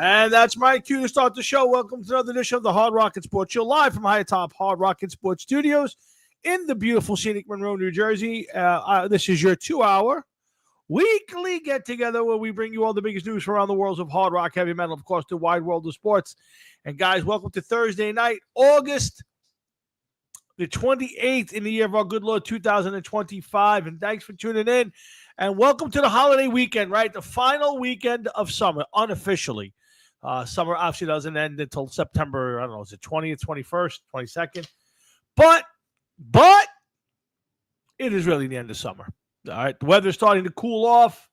And that's my cue to start the show. Welcome to another edition of the Hard Rocket Sports Show, live from high top Hard Rocket Sports Studios in the beautiful scenic Monroe, New Jersey. This is your 2-hour weekly get-together where we bring you all the biggest news from around the worlds of hard rock, heavy metal, of course, the wide world of sports. And guys, welcome to Thursday night, August the 28th in the year of our good Lord, 2025. And thanks for tuning in. And welcome to the holiday weekend, right? The final weekend of summer, unofficially. Summer obviously doesn't end until September, I don't know, is it 20th, 21st, 22nd? But it is really the end of summer. All right, the weather's starting to cool off.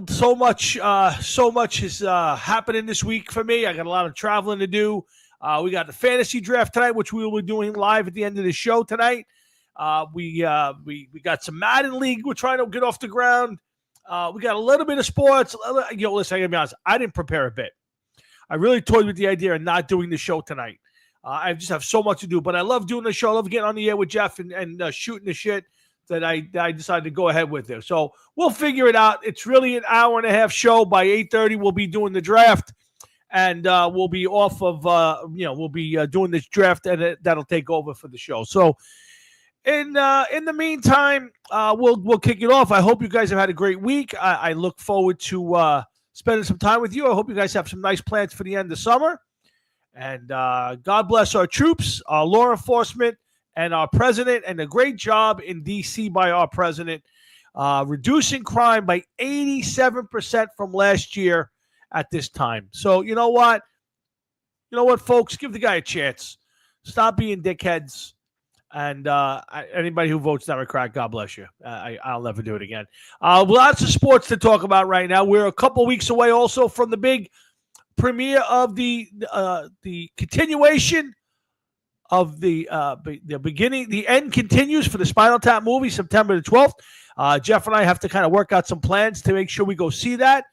So much is happening this week for me. I got a lot of traveling to do. We got the fantasy draft tonight, which we will be doing live at the end of the show tonight. We got some Madden League we're trying to get off the ground. We got a little bit of sports. Listen, I gotta be honest, I didn't prepare a bit. I really toyed with the idea of not doing the show tonight. I just have so much to do, but I love doing the show. I love getting on the air with Jeff and shooting the shit that I decided to go ahead with there. So we'll figure it out. It's really an hour and a half show. By 8:30, we'll be doing the draft, and we'll be off of we'll be doing this draft, and that'll take over for the show. So in the meantime, we'll kick it off. I hope you guys have had a great week. I look forward to spending some time with you. I hope you guys have some nice plans for the end of summer. And God bless our troops, our law enforcement, and our president, and a great job in D.C. by our president, reducing crime by 87% from last year at this time. So you know what? Folks? Give the guy a chance. Stop being dickheads. And anybody who votes Democrat, God bless you. I'll never do it again. Lots of sports to talk about right now. We're a couple weeks away also from the big premiere of the continuation of the beginning. The end continues for the Spinal Tap movie, September the 12th. Jeff and I have to kind of work out some plans to make sure we go see that.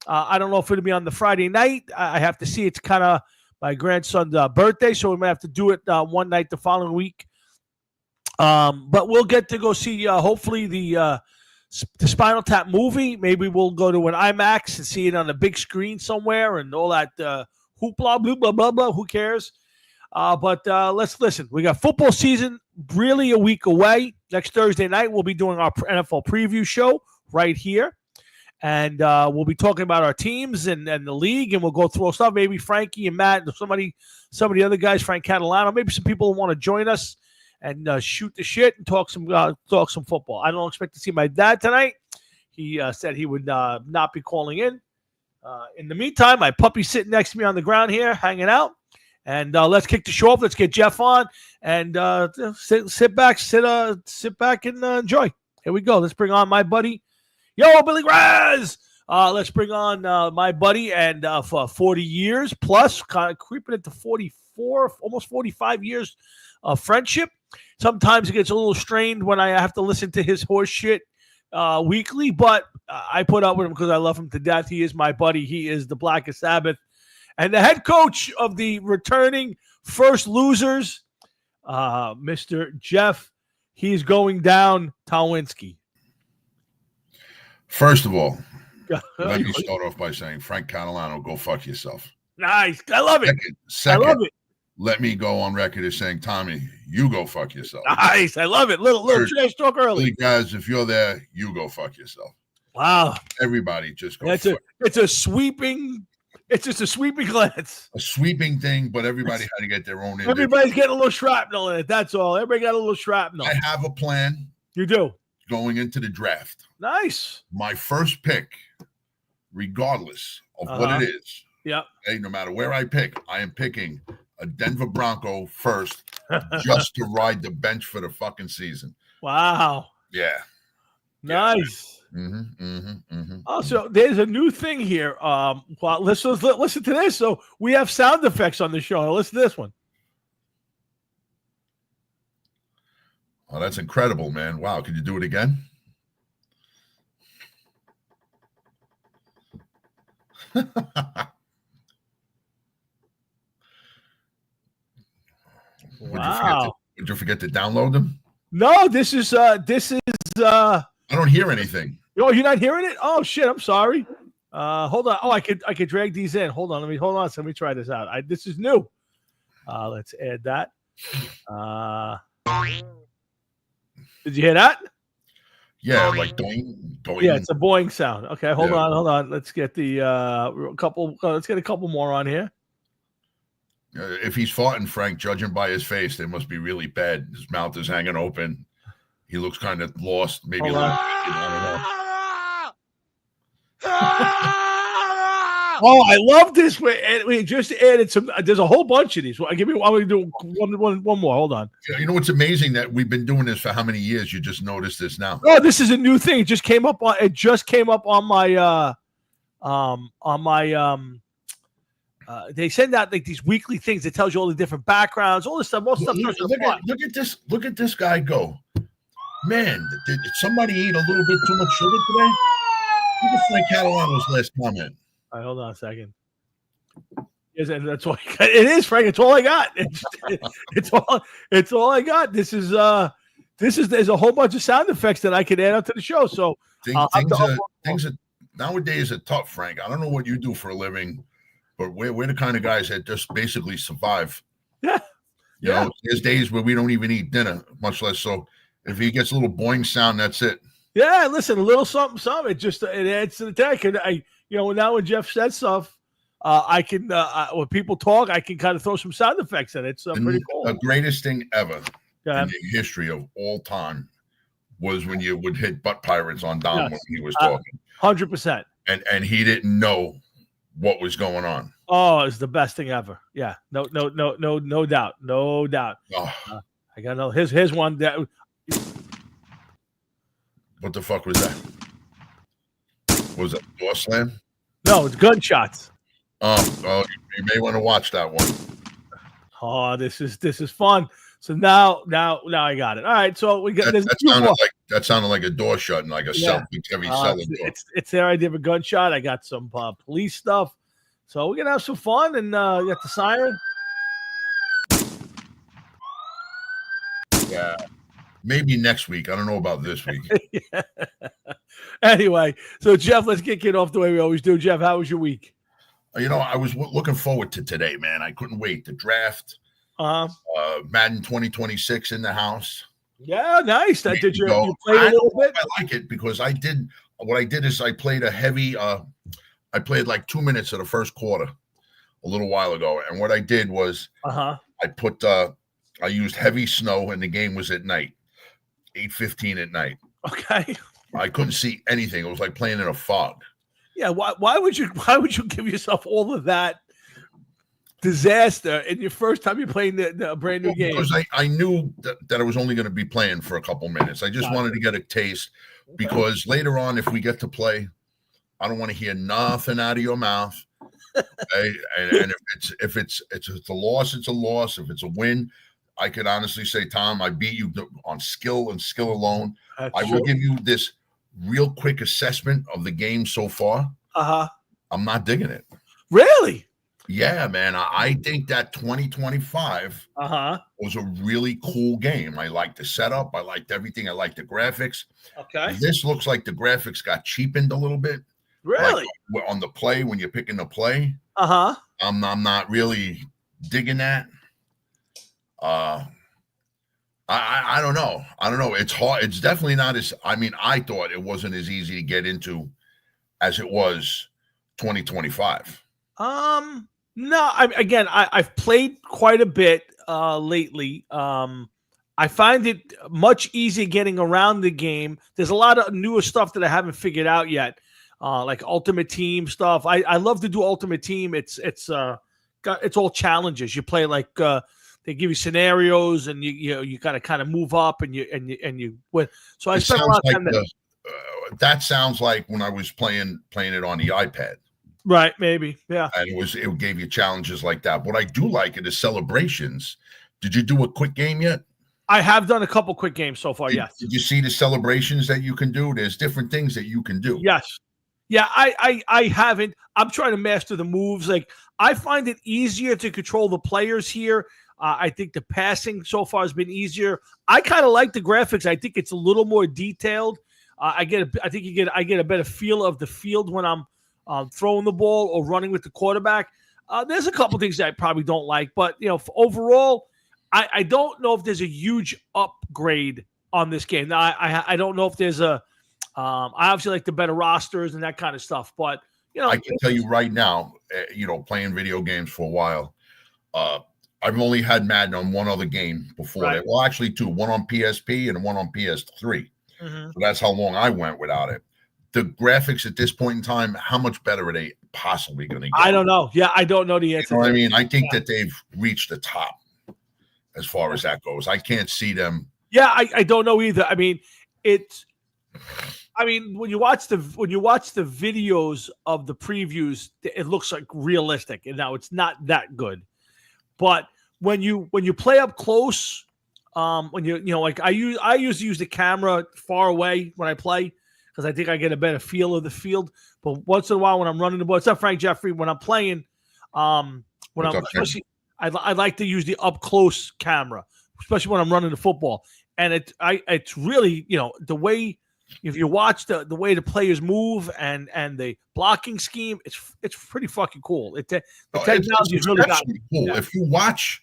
I don't know if it'll be on the Friday night. I have to see. It's kind of my grandson's birthday, so we might have to do it one night the following week. But we'll get to go see hopefully the Spinal Tap movie. Maybe we'll go to an IMAX and see it on a big screen somewhere and all that hoopla, blah, blah, blah, blah. Who cares? But let's listen. We got football season really a week away. Next Thursday night, we'll be doing our NFL preview show right here. And we'll be talking about our teams and the league, and we'll go through stuff. Maybe Frankie and Matt and some of the other guys, Frank Catalano, maybe some people who want to join us and shoot the shit and talk some football. I don't expect to see my dad tonight. He said he would not be calling in. In the meantime, my puppy's sitting next to me on the ground here, hanging out. And let's kick the show off. Let's get Jeff on and sit back and enjoy. Here we go. Let's bring on my buddy, Billy Graz. Let's bring on my buddy and for 40 years plus, kind of creeping into 44, almost 45 years of friendship. Sometimes it gets a little strained when I have to listen to his horse shit weekly, but I put up with him because I love him to death. He is my buddy. He is the Blackest Sabbath and the head coach of the returning First Losers, Mr. Jeff. He's going down Towinski. First of all, let me start off by saying, Frank Catalano, go fuck yourself. Nice. I love it. Second, I love it. Let me go on record as saying, Tommy, you go fuck yourself. Nice. I love it. Little trash talk early. Guys, if you're there, you go fuck yourself. Wow. Everybody just go it's just a sweeping glance. A sweeping thing, but everybody had to get their own in. Everybody's getting a little shrapnel in it. That's all. Everybody got a little shrapnel. I have a plan. You do. Going into the draft. Nice. My first pick, regardless of what it is. Yeah. Hey, no matter where I pick, I am picking a Denver Bronco first just to ride the bench for the fucking season. Wow. Yeah. Nice. Yeah. Also, there's a new thing here. Listen to this. So we have sound effects on the show. Listen to this one. Oh, that's incredible, man. Wow. Could you do it again? Wow. Would you forget to download them? No, this is I don't hear anything. Oh, you're not hearing it? Oh shit! I'm sorry. Hold on. Oh, I could drag these in. Hold on. Let me try this out. This is new. Let's add that. Did you hear that? Yeah, like doing. Yeah, it's a boing sound. Okay, hold on. Let's get the couple. Let's get a couple more on here. If he's farting, Frank, judging by his face, they must be really bad. His mouth is hanging open. He looks kind of lost. Maybe a little. I don't know. Oh, I love this. We just added some. There's a whole bunch of these. Give me. I'm going to do one more. Hold on. You know what's amazing that we've been doing this for how many years? You just noticed this now. Oh, this is a new thing. It just came up on. It just came up on my. They send out like these weekly things that tells you all the different backgrounds, all this stuff. Most stuff. Look at this. Look at this guy go. Man, did somebody eat a little bit too much sugar today? Look at Frank Catalano's last comment. All right, hold on a second. That's all I got. It is, Frank. It's all I got. It's all I got. There's a whole bunch of sound effects that I could add up to the show. So things are nowadays are tough, Frank. I don't know what you do for a living, but we're the kind of guys that just basically survive. Yeah. You know, there's days where we don't even eat dinner, much less so. If he gets a little boing sound, that's it. Yeah, listen, a little something. It adds to the deck. And now when Jeff says stuff, I can when people talk, I can kind of throw some sound effects in it. It's pretty cool. The greatest thing ever in the history of all time was when you would hit butt pirates on Dom when he was talking. 100%. And he didn't know what was going on. Oh, it's the best thing ever. Yeah, no doubt. Oh. I got no. Here's one that. What the fuck was that? Was it a door slam? No, it's gunshots. Oh, you may want to watch that one. Oh, this is fun. So now I got it. All right, so we got that sounded like a door shutting, like a heavy cellar door. It's their idea of a gunshot. I got some police stuff, so we're gonna have some fun, and we got the siren. Yeah. Maybe next week. I don't know about this week. Yeah. Anyway, so Jeff, let's kick it off the way we always do. Jeff, how was your week? I was looking forward to today, man. I couldn't wait. The draft, Madden 2026 in the house. Yeah, nice. Did you play a little bit? I like it because I did. What I did is I played a heavy. I played like 2 minutes of the first quarter a little while ago, and what I did was I put. I used heavy snow, and the game was at night. 8:15 at night. Okay. I couldn't see anything. It was like playing in a fog. Yeah. Why would you give yourself all of that disaster in your first time you're playing the brand new game? Because I knew that I was only going to be playing for a couple minutes. I just wanted to get a taste because later on, if we get to play, I don't want to hear nothing out of your mouth. Okay? And if it's a loss, it's a loss. If it's a win, I could honestly say, Tom, I beat you on skill and skill alone. I will give you this real quick assessment of the game so far. I'm not digging it. Really? Yeah, man. I think that 2025 was a really cool game. I liked the setup. I liked everything. I liked the graphics. Okay. This looks like the graphics got cheapened a little bit. Really? Like on the play, when you're picking the play. I'm not really digging that. I don't know. It's hard. It's definitely not as. I thought it wasn't as easy to get into as it was 2025. No. I've played quite a bit lately. I find it much easier getting around the game. There's a lot of newer stuff that I haven't figured out yet, like Ultimate Team stuff. I love to do Ultimate Team. It's all challenges. You play like. They give you scenarios, and you gotta kind of move up, and you win. So I spent a lot of time. That sounds like when I was playing it on the iPad. Right, maybe, yeah. And it gave you challenges like that. What I do like it is celebrations. Did you do a quick game yet? I have done a couple quick games so far. Yes. Did you see the celebrations that you can do? There's different things that you can do. Yes. Yeah, I haven't. I'm trying to master the moves. Like I find it easier to control the players here. I think the passing so far has been easier. I kind of like the graphics. I think it's a little more detailed. I think I get a better feel of the field when I'm throwing the ball or running with the quarterback. There's a couple things that I probably don't like, but overall, I don't know if there's a huge upgrade on this game. Now, I don't know if there's a. I obviously like the better rosters and that kind of stuff, but I can tell you right now, playing video games for a while, I've only had Madden on one other game before that. Well, actually two, one on PSP and one on PS3. So that's how long I went without it. The graphics at this point in time, how much better are they possibly going to get? I don't know. Yeah, I don't know the answer. You know what I mean? I think that they've reached the top as far as that goes. I can't see them. Yeah, I don't know either. I mean, when you watch the videos of the previews, it looks like realistic, and now it's not that good. But when you play up close, like I usually use the camera far away when I play because I think I get a better feel of the field. But once in a while when I'm running the ball, it's not Frank Jeffrey. When I'm playing, I like to use the up close camera, especially when I'm running the football. And it's really the way. If you watch the way the players move and the blocking scheme, it's pretty fucking cool. The technology is really cool. Yeah. If you watch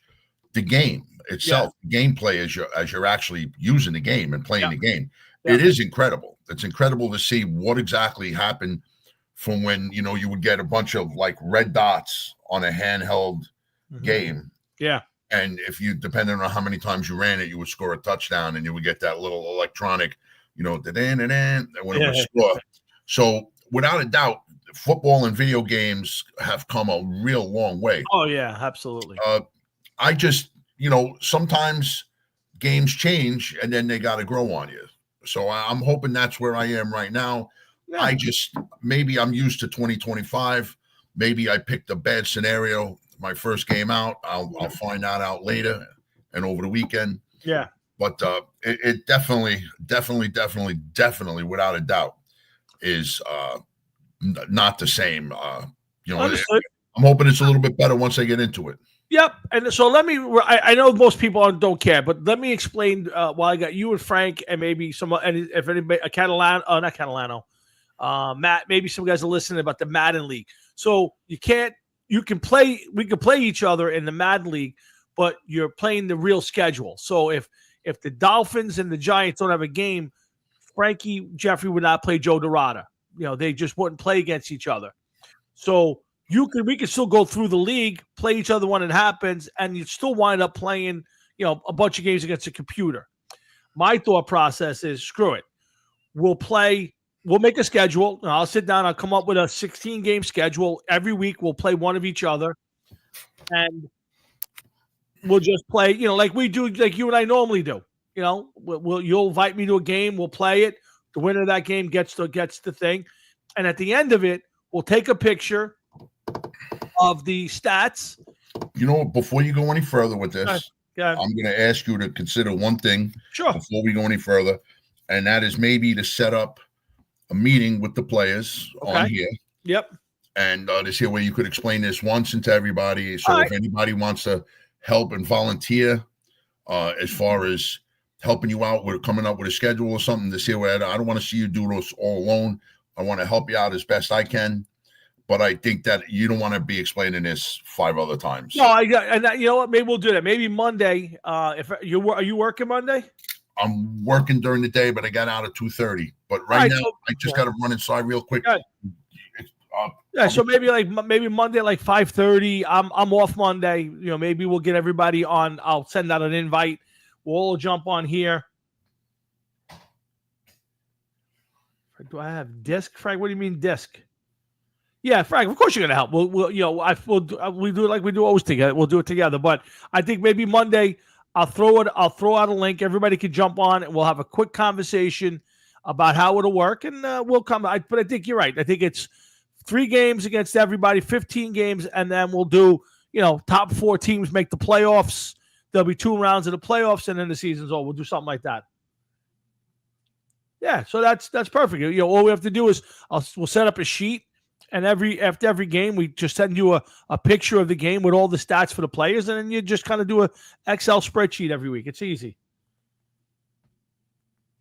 the game itself, the gameplay as you're actually using the game and playing the game, it is incredible. It's incredible to see what exactly happened from when you would get a bunch of like red dots on a handheld game. Yeah. And if you, depending on how many times you ran it, you would score a touchdown and you would get that little electronic when it would score. So without a doubt, football and video games have come a real long way. Oh yeah, absolutely. I just, sometimes games change and then they got to grow on you. So I'm hoping that's where I am right now. Yeah. Maybe I'm used to 2025. Maybe I picked a bad scenario. My first game out, I'll find that out later and over the weekend. Yeah. But it definitely, without a doubt, is not the same. I'm hoping it's a little bit better once I get into it. Yep. And so I know most people don't care, but let me explain while I got you and Frank and maybe and if anybody, not Catalano, Matt, maybe some guys are listening about the Madden League. So we can play each other in the Madden League, but you're playing the real schedule. So if the Dolphins and the Giants don't have a game, Frankie Jeffrey would not play Joe Dorada. They just wouldn't play against each other. So we could still go through the league, play each other when it happens, and you'd still wind up playing, a bunch of games against a computer. My thought process is screw it. We'll make a schedule. I'll sit down. I'll come up with a 16-game schedule. Every week we'll play one of each other. And we'll just play, like we do, like you and I normally do. You'll invite me to a game. We'll play it. The winner of that game gets the thing. And at the end of it, we'll take a picture of the stats. Before you go any further with this, I'm going to ask you to consider one thing before we go any further. And that is maybe to set up a meeting with the players on here. Yep. And to see where you could explain this once and to everybody. So if anybody wants to help and volunteer as far as helping you out with coming up with a schedule or something, to see where I don't want to see you do this all alone. I want to help you out as best I can. But I think that you don't want to be explaining this 5 other times. No, you know what? Maybe we'll do that. Maybe Monday. Are you working Monday? I'm working during the day, but I got out at 2:30. But right now, I just got to run inside real quick. So maybe Monday like 5:30. I'm off Monday. Maybe we'll get everybody on. I'll send out an invite. We'll all jump on here. Do I have disc, Frank? What do you mean disc? Yeah, Frank. Of course you're gonna help. We'll we do it like we do always together. We'll do it together. But I think maybe Monday I'll throw out a link. Everybody can jump on, and we'll have a quick conversation about how it'll work, and we'll come. But I think you're right. I think it's 3 games against everybody, 15 games, and then we'll do top 4 teams make the playoffs. There'll be 2 rounds of the playoffs, and then the season's over. We'll do something like that. Yeah, so that's perfect. All we have to do is we'll set up a sheet, and after every game, we just send you a picture of the game with all the stats for the players, and then you just kind of do a Excel spreadsheet every week. It's easy.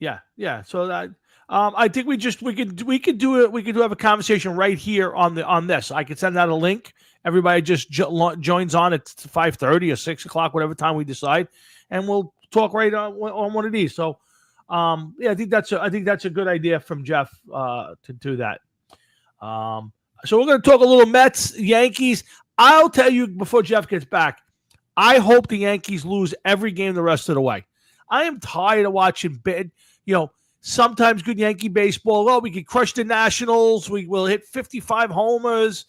Yeah. So I think we could have a conversation right here on this. I could send out a link. Everybody just joins on at 5:30 or 6 o'clock, whatever time we decide, and we'll talk right on one of these. So, I think that's a good idea from Jeff to do that. So we're going to talk a little Mets, Yankees. I'll tell you before Jeff gets back, I hope the Yankees lose every game the rest of the way. I am tired of watching sometimes good Yankee baseball. Oh, we could crush the Nationals. We will hit 55 homers.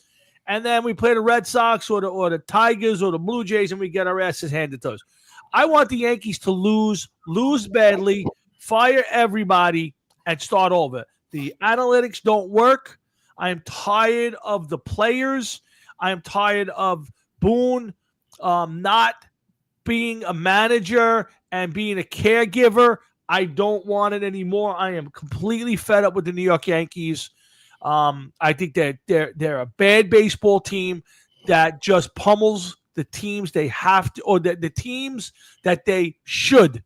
And then we play the Red Sox or the Tigers or the Blue Jays, and we get our asses handed to us. I want the Yankees to lose badly, fire everybody, and start over. The analytics don't work. I am tired of the players. I am tired of Boone not being a manager and being a caregiver. I don't want it anymore. I am completely fed up with the New York Yankees. I think that they're a bad baseball team that just pummels the teams they have to, or the teams that they should.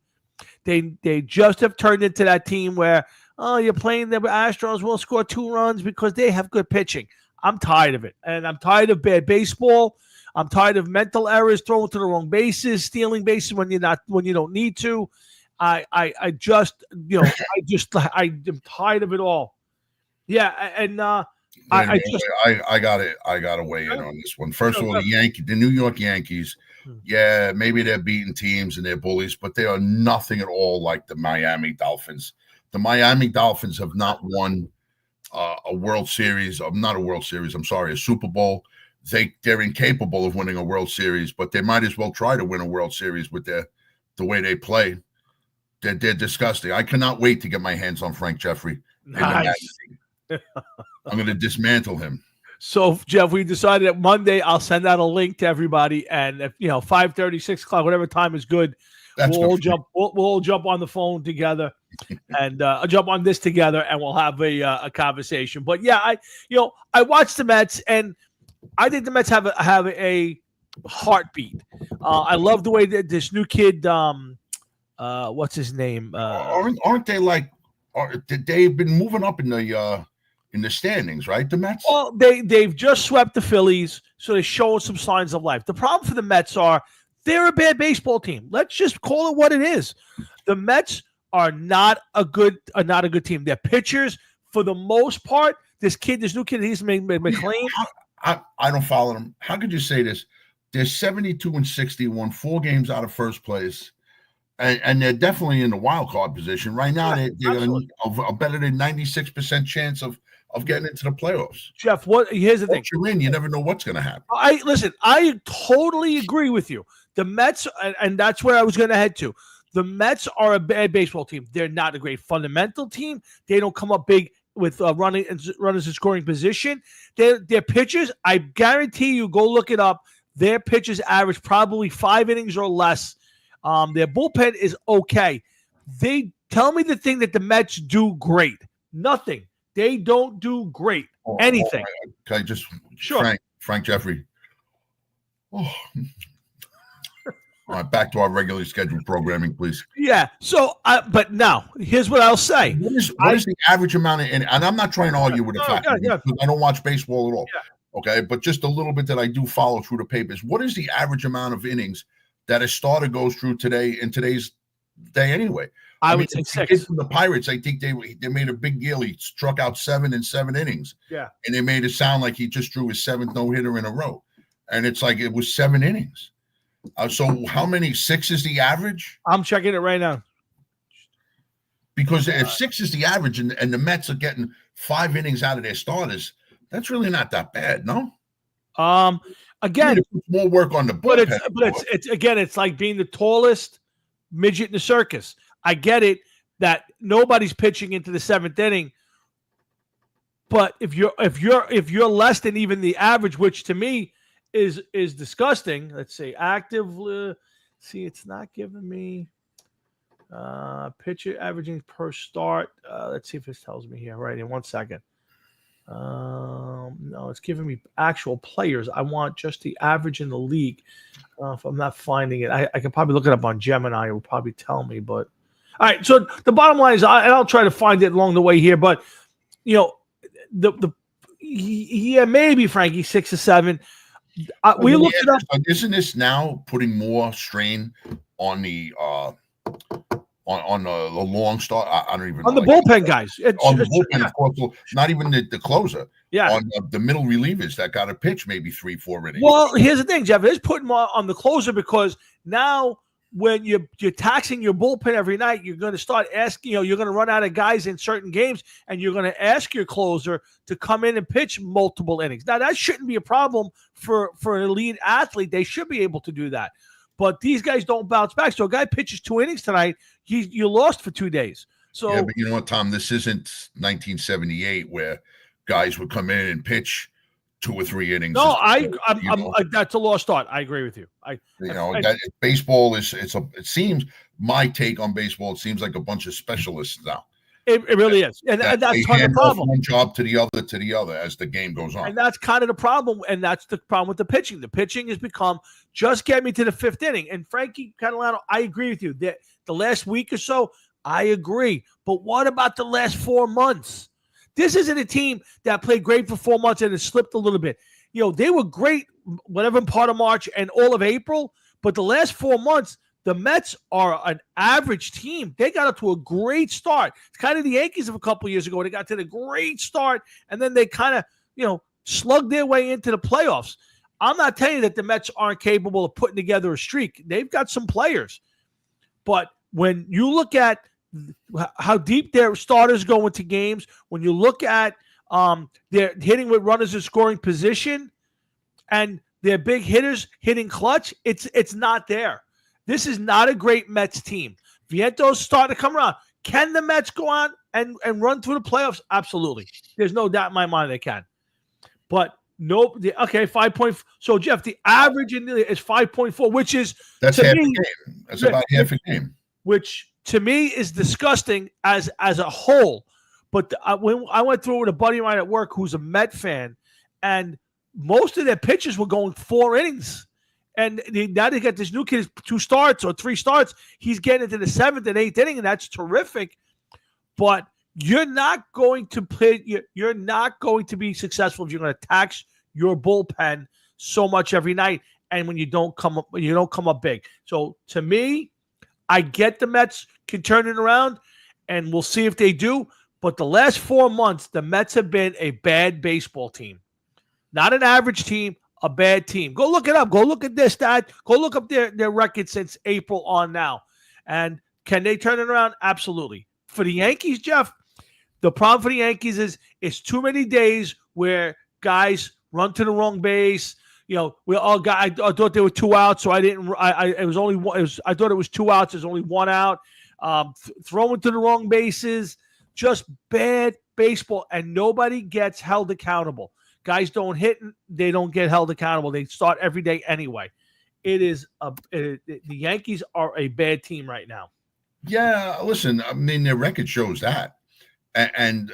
They just have turned into that team where, oh, you're playing the Astros, will score 2 runs because they have good pitching. I'm tired of it, and I'm tired of bad baseball. I'm tired of mental errors, throwing to the wrong bases, stealing bases when you don't need to. I'm tired of it all. Yeah, and I gotta weigh in on this one. First of all, the New York Yankees, yeah, maybe they're beating teams and they're bullies, but they are nothing at all like the Miami Dolphins. The Miami Dolphins have not won a World Series. Not a World Series. I'm sorry, a Super Bowl. They're incapable of winning a World Series, but they might as well try to win a World Series with the way they play. They're disgusting. I cannot wait to get my hands on Frank Jeffrey. Nice. I'm going to dismantle him. So, Jeff, we decided that Monday I'll send out a link to everybody, and if 5:30, 6 o'clock, whatever time is good, we'll all jump on the phone together and jump on this together, and we'll have a conversation. But yeah, I watched the Mets, and I think the Mets have a heartbeat. I love the way that this new kid, what's his name? Aren't they like? They've been moving up in the standings, right? The Mets. Well, they've just swept the Phillies, so they're showing some signs of life. The problem for the Mets are they're a bad baseball team. Let's just call it what it is. The Mets are not a good team. Their pitchers, for the most part, this new kid, he's McLean. I don't follow them. How could you say this? They're 72-60, won 4 games out of first place. And they're definitely in the wild card position right now. They're a better than 96% chance of getting into the playoffs. Jeff, here's the thing. You're in, you never know what's going to happen. I totally agree with you. The Mets, and that's where I was going to head to. The Mets are a bad baseball team. They're not a great fundamental team. They don't come up big with runners in scoring position. Their pitchers, I guarantee you, go look it up. Their pitchers average probably 5 innings or less. Their bullpen is okay. They tell me the thing that the Mets do great. Nothing. They don't do great. Anything. Can I just sure. Frank Jeffrey. Oh. All right, back to our regularly scheduled programming, please. Yeah. So, but now here's what I'll say. What is the average amount of, and I'm not trying to argue with the fact because I don't watch baseball at all. Yeah. Okay, but just a little bit that I do follow through the papers. What is the average amount of innings that a starter goes through in today's day anyway? I would say 6. From the Pirates, I think they made a big deal. He struck out 7 in 7 innings. Yeah. And they made it sound like he just drew his 7th no-hitter in a row. And it's like it was 7 innings. So how many? 6 is the average? I'm checking it right now. Because if 6 is the average and the Mets are getting 5 innings out of their starters, that's really not that bad, no? Again, more work on the bullpen. But it's like being the tallest midget in the circus. I get it that nobody's pitching into the 7th inning, but if you're less than even the average, which to me is disgusting. Let's see, active. See, it's not giving me pitcher averaging per start. Let's see if this tells me here. Right in 1 second. No, it's giving me actual players. I want just the average in the league. If I'm not finding it, I can probably look it up on Gemini. It will probably tell me, but All right. So the bottom line is, and I'll try to find it along the way here, but maybe Frankie 6 or 7. We looked it up. Isn't this now putting more strain on the on the long start? I don't even know. On the bullpen guys. On the bullpen, of course, not even the closer. Yeah. On the middle relievers that got to pitch maybe 3-4 innings. Well, here's the thing, Jeff. It is putting more on the closer because now when you're taxing your bullpen every night, you're going to start asking, you're going to run out of guys in certain games, and you're going to ask your closer to come in and pitch multiple innings. Now, that shouldn't be a problem for an elite athlete. They should be able to do that. But these guys don't bounce back. So a guy pitches 2 innings tonight, you lost for 2 days. So yeah, but you know what, Tom? This isn't 1978 where guys would come in and pitch 2 or 3 innings. No, that's a lost start. I agree with you. Baseball is it seems my take on baseball. It seems like a bunch of specialists now. It really is, and that's kind of the problem. One job to the other as the game goes on, and that's kind of the problem. And that's the problem with the pitching. The pitching has become just get me to the 5th inning. And Frankie Catalano, I agree with you. The last week or so, I agree. But what about the last 4 months? This isn't a team that played great for 4 months and it slipped a little bit. They were great, whatever part of March and all of April. But the last 4 months, the Mets are an average team. They got up to a great start. It's kind of the Yankees of a couple years ago. They got to the great start, and then they kind of, slugged their way into the playoffs. I'm not telling you that the Mets aren't capable of putting together a streak. They've got some players. But when you look at how deep their starters go into games, when you look at their hitting with runners in scoring position and their big hitters hitting clutch, it's not there. This is not a great Mets team. Viento's starting to come around. Can the Mets go on and run through the playoffs? Absolutely. There's no doubt in my mind they can. But nope. Okay, 5 point. So, Jeff, the average in is 5.4, which is that's half a game. That's about half a game. Which to me is disgusting as a whole. But when I went through with a buddy of mine at work who's a Met fan, and most of their pitchers were going 4 innings. And now they got this new kid, 2 starts or 3 starts. He's getting into the 7th and 8th inning, and that's terrific. But you're not going to play. You're not going to be successful if you're going to tax your bullpen so much every night. And when you don't come up big. So to me, I get the Mets can turn it around, and we'll see if they do. But the last 4 months, the Mets have been a bad baseball team, not an average team. A bad team. Go look it up. Go look at this, that. Go look up their record since April on now. And can they turn it around? Absolutely. For the Yankees, Jeff, the problem for the Yankees is it's too many days where guys run to the wrong base. I thought there were 2 outs, so I didn't. It was only one. I thought it was 2 outs. There's only 1 out. Throwing to the wrong bases, just bad baseball, and nobody gets held accountable. Guys don't hit, they don't get held accountable. They start every day anyway. The Yankees are a bad team right now. Yeah, listen, I mean, their record shows that. And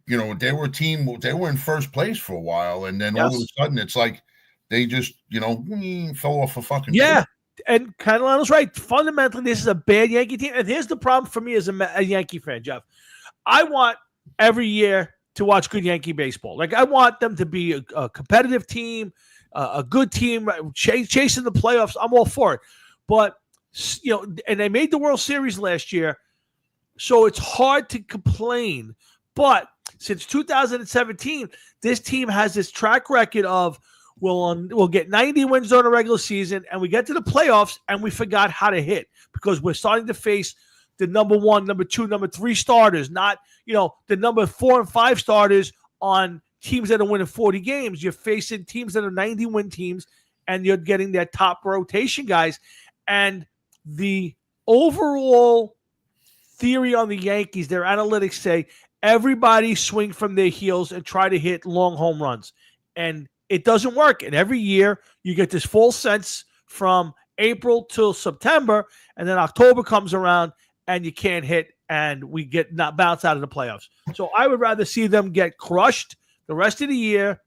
they were a team, they were in first place for a while. And then all of a sudden, it's like they just, fell off a fucking yeah. And Catalano's right. Fundamentally, this is a bad Yankee team. And here's the problem for me as a Yankee fan, Jeff. I want every year to watch good Yankee baseball. Like, I want them to be a competitive team, a good team, chasing the playoffs. I'm all for it. But, and they made the World Series last year, so it's hard to complain. But since 2017, this team has this track record of we'll get 90 wins during the regular season, and we get to the playoffs, and we forgot how to hit because we're starting to face the number 1, number 2, number 3 starters, not, the number 4 and 5 starters on teams that are winning 40 games. You're facing teams that are 90-win teams, and you're getting their top rotation guys. And the overall theory on the Yankees, their analytics say everybody swing from their heels and try to hit long home runs. And it doesn't work. And every year you get this false sense from April till September, and then October comes around, and you can't hit, and we get not bounce out of the playoffs. So I would rather see them get crushed the rest of the year,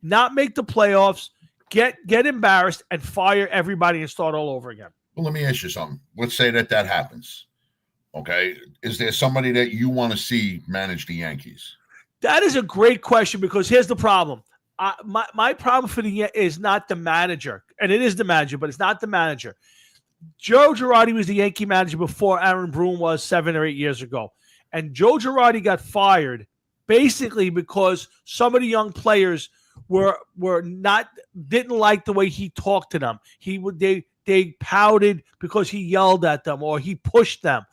not make the playoffs, get embarrassed, and fire everybody and start all over again. Well, let me ask you something. Let's say that happens. Okay. Is there somebody that you want to see manage the Yankees? That is a great question because here's the problem. My problem for the is not the manager, and it is the manager, but it's not the manager. Joe Girardi was the Yankee manager before Aaron Boone was 7 or 8 years ago, and Joe Girardi got fired basically because some of the young players didn't like the way he talked to them. They pouted because he yelled at them or he pushed them,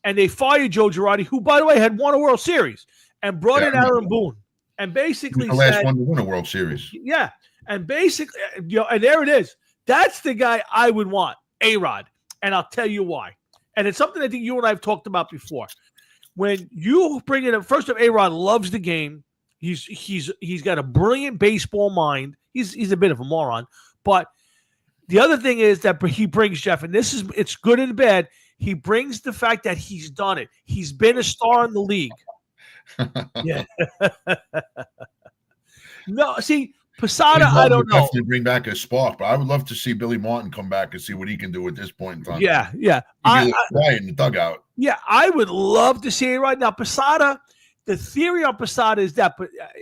and they fired Joe Girardi, who by the way had won a World Series, and brought in Aaron Boone. And basically the last one to win a World Series. Yeah. And basically, and there it is. That's the guy I would want, A-Rod. And I'll tell you why. And it's something I think you and I have talked about before. When you bring in first of all, A-Rod loves the game. He's got a brilliant baseball mind. He's a bit of a moron. But the other thing is that he brings, Jeff, and it's good and bad. He brings the fact that he's done it. He's been a star in the league. Yeah. No, see, Posada, I don't know. Definitely bring back a spark, but I would love to see Billy Martin come back and see what he can do at this point in time. Yeah. Quiet in the dugout. Yeah, I would love to see it right now. Posada, the theory on Posada is that,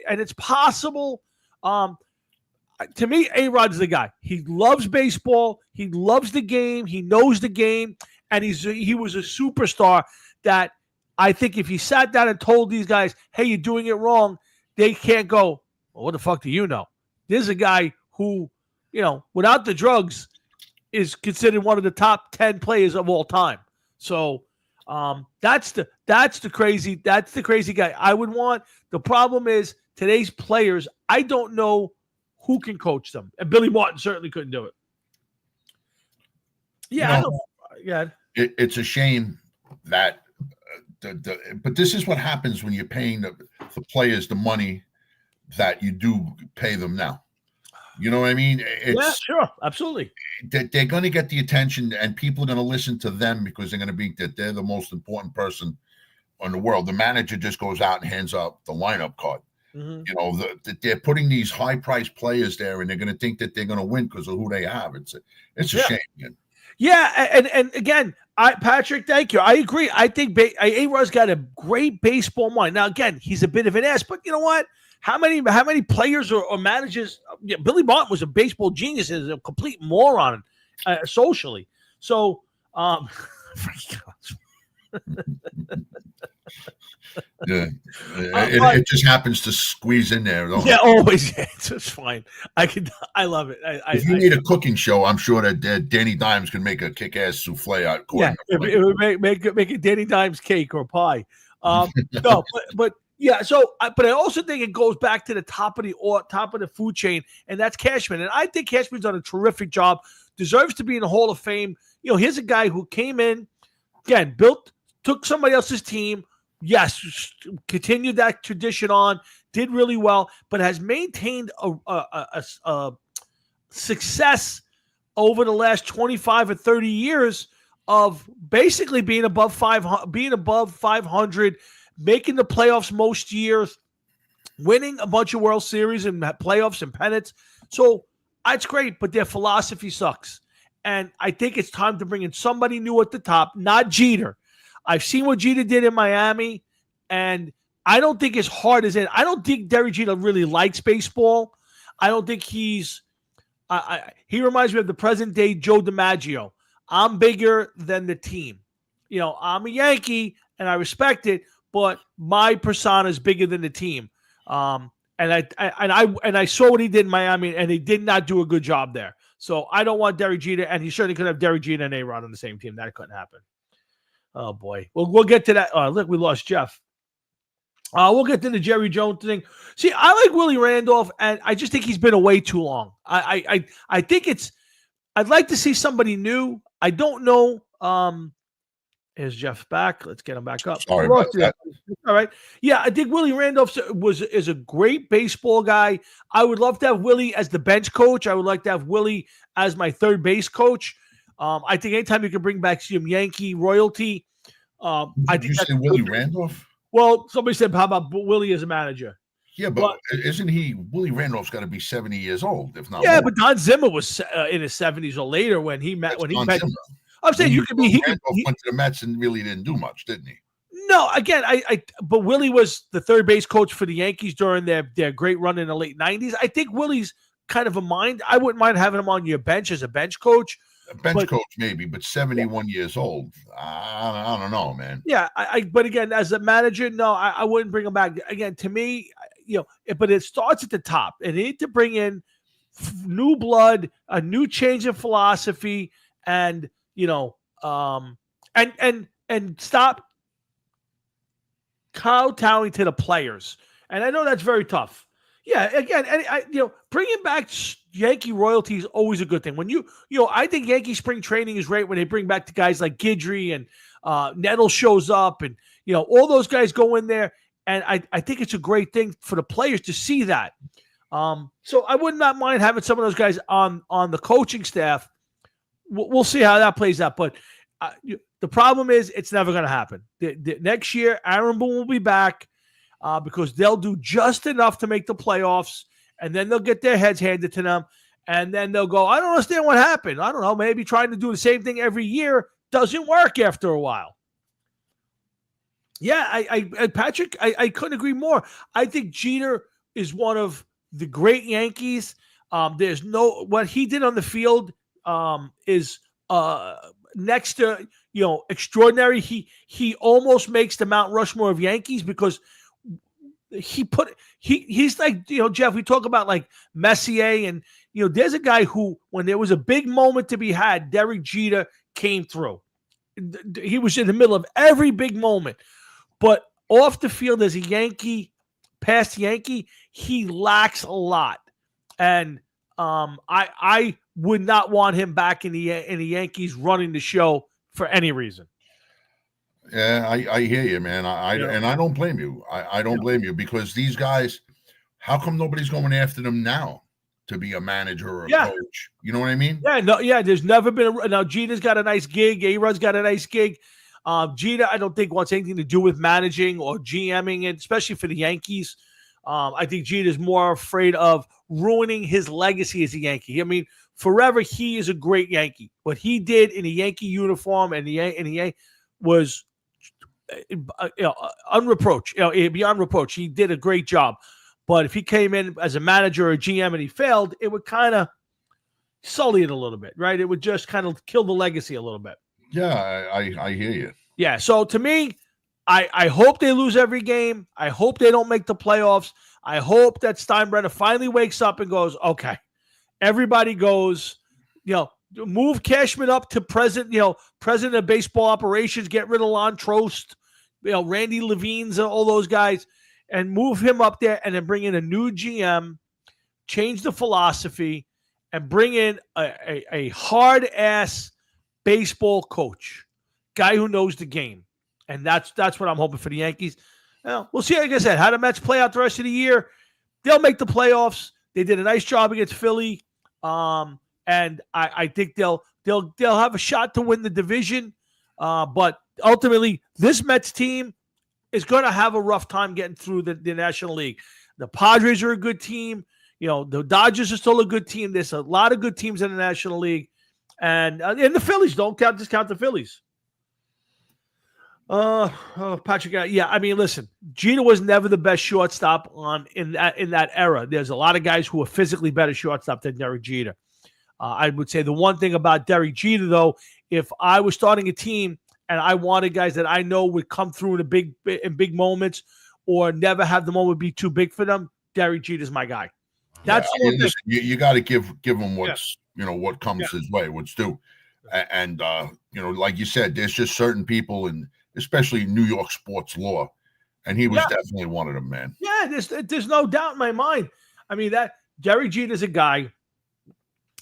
and it's possible. To me, A-Rod's the guy. He loves baseball. He loves the game. He knows the game, and he was a superstar that. I think if he sat down and told these guys, hey, you're doing it wrong, they can't go, well, what the fuck do you know? There's a guy who, without the drugs is considered one of the top 10 players of all time. So that's the crazy guy I would want. The problem is today's players, I don't know who can coach them. And Billy Martin certainly couldn't do it. Yeah, I know. Yeah. It's a shame that but this is what happens when you're paying the players the money that you do pay them now. You know what I mean? Yeah, sure. Absolutely. They're going to get the attention and people are going to listen to them because they're going to be that they're the most important person in the world. The manager just goes out and hands out the lineup card. Mm-hmm. They're putting these high-priced players there and they're going to think that they're going to win because of who they have. It's a shame. Man. Yeah, and again, Patrick, thank you. I agree. I think A-Rod's got a great baseball mind. Now, again, he's a bit of an ass, but you know what? How many players or managers? Yeah, Billy Martin was a baseball genius and a complete moron socially. So, yeah, it just happens to squeeze in there. Yeah, always. Yeah, it's fine. I love it. If you need a cooking show, I'm sure that Danny Dimes can make a kick-ass souffle out. Yeah, it would make a Danny Dimes cake or pie. No, but yeah. So, but I also think it goes back to the top of the food chain, and that's Cashman. And I think Cashman's done a terrific job. Deserves to be in the Hall of Fame. Here's a guy who came in, again, took somebody else's team. Yes, continued that tradition on, did really well, but has maintained a success over the last 25 or 30 years of basically being above 500, making the playoffs most years, winning a bunch of World Series and playoffs and pennants. So it's great, but their philosophy sucks. And I think it's time to bring in somebody new at the top, not Jeter. I've seen what Jeter did in Miami, and I don't think as hard as it. I don't think Derek Jeter really likes baseball. I don't think he reminds me of the present day Joe DiMaggio. I'm bigger than the team. I'm a Yankee, and I respect it, but my persona is bigger than the team. And I saw what he did in Miami, and he did not do a good job there. So I don't want Derek Jeter, and he certainly couldn't have Derek Jeter and A-Rod on the same team. That couldn't happen. Oh, boy. We'll get to that. Look, we lost Jeff. We'll get to the Jerry Jones thing. See, I like Willie Randolph, and I just think he's been away too long. I think I'd like to see somebody new. I don't know. Is Jeff back? Let's get him back up. Sorry about that. All right. Yeah, I think Willie Randolph is a great baseball guy. I would love to have Willie as the bench coach. I would like to have Willie as my third base coach. I think anytime you can bring back some Yankee royalty. I think you say Willie Randolph? Well, somebody said, how about Willie as a manager? Yeah, but isn't he? Willie Randolph's got to be 70 years old, if not. Yeah, more. but Don Zimmer was in his 70s or later when he met. I'm saying you could be. He Randolph went to the Mets and really didn't do much, didn't he? No, again, but Willie was the third base coach for the Yankees during their great run in the late 90s. I think Willie's kind of a mind. I wouldn't mind having him on your bench as a bench coach. A bench coach maybe, but 71 years old. I don't know, man. Yeah, but again, as a manager, no, I wouldn't bring him back. Again, to me, but it starts at the top. And they need to bring in new blood, a new change in philosophy, and and stop kowtowing to the players. And I know that's very tough. Yeah, again, bringing back Yankee royalty is always a good thing. When I think Yankee spring training is great when they bring back the guys like Guidry and Nettle shows up, and all those guys go in there, and I think it's a great thing for the players to see that. So I would not mind having some of those guys on the coaching staff. We'll see how that plays out, but the problem is it's never going to happen. The next year, Aaron Boone will be back. Because they'll do just enough to make the playoffs, and then they'll get their heads handed to them, and then they'll go, I don't understand what happened. I don't know. Maybe trying to do the same thing every year doesn't work after a while. Yeah, Patrick, I couldn't agree more. I think Jeter is one of the great Yankees. There's what he did on the field is next to extraordinary. He almost makes the Mount Rushmore of Yankees because he's like, Jeff, we talk about like Messier, and there's a guy who, when there was a big moment to be had, Derek Jeter came through. He was in the middle of every big moment, but off the field as a Yankee, past Yankee, he lacks a lot. And I would not want him back in the Yankees running the show for any reason. Yeah, I hear you, man. And I don't blame you. I don't blame you, because these guys, how come nobody's going after them now to be a manager or a coach? You know what I mean? Yeah, no, yeah. There's never been now. Jeter's got a nice gig. A-Rod's got a nice gig. Jeter, I don't think wants anything to do with managing or GMing it, especially for the Yankees. I think Jeter's more afraid of ruining his legacy as a Yankee. I mean, forever he is a great Yankee. What he did in a Yankee uniform and the was unreproached, beyond reproach. He did a great job. But if he came in as a manager or a GM and he failed, it would kind of sully it a little bit, right? It would just kind of kill the legacy a little bit. Yeah, I hear you. Yeah, so to me, I hope they lose every game. I hope they don't make the playoffs. I hope that Steinbrenner finally wakes up and goes, okay, everybody goes, move Cashman up to president of baseball operations, get rid of Lon Trost, Randy Levine's, all those guys, and move him up there, and then bring in a new GM, change the philosophy, and bring in a hard-ass baseball coach, guy who knows the game. And that's what I'm hoping for the Yankees. We'll see, like I said, how the Mets play out the rest of the year. They'll make the playoffs. They did a nice job against Philly. And I think they'll have a shot to win the division. But ultimately, this Mets team is going to have a rough time getting through the National League. The Padres are a good team. The Dodgers are still a good team. There's a lot of good teams in the National League. And the Phillies, don't discount the Phillies. Patrick, yeah, I mean, listen, Jeter was never the best shortstop in that era. There's a lot of guys who are physically better shortstop than Derek Jeter. I would say the one thing about Derek Jeter, though, if I was starting a team and I wanted guys that I know would come through in big moments or never have the moment be too big for them, Derek Jeter's my guy. That's you got to give him what's what comes his way, what's due, and like you said, there's just certain people, and especially New York sports law, and he was definitely one of them, man. Yeah, there's no doubt in my mind. I mean, that Derek Jeter's a guy,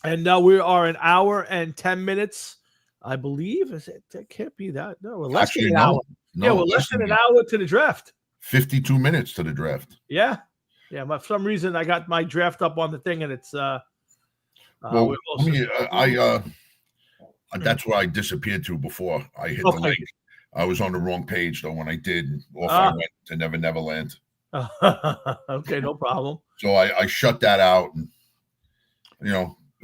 and now we are an hour and 10 minutes, I believe. That can't be that. No, we're less than an hour. No, we're less than an hour to the draft. 52 minutes to the draft. Yeah. Yeah, but for some reason I got my draft up on the thing, and it's that's where I disappeared to before I hit the link. I was on the wrong page though when I did. Off I went to Never Neverland. Okay, no problem. So I shut that out, and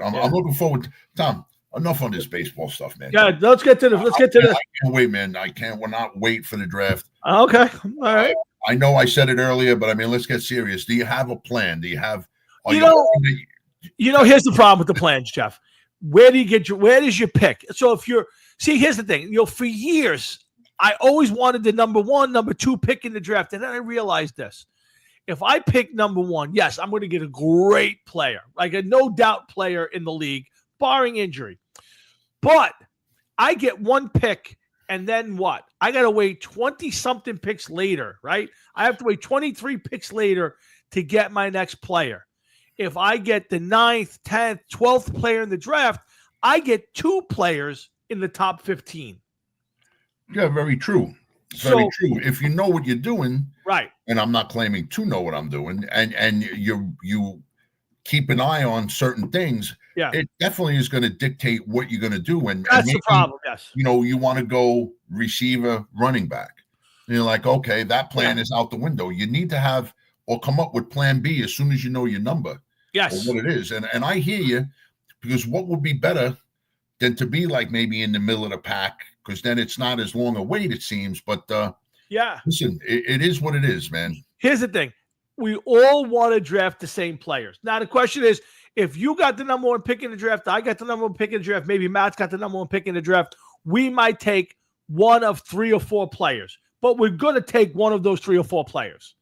I'm looking forward. Tom, enough on this baseball stuff, man. Yeah, let's get to the. I can't wait, man. I can't. We're not wait for the draft. Okay, all right. I know I said it earlier, but I mean, let's get serious. Do you have a plan? Do you have? Here's the problem with the plans, Jeff. Where does your pick? So here's the thing. For years, I always wanted the number 1, number 2 pick in the draft, and then I realized this. If I pick number 1, yes, I'm going to get a great player, like a no doubt player in the league, barring injury. But I get 1 pick, and then what? I got to wait 20-something picks later, right? I have to wait 23 picks later to get my next player. If I get the 9th, 10th, 12th player in the draft, I get 2 players in the top 15. Yeah, very true. Very true. If you know what you're doing, right? And I'm not claiming to know what I'm doing, and you keep an eye on certain things, yeah, it definitely is going to dictate what you're going to do. And that's maybe, the problem. Yes, you want to go receiver, running back. And you're like, okay, that plan is out the window. You need to have or come up with plan B as soon as you know your number. Yes, or what it is. And I hear you, because what would be better than to be like maybe in the middle of the pack, because then it's not as long a wait, it seems. But listen, it is what it is, man. Here's the thing. We all want to draft the same players. Now, the question is, if you got the number 1 pick in the draft, I got the number 1 pick in the draft, maybe Matt's got the number 1 pick in the draft, we might take one of 3 or 4 players. But we're going to take one of those 3 or 4 players.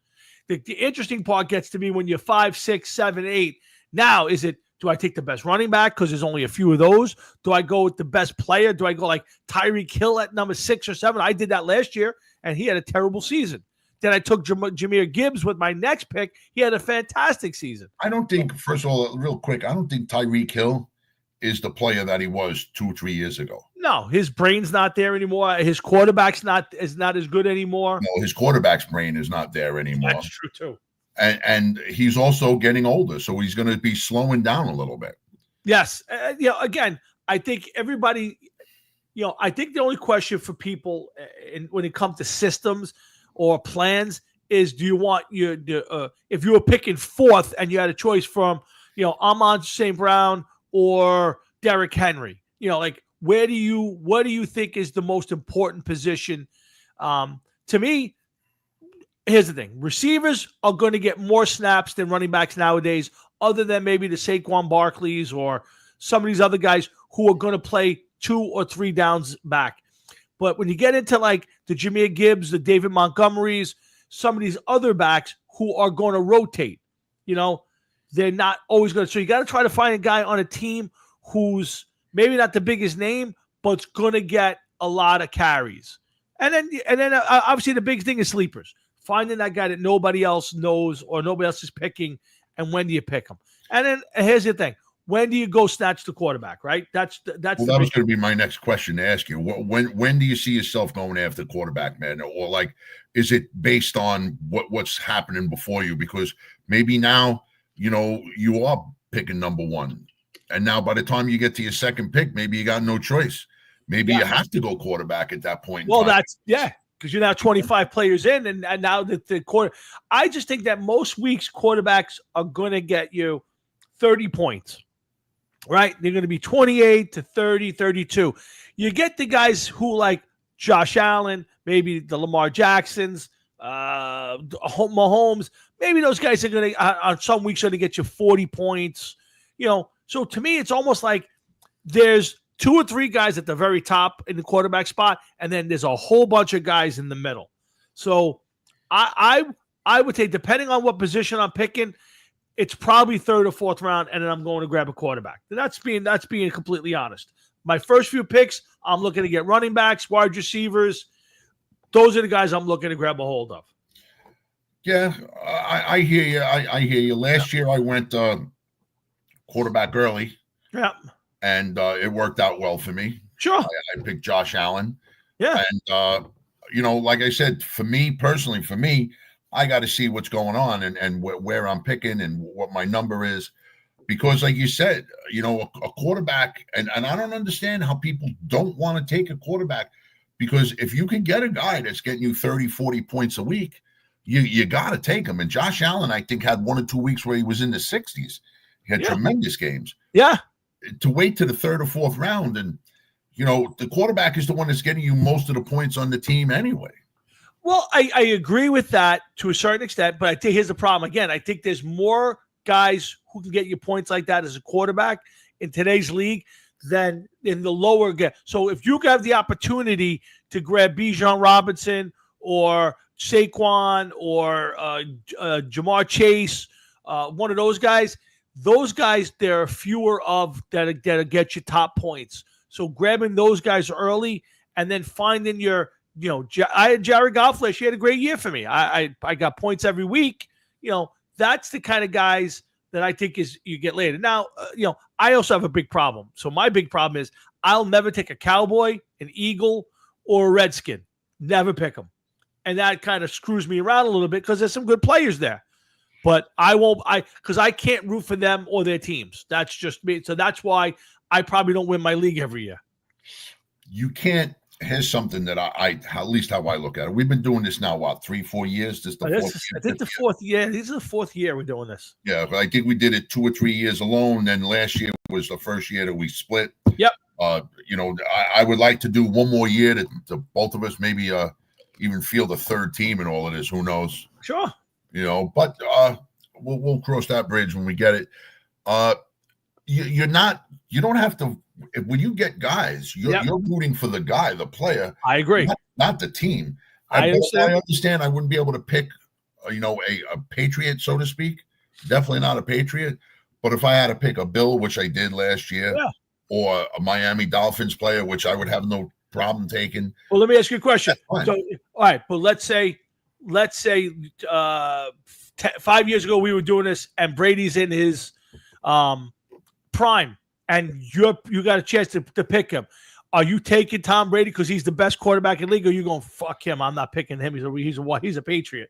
The interesting part gets to be when you're 5, 6, 7, 8. Now, do I take the best running back because there's only a few of those? Do I go with the best player? Do I go like Tyreek Hill at number 6 or 7? I did that last year, and he had a terrible season. Then I took Jahmyr Gibbs with my next pick. He had a fantastic season. I don't think, first of all, real quick, I don't think Tyreek Hill is the player that he was 2 or 3 years ago. No, his brain's not there anymore. His quarterback's not as good anymore. No, his quarterback's brain is not there anymore. That's true too. And he's also getting older, so he's going to be slowing down a little bit. Yes. Again, I think everybody, I think the only question for people when it comes to systems or plans is, do you want if you were picking 4th and you had a choice from, Amon St. Brown or Derrick Henry, what do you think is the most important position? To me, here's the thing. Receivers are going to get more snaps than running backs nowadays, other than maybe the Saquon Barkleys or some of these other guys who are going to play 2 or 3 downs back. But when you get into like the Jahmyr Gibbs, the David Montgomerys, some of these other backs who are going to rotate, they're not always going to. So you got to try to find a guy on a team who's maybe not the biggest name, but's going to get a lot of carries. And then obviously the big thing is sleepers. Finding that guy that nobody else knows or nobody else is picking, and when do you pick him? And then here's the thing: when do you go snatch the quarterback? Right? That was going to be my next question to ask you. When do you see yourself going after the quarterback, man? Or like, is it based on what's happening before you? Because maybe now you are picking number 1, and now by the time you get to your second pick, maybe you got no choice. Maybe you have to go quarterback at that point. Well, because you're now 25 players in, and now that the quarter, I just think that most weeks quarterbacks are going to get you 30 points, right? They're going to be 28 to 30, 32. You get the guys who like Josh Allen, maybe the Lamar Jacksons, Mahomes. Maybe those guys are going to, on some weeks, going to get you 40 points. So to me, it's almost like there's 2 or 3 guys at the very top in the quarterback spot, and then there's a whole bunch of guys in the middle. So I would say, depending on what position I'm picking, it's probably 3rd or 4th round, and then I'm going to grab a quarterback. And that's being completely honest. My first few picks, I'm looking to get running backs, wide receivers. Those are the guys I'm looking to grab a hold of. Yeah, I hear you. I hear you. Last year I went quarterback early. Yeah. And it worked out well for me. Sure. I picked Josh Allen. Yeah. And, like I said, for me, I got to see what's going on and where I'm picking and what my number is. Because like you said, a quarterback, and I don't understand how people don't want to take a quarterback, because if you can get a guy that's getting you 30, 40 points a week, you got to take him. And Josh Allen, I think, had 1 or 2 weeks where he was in the 60s. He had tremendous games. Yeah. to wait to the third or fourth round, and the quarterback is the one that's getting you most of the points on the team anyway. Well, I agree with that to a certain extent, but I think here's the problem. Again, I think there's more guys who can get you points like that as a quarterback in today's league than in the lower game. So if you have the opportunity to grab Bijan Robinson or Saquon or Jamar Chase, one of those guys, there are fewer of that get you top points. So grabbing those guys early and then finding your, I had Jared Goff last year. He had a great year for me. I got points every week. That's the kind of guys that I think is you get later. Now, I also have a big problem. So my big problem is I'll never take a Cowboy, an Eagle, or a Redskin. Never pick them. And that kind of screws me around a little bit because there's some good players there. But I won't, because I can't root for them or their teams. That's just me. So that's why I probably don't win my league every year. You can't. Here's something that I at least how I look at it. We've been doing this now, 3-4 years? This is the fourth year. I think the fourth year. This is the fourth year we're doing this. Yeah, but I think we did it 2 or 3 years alone. Then last year was the first year that we split. Yep. I would like to do one more year to both of us maybe even field a third team and all of this. Who knows? Sure. But we'll cross that bridge when we get it. You don't have to. When you get guys, you're rooting for the guy, the player. I agree. Not the team. I understand. I wouldn't be able to pick, a Patriot, so to speak. Definitely not a Patriot. But if I had to pick a Bill, which I did last year, or a Miami Dolphins player, which I would have no problem taking. Well, let me ask you a question. So, all right, but let's say 5 years ago we were doing this, and Brady's in his prime. And you got a chance to pick him. Are you taking Tom Brady because he's the best quarterback in the league, or are you going, fuck him, I'm not picking him? He's a Patriot.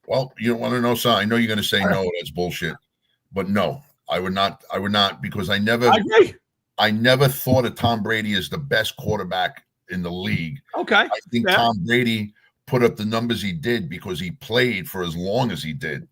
Well, you don't want to know, son. I know you're going to say no. That's bullshit. But no, I would not because I never thought of Tom Brady as the best quarterback in the league. Okay. I think Tom Brady put up the numbers he did because he played for as long as he did.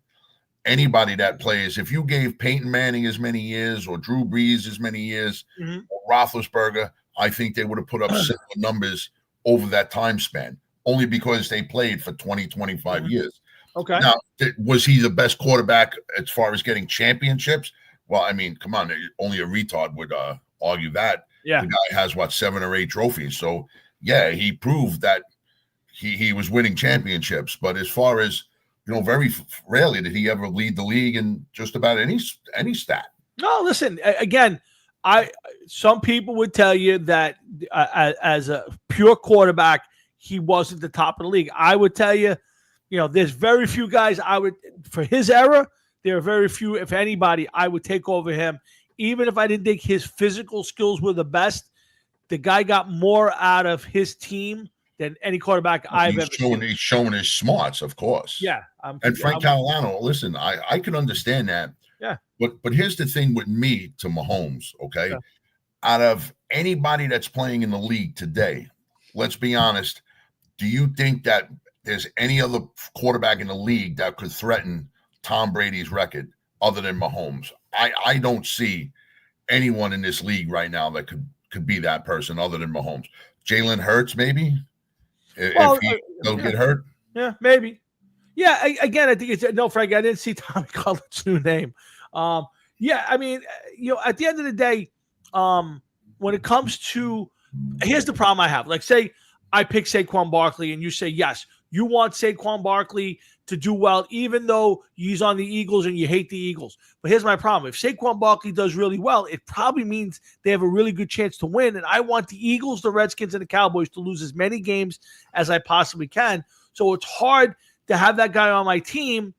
Anybody that plays, if you gave Peyton Manning as many years or Drew Brees as many years, or Roethlisberger, I think they would have put up similar numbers over that time span, only because they played for 20, 25 years. Okay. Now, was he the best quarterback as far as getting championships? Well, I mean, come on, only a retard would argue that. Yeah. The guy has, 7 or 8 trophies. So, yeah, he proved that he was winning championships. But as far as very rarely did he ever lead the league in just about any stat. No, listen, again, some people would tell you that as a pure quarterback, he wasn't the top of the league. I would tell you, there's very few guys for his era, there are very few, if anybody, I would take over him. Even if I didn't think his physical skills were the best, the guy got more out of his team than any quarterback I've ever seen. He's showing his smarts, of course. Yeah. And Frank Catalano, listen, I can understand that. Yeah. But here's the thing with me to Mahomes, okay? Yeah. Out of anybody that's playing in the league today, let's be honest, do you think that there's any other quarterback in the league that could threaten Tom Brady's record other than Mahomes? I don't see anyone in this league right now that could be that person other than Mahomes. Jalen Hurts, maybe? If he'll get hurt? Yeah, maybe. Yeah, again, I think no, Frank, I didn't see Tommy Cullen's new name. Yeah, I mean, at the end of the day, when it comes to, here's the problem I have. Like, say I pick Saquon Barkley and you say, yes, you want Saquon Barkley to do well, even though he's on the Eagles and you hate the Eagles. But here's my problem. If Saquon Barkley does really well, it probably means they have a really good chance to win. And I want the Eagles, the Redskins, and the Cowboys to lose as many games as I possibly can. So it's hard to have that guy on my team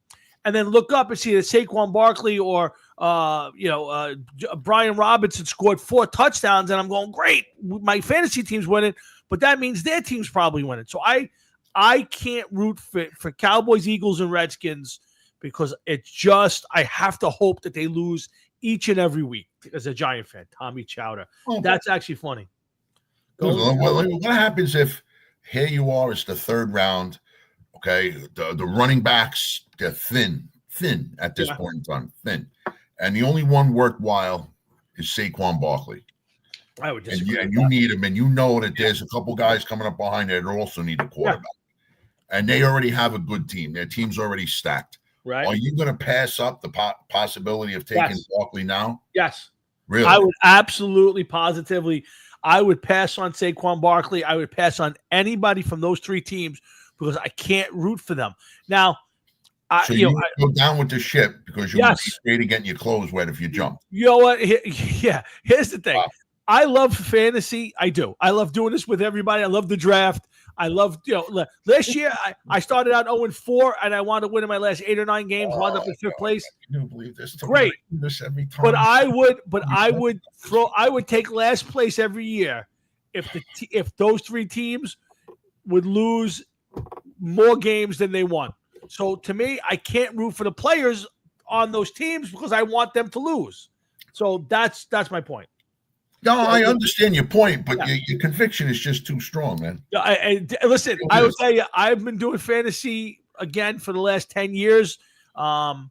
and then look up and see that Saquon Barkley or Brian Robinson scored 4 touchdowns, and I'm going, great, my fantasy team's winning, but that means their team's probably winning. So I can't root for Cowboys, Eagles, and Redskins because it's just I have to hope that they lose each and every week as a Giant fan. Tommy Chowder. That's actually funny. What happens if here you are, it's the third round, okay? The running backs, they're thin at this point in time, thin. And the only one worthwhile is Saquon Barkley. I would And disagree. you need him, and you know that there's a couple guys coming up behind there that also need a quarterback. And they already have a good team. Their team's already stacked. Right. Are you going to pass up the possibility of taking Barkley now? Yes. Really? I would absolutely, positively. I would pass on Saquon Barkley. I would pass on anybody from those three teams because I can't root for them. Now, so you go down with the ship because you would be afraid of getting your clothes wet if you jump. You know what? Here's the thing. Wow. I love fantasy. I do. I love doing this with everybody. I love the draft. I love, last year I started out 0-4 and I wanted to win in my last 8 or 9 games, wound up in 5th place. I can't believe this. Great. This every time. But I would take last place every year if those three teams would lose more games than they won. So to me, I can't root for the players on those teams because I want them to lose. So that's my point. No, I understand your point, but your conviction is just too strong, man. Listen, I will tell you, I've been doing fantasy again for the last 10 years. I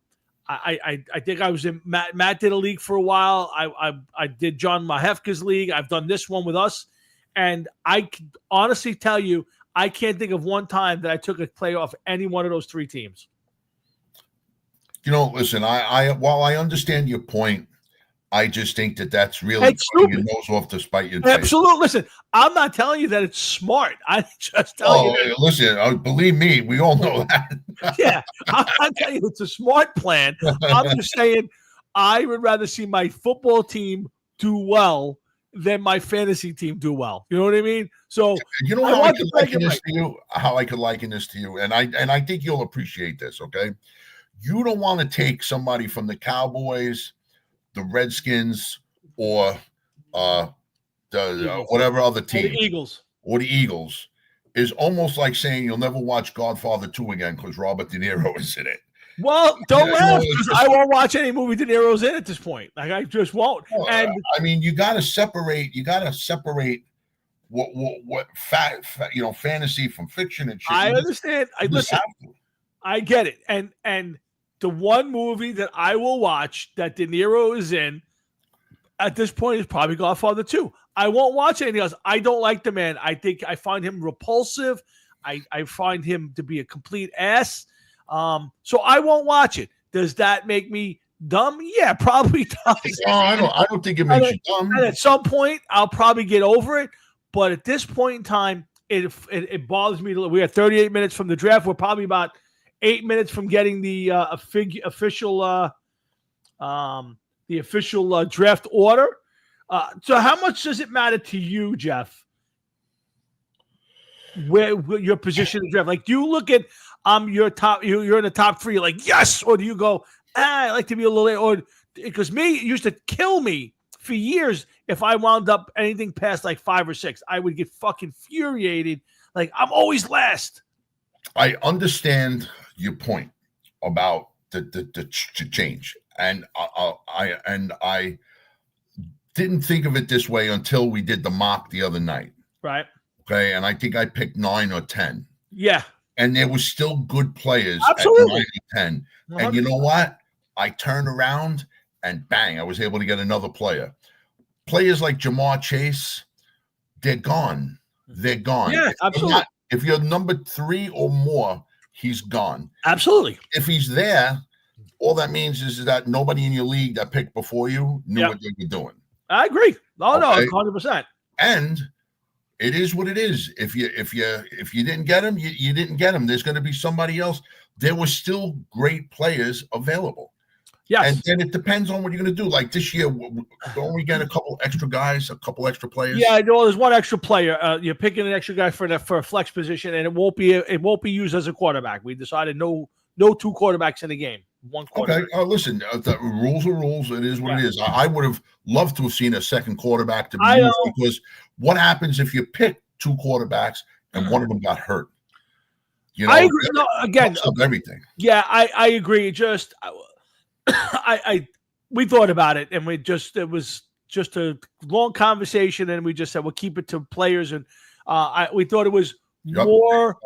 think I was in Matt did a league for a while. I did John Mahefka's league. I've done this one with us, and I can honestly tell you, I can't think of one time that I took a player off any one of those three teams. Listen, while I understand your point, I just think that's really cutting your nose off to spite your face. Absolutely. Listen, I'm not telling you that it's smart. I just tell you that. Listen, believe me, we all know that. Yeah, I'm not telling you it's a smart plan. I'm just saying I would rather see my football team do well than my fantasy team do well. You know what I mean? So how I could liken this to you? How I could liken this to you, and I think you'll appreciate this. Okay, you don't want to take somebody from the Cowboys, the Redskins, or the whatever other team, or the Eagles, is almost like saying you'll never watch Godfather 2 again because Robert De Niro is in it. Well, don't laugh. I won't watch any movie De Niro's in at this point. Like I just won't. And I mean, you got to separate. You got to separate what fantasy from fiction and shit. I understand. I get it. And the one movie that I will watch that De Niro is in at this point is probably Godfather 2. I won't watch anything else. I don't like the man. I find him repulsive. I find him to be a complete ass. So I won't watch it. Does that make me dumb? Yeah, probably does. No, I don't think it makes you dumb. And at some point, I'll probably get over it. But at this point in time, it bothers me. We are 38 minutes from the draft. We're probably about 8 minutes from getting the official draft order. So how much does it matter to you, Jeff, where your position in the draft? Like, do you look at your top, you're in the top 3, like, yes, or do you go, I like to be a little late, or because it used to kill me for years if I wound up anything past like 5 or 6, I would get fucking infuriated. Like, I'm always last. I understand your point about the change, and I didn't think of it this way until we did the mock the other night. Right. Okay, and I think I picked 9 or 10. Yeah. And there was still good players Absolutely. at 9 or 10. 100%. And you know what? I turned around and bang, I was able to get another player. Players like Jamar Chase, they're gone. They're gone. Yeah, absolutely. If you're number 3 or more, he's gone. Absolutely. If he's there, all that means is that nobody in your league that picked before you knew what they were doing. I agree. Oh, okay. No, 100%. And it is what it is. If you didn't get him, you didn't get him. There's going to be somebody else. There were still great players available. Yes. And then it depends on what you're going to do. Like this year, don't we get a couple extra guys, a couple extra players? Yeah, I know. There's one extra player. You're picking an extra guy for a flex position, and it won't be used as a quarterback. We decided no 2 quarterbacks in the game. 1 quarterback. Okay. Listen, the rules are rules. It is what it is. I would have loved to have seen a second quarterback to be used because what happens if you pick 2 quarterbacks and one of them got hurt? You know, I agree. No, again, everything. Yeah, I agree. Just we thought about it, and it was just a long conversation, and we just said we'll keep it to players, and we thought it was more.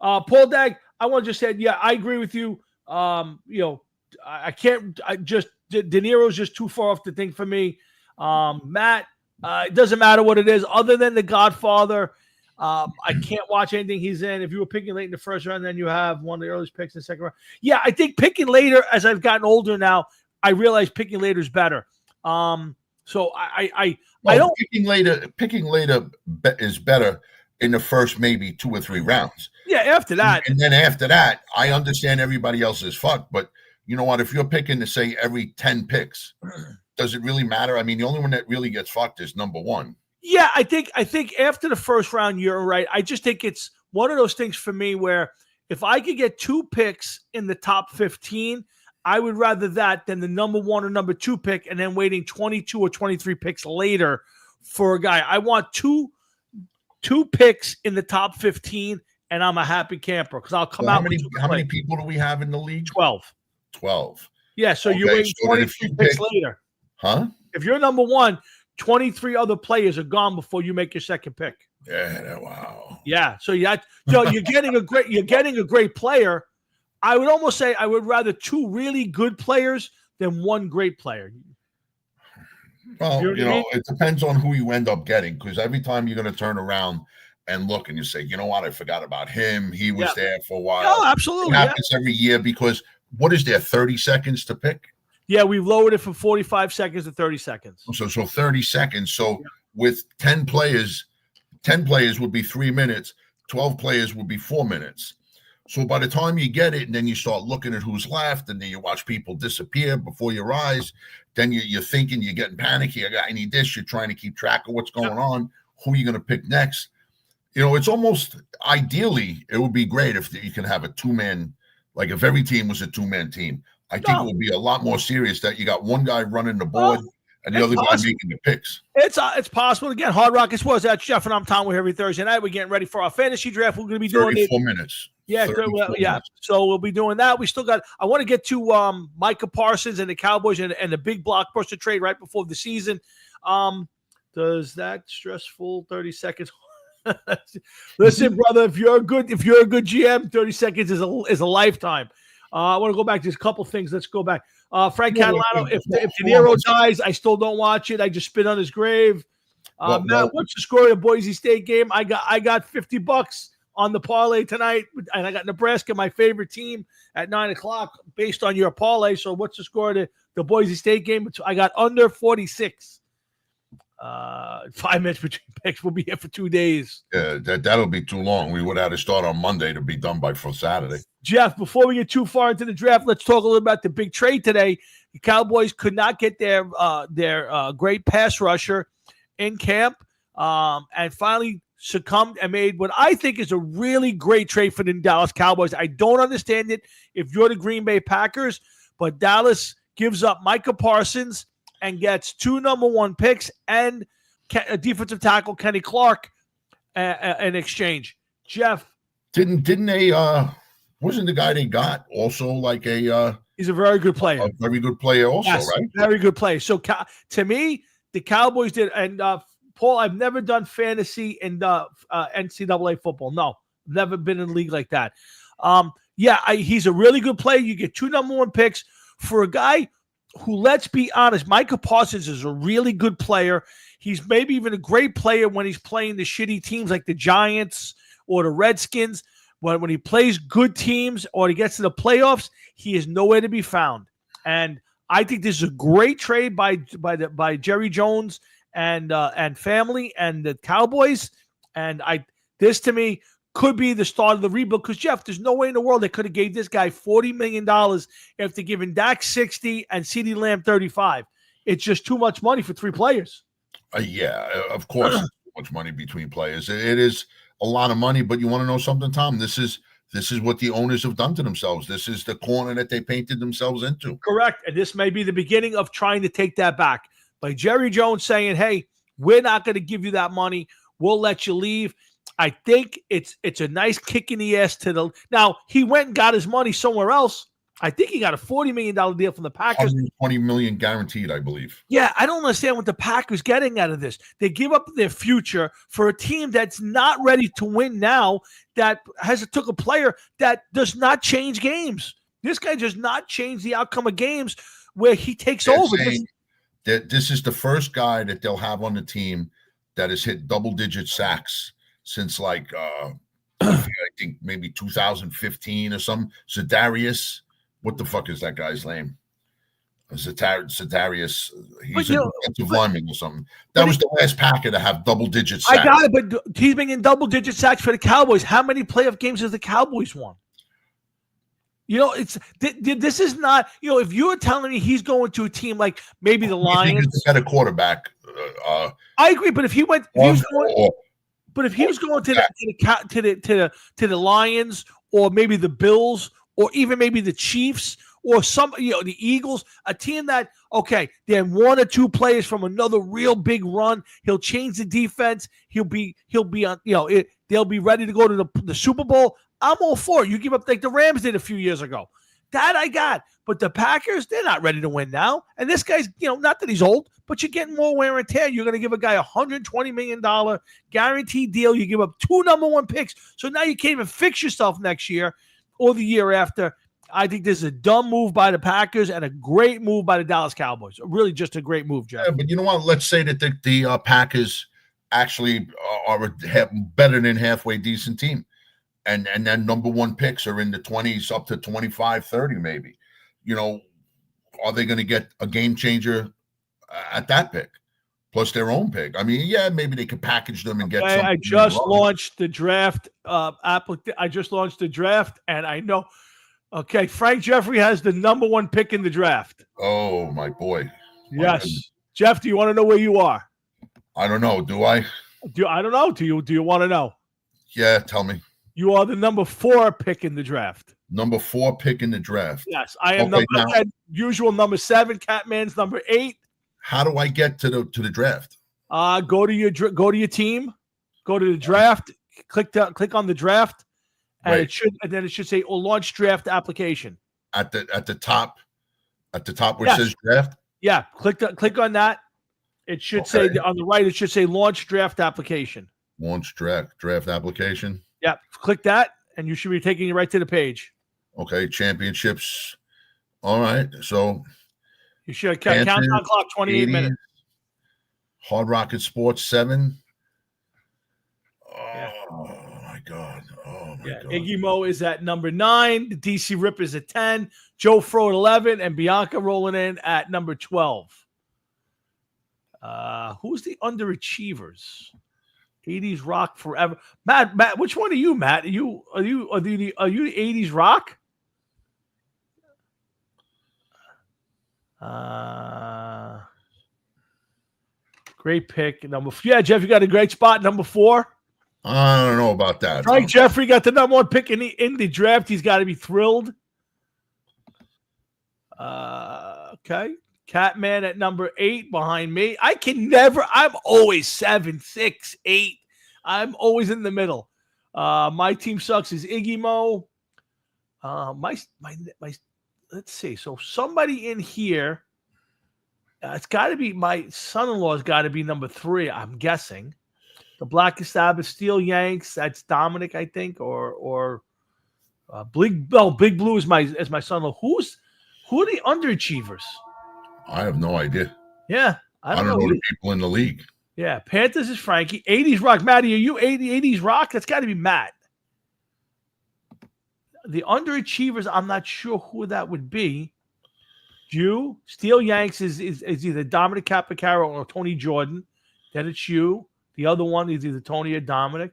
Paul Dag, I want to just say, yeah, I agree with you. I can't. De Niro's just too far off the thing for me. Matt, it doesn't matter what it is, other than The Godfather. I can't watch anything he's in. If you were picking late in the first round, then you have one of the earliest picks in the second round. Yeah, I think picking later, as I've gotten older now, I realize picking later is better. So I don't picking later is better in the first maybe 2 or 3 rounds. Yeah, after that, and then after that, I understand everybody else is fucked. But you know what? If you're picking to say every 10 picks, does it really matter? I mean, the only one that really gets fucked is number 1. Yeah, I think after the first round, you're right. I just think it's one of those things for me where if I could get 2 picks in the top 15, I would rather that than the number 1 or number 2 pick and then waiting 22 or 23 picks later for a guy. I want two picks in the top 15, and I'm a happy camper because I'll come out. How many people do we have in the league? 12. 12. Yeah, so you're waiting 23 picks later. Huh? If you're number 1, 23 other players are gone before you make your second pick. Yeah, wow. Yeah, so you're getting a great player. I would almost say I would rather 2 really good players than 1 great player. Well, it depends on who you end up getting, because every time you're going to turn around and look and you say, you know what, I forgot about him. He was there for a while. Oh, absolutely. It happens every year because what is there, 30 seconds to pick? Yeah, we've lowered it from 45 seconds to 30 seconds. So 30 seconds. So with 10 players would be 3 minutes. 12 players would be 4 minutes. So by the time you get it, and then you start looking at who's left, and then you watch people disappear before your eyes, then you're thinking, you're getting panicky. I need this. You're trying to keep track of what's going on. Who are you going to pick next? It's almost ideally, it would be great if you can have a 2-man, like if every team was a 2-man team. I think it would be a lot more serious that you got one guy running the board and the other guy making the picks. It's possible. Again, Hard Rock is was that Jeff and I'm Tom. We're here every Thursday night. We're getting ready for our fantasy draft. We're going to be doing 34 minutes. Yeah, minutes. So we'll be doing that. We still got. I want to get to Micah Parsons and the Cowboys and the big blockbuster trade right before the season. Does that stressful 30 seconds? Listen, brother, if you're a good GM, 30 seconds is a lifetime. I want to go back to a couple things. Let's go back. Frank Catalano, if De Niro dies, I still don't watch it. I just spit on his grave. Matt, what's the score of the Boise State game? I got $50 on the parlay tonight, and I got Nebraska, my favorite team, at 9:00 based on your parlay. So what's the score of the Boise State game? I got under 46. 5 minutes between picks. We'll be here for 2 days. Yeah, that'll be too long. We would have to start on Monday to be done for Saturday. Jeff, before we get too far into the draft, let's talk a little about the big trade today. The Cowboys could not get their great pass rusher in camp, and finally succumbed and made what I think is a really great trade for the Dallas Cowboys. I don't understand it if you're the Green Bay Packers, but Dallas gives up Micah Parsons and gets 2 number 1 picks and a defensive tackle, Kenny Clark, in exchange. Jeff, didn't they? Wasn't the guy they got also like he's a very good player. A very good player, also, yes, right? Very good player. So to me, the Cowboys did, and Paul, I've never done fantasy in NCAA football. No, never been in a league like that. He's a really good player. You get 2 number 1 picks for a guy who, let's be honest, Micah Parsons is a really good player. He's maybe even a great player when he's playing the shitty teams like the Giants or the Redskins. When he plays good teams or he gets to the playoffs, he is nowhere to be found. And I think this is a great trade by Jerry Jones and family and the Cowboys. And this to me could be the start of the rebuild, because Jeff, there's no way in the world they could have gave this guy $40 million after giving Dak 60 and CeeDee Lamb 35. It's just too much money for 3 players. Yeah, of course, too much money between players. It is a lot of money, but you want to know something, Tom? This is what the owners have done to themselves. This is the corner that they painted themselves into. Correct, and this may be the beginning of trying to take that back by Jerry Jones saying, "Hey, we're not going to give you that money. We'll let you leave." I think it's a nice kick in the ass to the. Now he went and got his money somewhere else. I think he got a $40 million deal from the Packers. $120 million guaranteed, I believe. Yeah, I don't understand what the Packers getting out of this. They give up their future for a team that's not ready to win now, that took a player that does not change games. This guy does not change the outcome of games where he takes over. this is the first guy that they'll have on the team that has hit double-digit sacks since like I think maybe 2015 or something. Za'Darius, what the fuck is that guy's name? Za'Darius. He's a defensive lineman or something. That was the last Packer to have double-digit sacks. I got it, but he's been in double-digit sacks for the Cowboys. How many playoff games has the Cowboys won? This is not, if you were telling me he's going to a team like maybe the Lions. He's a better quarterback. I agree, but if he went, if he was going to the Lions or maybe the Bills or even maybe the Chiefs or the Eagles, a team that, okay, they're one or two players from another real big run. He'll change the defense. He'll be on, they'll be ready to go to the Super Bowl. I'm all for it. You give up like the Rams did a few years ago. That I got. But the Packers, they're not ready to win now. And this guy's, not that he's old, but you're getting more wear and tear. You're going to give a guy $120 million guaranteed deal. You give up 2 number 1 picks. So now you can't even fix yourself next year or the year after. I think this is a dumb move by the Packers and a great move by the Dallas Cowboys. Really just a great move, Jeff. Yeah, but you know what? Let's say that the Packers actually are better than halfway decent team. And then number 1 picks are in the 20s up to 25, 30 maybe. Are they going to get a game changer at that pick? Plus their own pick. I mean, yeah, maybe they could package them and get something. I just launched the draft I just launched the draft, and I know. Okay, Frank Jeffrey has the number 1 pick in the draft. Oh, my boy. Yes. Jeff, do you want to know where you are? I don't know. Do I? I don't know. Do you want to know? Yeah, tell me. You are the number 4 pick in the draft. Number 4 pick in the draft. Yes, I am usual number 7. Catman's number 8. How do I get to the draft? Go to your team. Go to the draft. Click on the draft. And it should say launch draft application at the top where it says draft. Yeah, click on that. It should say on the right. It should say launch draft application. Launch draft application. Yeah, click that, and you should be taking you right to the page. Okay, championships. All right, so you should countdown clock 28 minutes. Hard Rocket Sports 7. Oh my God. Oh my God. Iggy Mo is at number 9. The DC Rip is at 10. Joe Fro at 11, and Bianca rolling in at number 12. Who's the underachievers? 80s rock forever. Matt, which one are you, Matt? Are you the 80s rock? Great pick. Jeff, you got a great spot. Number 4. I don't know about that. Frank Jeffrey got the number 1 pick in the draft. He's got to be thrilled. Okay. Catman at number 8 behind me. I'm always 7, 6, 8. I'm always in the middle. My team sucks is Iggy Mo. Let's see. So somebody in here, it's got to be my son-in-law's got to be number 3, I'm guessing. The Blackest Sabbath, Steel Yanks. That's Dominic, I think, or Big Blue is my son-in-law. Who are the underachievers? I have no idea. Yeah, I don't know the people in the league. Yeah, Panthers is Frankie. 80s rock, Matty. Are you 80s rock? That's got to be Matt. The underachievers, I'm not sure who that would be. You, Steel Yanks is either Dominic Capicaro or Tony Jordan. Then it's you. The other one is either Tony or Dominic.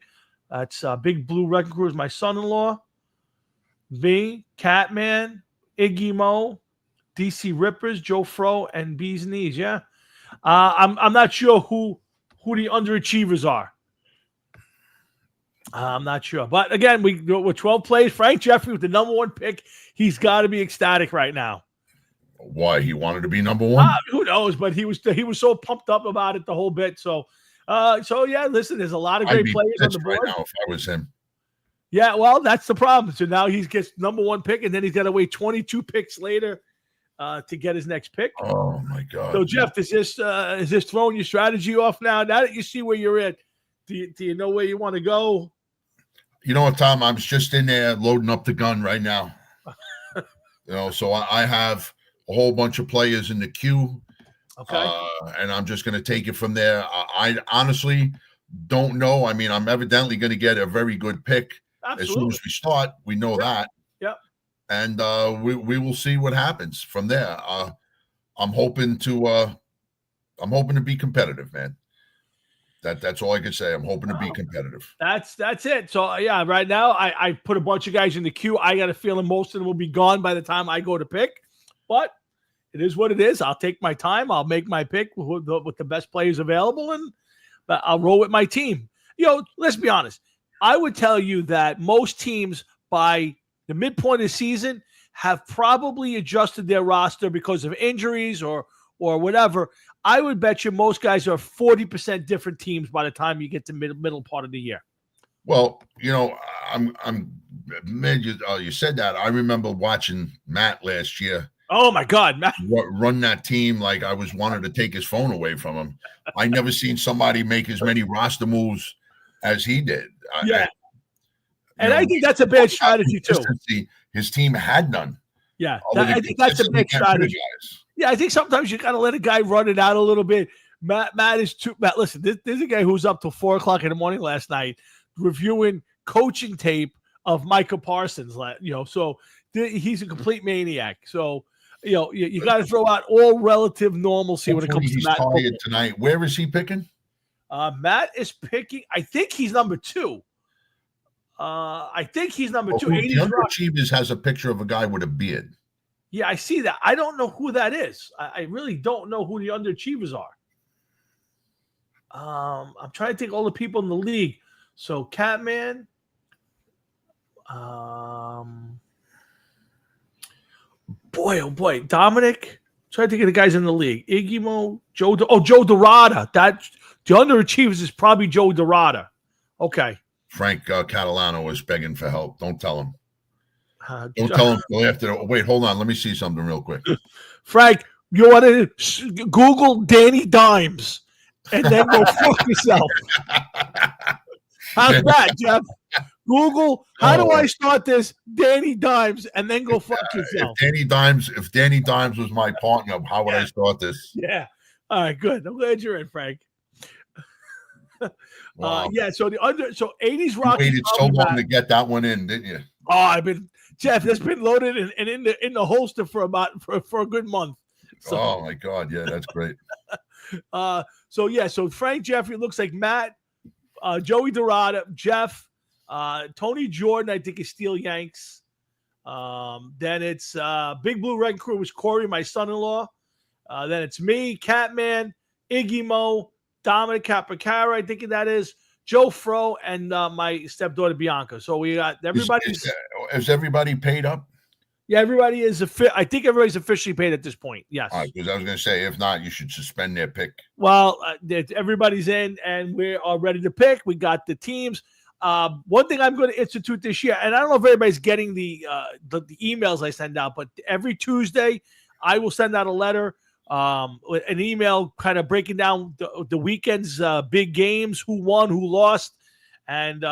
That's Big Blue Wrecking Crew is my son-in-law. Me, Catman, Iggy Mo, DC Rippers, Joe Fro, and Bees Knees. Yeah, I'm not sure who the underachievers are. I'm not sure, but again, we're 12 plays. Frank Jeffrey with the number 1 pick. He's got to be ecstatic right now. Why? He wanted to be number 1? Who knows? But he was so pumped up about it the whole bit. So yeah, listen, there's a lot of great players on the board. Right now if I was him. Yeah, well, that's the problem. So now he gets number 1 pick, and then he's got to wait 22 picks later to get his next pick. Oh my God! So Jeff, is this throwing your strategy off now? Now that you see where you're at, do you know where you want to go? You know what, Tom? I'm just in there loading up the gun right now. So I have a whole bunch of players in the queue. Okay. And I'm just going to take it from there. I honestly don't know. I mean, I'm evidently going to get a very good pick as soon Absolutely. as we start. We know that. Yep. And we will see what happens from there. I'm hoping to be competitive, man. That's all I can say. I'm hoping to be competitive. That's it. So yeah, right now I put a bunch of guys in the queue. I got a feeling most of them will be gone by the time I go to pick, but it is what it is. I'll take my time. I'll make my pick with the best players available, and I'll roll with my team. Let's be honest. I would tell you that most teams by the midpoint of the season have probably adjusted their roster because of injuries or whatever. I would bet you most guys are 40% different teams by the time you get to middle part of the year. Well, I'm man. You said that. I remember watching Matt last year. Oh my God, Matt run that team like I was wanting to take his phone away from him. I never seen somebody make as many roster moves as he did. Yeah, I think that's a bad strategy too. His team had none. Yeah, I think that's a big strategy. Yeah, I think sometimes you gotta let a guy run it out a little bit. Matt is too. Matt, listen, there's a guy who was up till 4:00 in the morning last night reviewing coaching tape of Micah Parsons. So he's a complete maniac. So you got to throw out all relative normalcy when it comes to Matt. He's tonight. Where is he picking? Matt is picking. I think he's number 2. I think he's number 2. The Underachievers has a picture of a guy with a beard. Yeah, I see that. I don't know who that is. I really don't know who the Underachievers are. I'm trying to think all the people in the league. So Catman, boy, oh boy, Dominic. Trying to think of the guys in the league. Iggy Joe Dorada. That the Underachievers is probably Joe Dorada. Okay. Frank Catalano is begging for help. Don't tell him. Don't tell him. Wait, hold on. Let me see something real quick. Frank, you want to Google Danny Dimes and then go fuck yourself. How's that, Jeff? Google, how do I start this Danny Dimes and then go fuck yourself? If Danny Dimes was my partner, how would I start this? Yeah. All right, good. I'm glad you're in, Frank. Wow. So 80s rock. You waited so long to get that one in, didn't you? Oh, Jeff, that's been loaded and in the holster for a good month. So, oh my God, yeah, that's great. So Frank Jeffrey looks like Matt, Joey Dorada, Jeff, Tony Jordan, I think is Steel Yanks. Then it's Big Blue Red Crew was Corey, my son-in-law. Then it's me, Catman, Iggy Mo, Dominic Capricara, I think that is, Joe Fro, and my stepdaughter Bianca. So we got everybody. Is everybody paid up? Yeah, everybody is. I think everybody's officially paid at this point. Yes. All right, because I was going to say, if not, you should suspend their pick. Well, everybody's in, and we are ready to pick. We got the teams. One thing I'm going to institute this year, and I don't know if everybody's getting the emails I send out, but every Tuesday I will send out a letter. An email kind of breaking down the weekend's big games, who won, who lost, and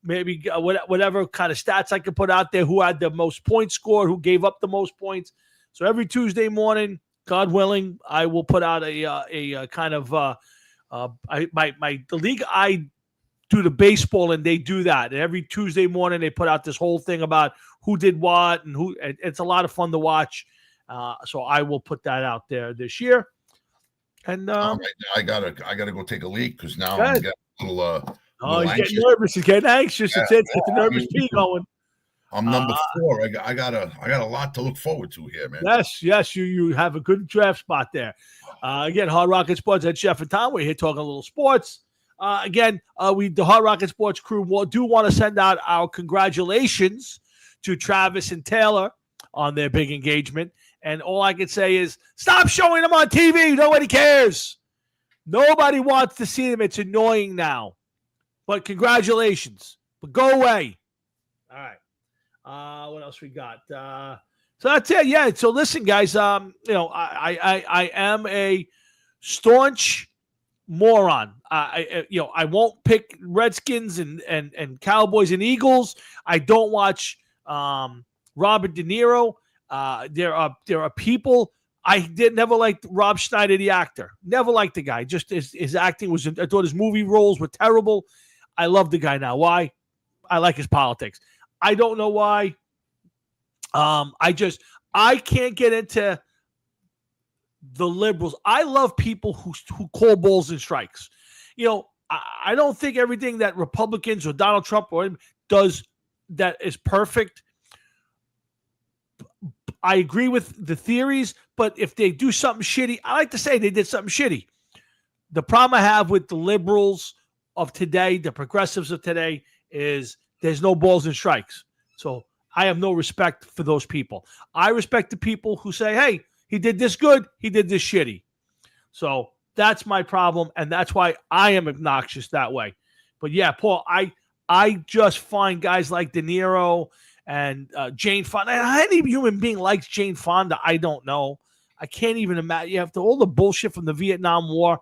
maybe whatever kind of stats I could put out there, who had the most points scored, who gave up the most points. So every Tuesday morning, God willing, I will put out a kind of the league I do the baseball, and they do that. And every Tuesday morning, they put out this whole thing about who did what and who. It's a lot of fun to watch. So I will put that out there this year. And I gotta go take a leak because now I'm getting a little. He's getting nervous. He's getting anxious. Yeah. It's a nervous pee going. I'm number 4. I got a lot to look forward to here, man. Yes. You have a good draft spot there. Again, Hard Rocket Sports at Jeff and Tom. We're here talking a little sports. The Hard Rocket Sports crew do want to send out our congratulations to Travis and Taylor on their big engagement. And all I can say is, stop showing them on TV. Nobody cares. Nobody wants to see them. It's annoying now. But congratulations. But go away. All right. What else we got? So that's it. Yeah. So listen, guys. I am a staunch moron. I won't pick Redskins and Cowboys and Eagles. I don't watch Robert De Niro. There are people never liked Rob Schneider, the actor. Never liked the guy. Just his acting was. I thought his movie roles were terrible. I love the guy now. Why? I like his politics. I don't know why. I can't get into the liberals. I love people who call balls and strikes. I don't think everything that Republicans or Donald Trump or does that is perfect. I agree with the theories, but if they do something shitty, I like to say they did something shitty. The problem I have with the liberals of today, the progressives of today, is there's no balls and strikes. So I have no respect for those people. I respect the people who say, hey, he did this good, he did this shitty. So that's my problem, and that's why I am obnoxious that way. But yeah, Paul, I just find guys like De Niro and Jane Fonda. Any human being likes Jane Fonda, I don't know. I can't even imagine. You have all the bullshit from the Vietnam War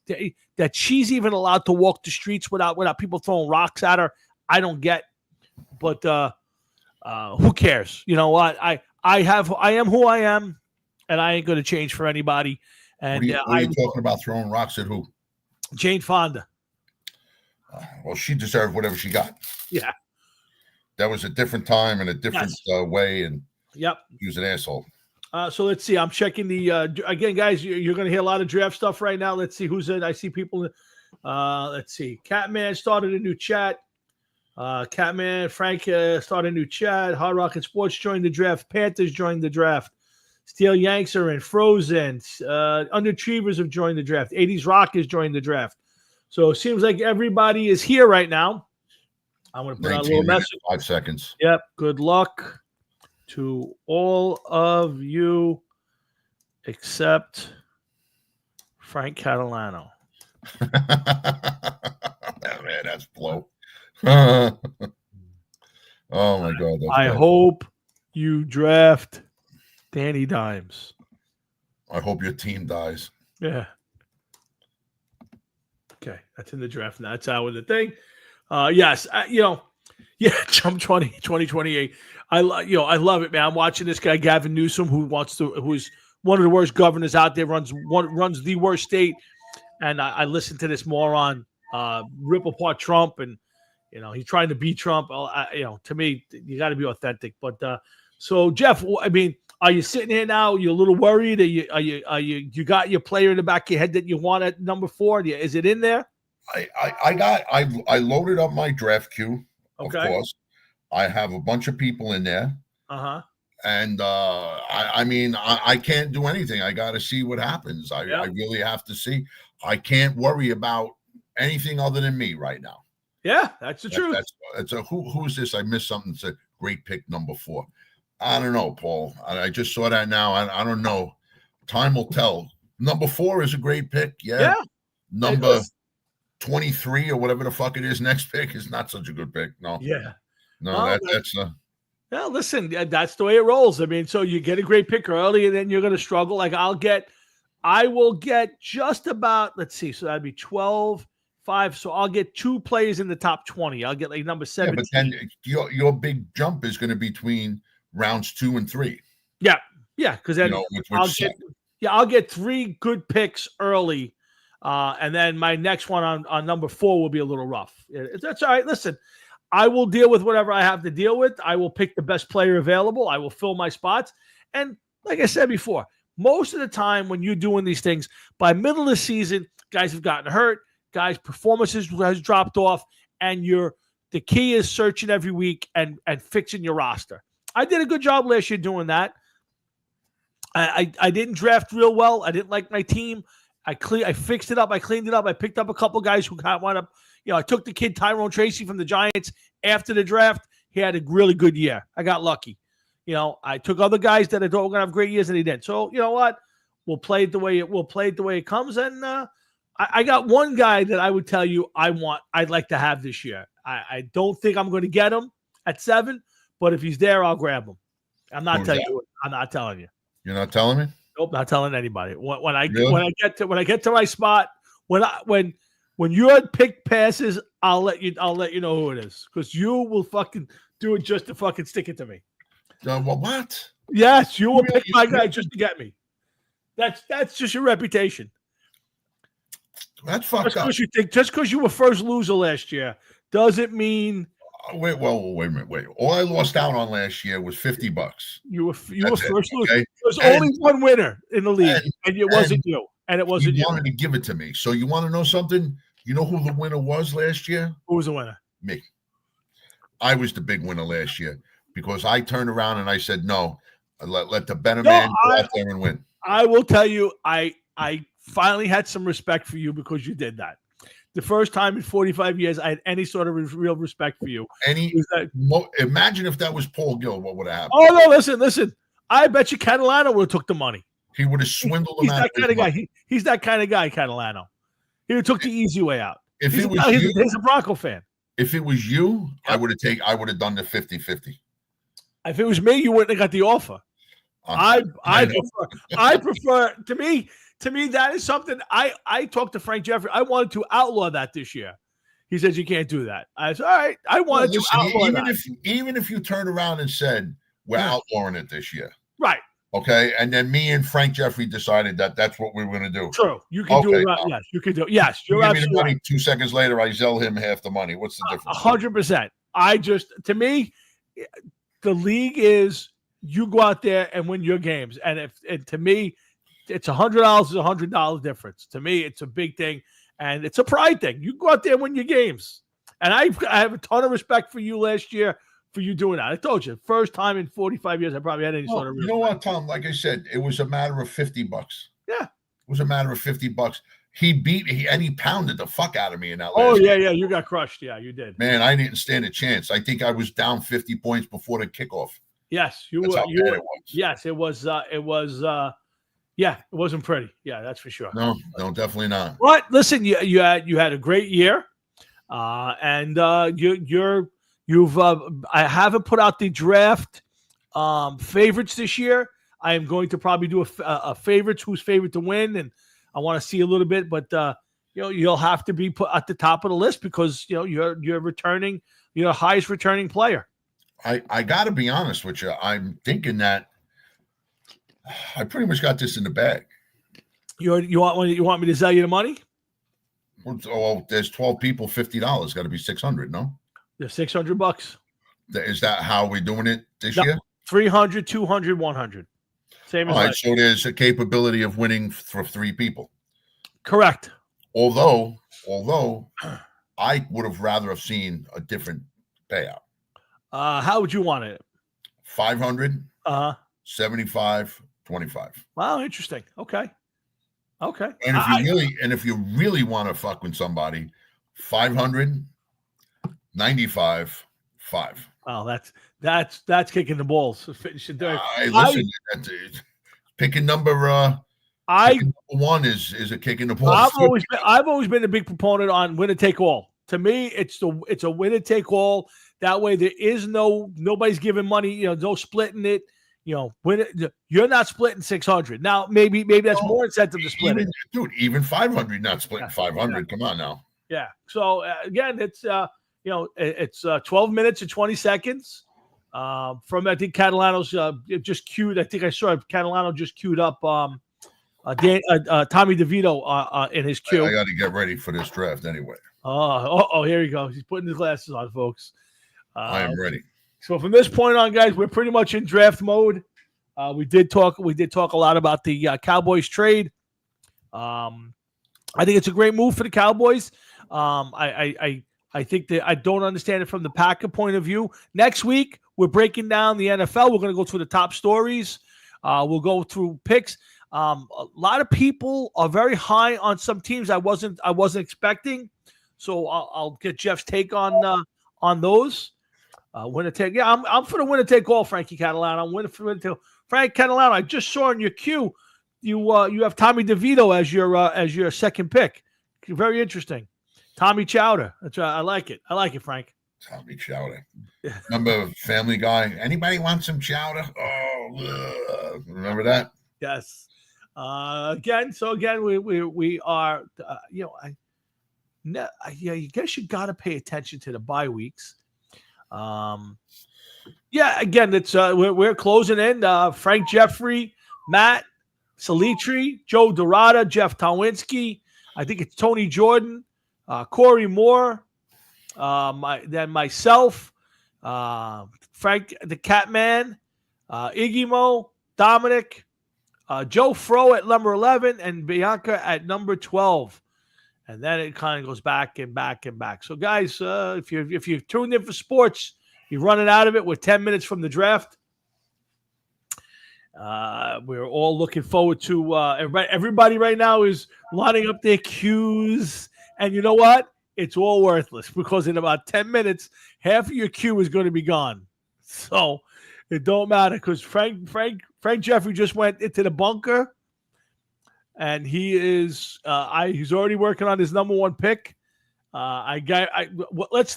that she's even allowed to walk the streets without people throwing rocks at her. I don't get. But who cares? You know what? I am who I am, and I ain't going to change for anybody. And what are you talking about? Throwing rocks at who? Jane Fonda. Well, she deserved whatever she got. Yeah. That was a different time and a different way, and yep, he was an asshole. So let's see. I'm checking the again, guys. You're going to hear a lot of draft stuff right now. Let's see who's in. I see people. Let's see. Catman started a new chat. Catman Frank started a new chat. Hard Rock and Sports joined the draft. Panthers joined the draft. Steel Yanks are in. Frozen. Underachievers have joined the draft. 80s Rock has joined the draft. So it seems like everybody is here right now. I'm going to put out a little message. 5 seconds. Yep. Good luck to all of you except Frank Catalano. Man, that's blow. Oh, my God. I hope you draft Danny Dimes. I hope your team dies. Yeah. Okay. That's in the draft now. That's out with the thing. Yes, Trump 2028. I love it, man. I'm watching this guy Gavin Newsom, who's one of the worst governors out there, runs the worst state, and I listen to this moron rip apart Trump, and he's trying to beat Trump. To me, you got to be authentic. But so Jeff, I mean, are you sitting here now? You're a little worried? You got your player in the back of your head that you want at number 4? Is it in there? I loaded up my draft queue, okay. Of course. I have a bunch of people in there. Uh-huh. And I can't do anything. I got to see what happens. I really have to see. I can't worry about anything other than me right now. Yeah, that's the truth. Who's this? I missed something. It's a great pick, number 4. I don't know, Paul. I just saw that now. I don't know. Time will tell. Number 4 is a great pick. Yeah. Number 23 or whatever the fuck it is, next pick is not such a good pick. No. Yeah. No, that's yeah, listen, that's the way it rolls. I mean, so you get a great pick early and then you're going to struggle. Like I will get just about, let's see, so that'd be 12, 5. So I'll get 2 players in the top 20. I'll get like number 17. Yeah, but then your big jump is going to be between rounds 2 and 3. Yeah. Yeah. Cause then I'll get 3 good picks early. And then my next one on number 4 will be a little rough. That's all right. Listen, I will deal with whatever I have to deal with. I will pick the best player available. I will fill my spots. And like I said before, most of the time when you're doing these things, by middle of the season, guys have gotten hurt, guys' performances has dropped off, and the key is searching every week and fixing your roster. I did a good job last year doing that. I didn't draft real well. I didn't like my team. I fixed it up. I cleaned it up. I picked up a couple guys who wound up. I took the kid Tyrone Tracy from the Giants after the draft. He had a really good year. I got lucky. I took other guys that I thought were going to have great years, and he didn't. So you know what? We'll play it the way it comes. And I got one guy that I would tell you I'd like to have this year. I don't think I'm going to get him at 7, but if he's there, I'll grab him. I'm not telling you. I'm not telling you. You're not telling me? Nope, not telling anybody. When I get to my spot, when your pick passes, I'll let you know who it is, because you will fucking do it just to fucking stick it to me. Well, what? Yes, you will pick my guy just to get me. That's just your reputation. That's fucked up. Just because you were first loser last year doesn't mean. Wait a minute. All I lost out on last year was $50. You were That's first loser. okay? There's only one winner in the league, and it wasn't you. And it wasn't you. You wanted to give it to me. So you want to know something? You know who the winner was last year? Who was the winner? Me. I was the big winner last year because I turned around and I said, no, let the better man go out there and win. I will tell you, I finally had some respect for you because you did that. The first time in 45 years I had any sort of real respect for you. Imagine if that was Paul Gill, what would have happened? Oh, no, listen. I bet you Catalano would have took the money. He would have swindled him out. He's that kind of guy. He's that kind of guy, Catalano. He would have took the easy way out. He's a Bronco fan. If it was you, I would have done the 50-50. If it was me, you wouldn't have got the offer. I prefer to me that is something I talked to Frank Jeffrey. I wanted to outlaw that this year. He says you can't do that. I said, all right. I wanted to outlaw that. Even if you turn around and said we're outlawing it this year, right? Okay, and then me and Frank Jeffrey decided that that's what we were going to do. True, you can do it. Yes, you can do it. Yes, you're absolutely. Give me the money. 2 seconds later, I sell him half the money. What's the difference? 100%. To me, the league is you go out there and win your games, and to me, it's $100 is $100 difference. To me, it's a big thing, and it's a pride thing. You go out there and win your games, and I have a ton of respect for you last year. For you doing that. I told you, first time in 45 years I probably had any sort of respect. You know what, Tom? Like I said, it was a matter of $50. Yeah. It was a matter of $50. He pounded the fuck out of me in that last game. You got crushed. Yeah, you did. Man, I didn't stand a chance. I think I was down 50 points before the kickoff. Yes, it was. Yes, it was it wasn't pretty. Yeah, that's for sure. No, definitely not. But listen, you had a great year. And I haven't put out the draft favorites this year. I am going to probably do a favorites, who's favorite to win, and I want to see a little bit. But you'll have to be put at the top of the list because you're returning, you're the highest returning player. I got to be honest with you. I'm thinking that I pretty much got this in the bag. You want me to sell you the money? Well, there's 12 people, $50. Got to be 600, no? There's $600. Is that how we're doing it this year? 300, 200, 100. Same as all right, so there's a capability of winning for 3 people. Correct. Although I would have rather have seen a different payout. How would you want it? 500. 75, 25. Wow, interesting. Okay. And if you really want to fuck with somebody, 500. 95, 5. Oh, that's kicking the balls. Picking number one is a kick in the balls. I've always been a big proponent on winner take all. To me, it's a winner take all. That way, there is nobody's giving money. No splitting it. You're not splitting 600. Now, maybe that's more incentive to split it. Dude, even 500, not splitting 500. Yeah. Come on now. Yeah. So again, it's it's 12 minutes and 20 seconds from, I think Catalano's just queued. I think I saw Catalano just queued up Tommy DeVito in his queue. I got to get ready for this draft anyway. Oh, here he goes. He's putting his glasses on, folks. I am ready. So from this point on, guys, we're pretty much in draft mode. We did talk a lot about the Cowboys trade. I think it's a great move for the Cowboys. I think that I don't understand it from the Packer point of view. Next week, we're breaking down the NFL. We're going to go through the top stories. We'll go through picks. A lot of people are very high on some teams I wasn't expecting. So I'll get Jeff's take on those. Winner take. Yeah, I'm for the winner take all, Frankie Catalano. I'm winning for winner take. Frank Catalano, I just saw in your queue you have Tommy DeVito as your second pick. Very interesting. Tommy Chowder. That's right. I like it. Frank. Tommy Chowder. Remember Family Guy? Anybody want some chowder? Oh, remember that? Yes. Again, we are. I guess you got to pay attention to the bye weeks. Again, it's we're closing in. Frank Jeffrey, Matt, Salitri, Joe Dorada, Jeff Towinski. I think it's Tony Jordan, Corey Moore, then myself, Frank the Catman, Iggy Mo, Dominic, Joe Fro at number 11, and Bianca at number 12. And then it kind of goes back and back and back. So, guys, if you're tuned in for sports, you're running out of it. We're 10 minutes from the draft. We're all looking forward to everybody right now is lining up their cues. And you know what? It's all worthless because in about 10 minutes, half of your queue is going to be gone. So it don't matter because Frank Jeffrey just went into the bunker. And he is he's already working on his number one pick. Let's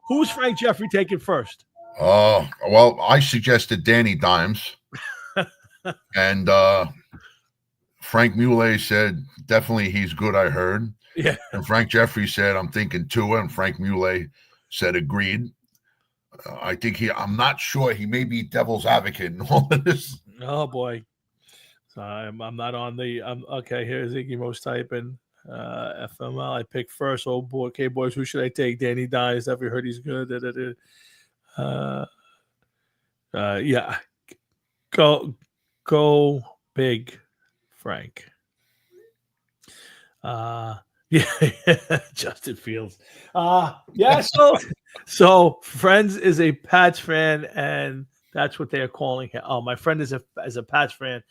who's Frank Jeffrey taking first? Well, I suggested Danny Dimes. And Frank Muley said definitely he's good, I heard. Yeah. And Frank Jeffrey said I'm thinking Tua, and Frank Muley said agreed. I think I'm not sure, he may be devil's advocate in all of this. Oh boy. I'm not on the okay, here's Iggy Mo's typing FML. I picked first. Oh boy, okay, boys, who should I take? Danny Dimes. Have you heard he's good? Yeah. Go big, Frank. Yeah, Justin Fields. Yeah, so Friends is a Pats fan, and that's what they're calling him. Oh, my friend is a Pats fan.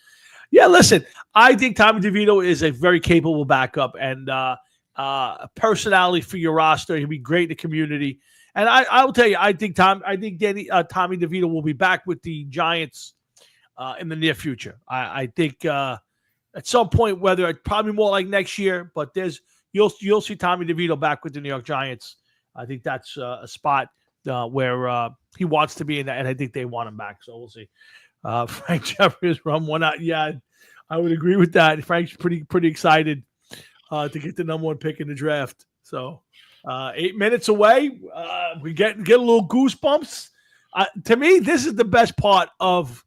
Yeah, listen, I think Tommy DeVito is a very capable backup and a personality for your roster. He'll be great in the community. And I will tell you, I think Tommy DeVito will be back with the Giants in the near future. I think at some point, whether it's probably more like next year, but you'll see Tommy DeVito back with the New York Giants. I think that's a spot where he wants to be in that, and I think they want him back. So we'll see. Frank Jeffrey is from one out. Yeah, I would agree with that. Frank's pretty excited to get the number one pick in the draft. So 8 minutes away. We get a little goosebumps. To me, this is the best part of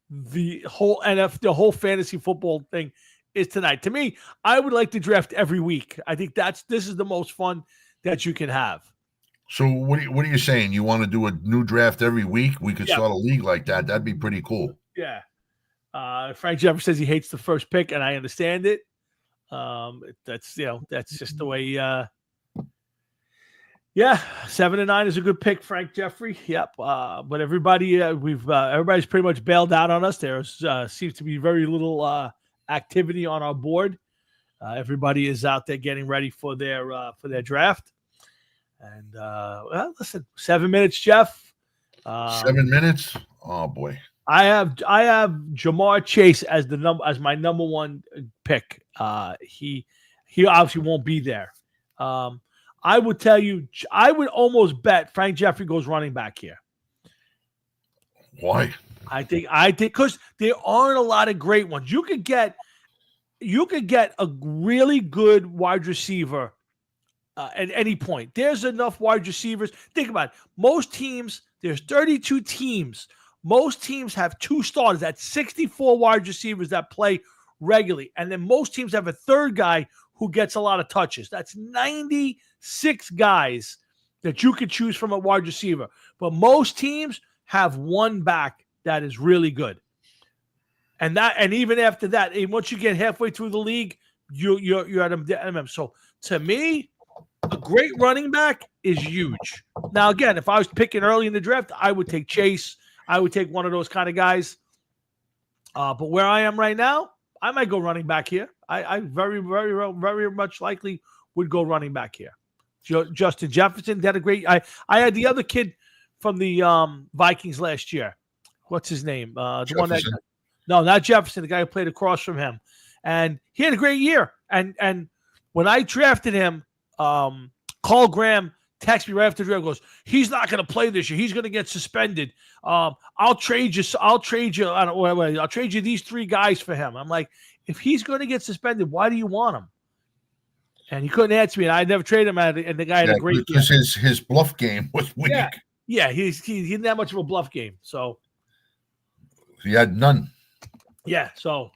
the whole the whole fantasy football thing is tonight. To me, I would like to draft every week. I think this is the most fun that you can have. So what are you saying? You want to do a new draft every week? We could start a league like that. That'd be pretty cool. Yeah. Frank Jeffrey says he hates the first pick, and I understand it. That's just the way. 7-9 is a good pick, Frank Jeffrey. Yep. But everybody, everybody's pretty much bailed out on us. There seems to be very little activity on our board. Everybody is out there getting ready for their draft. And listen, 7 minutes, Jeff. 7 minutes. Oh boy. I have Jamar Chase as my number one pick. He obviously won't be there. I would tell you, I would almost bet Frank Jeffrey goes running back here. Why? I think because there aren't a lot of great ones. You could get a really good wide receiver at any point. There's enough wide receivers. Think about it. Most teams, there's 32 teams. Most teams have 2 starters. That's 64 wide receivers that play regularly. And then most teams have a third guy who gets a lot of touches. That's 96 guys that you could choose from a wide receiver. But most teams have one back that is really good. And even after that, once you get halfway through the league, you're at a. So to me, a great running back is huge. Now, again, if I was picking early in the draft, I would take Chase. I would take one of those kind of guys. But where I am right now, I might go running back here. I very, very, very much likely would go running back here. Justin Jefferson had a great. I had the other kid from the Vikings last year. What's his name? The one that. No, not Jefferson. The guy who played across from him, and he had a great year. And when I drafted him, Carl Graham texted me right after the draft. Goes, he's not going to play this year. He's going to get suspended. I'll trade you. I'll trade you these 3 guys for him. I'm like, if he's going to get suspended, why do you want him? And he couldn't answer me. And I never traded him. And the guy had a great game. Because his bluff game was weak. Yeah, he didn't have much of a bluff game. So he had none. Yeah, so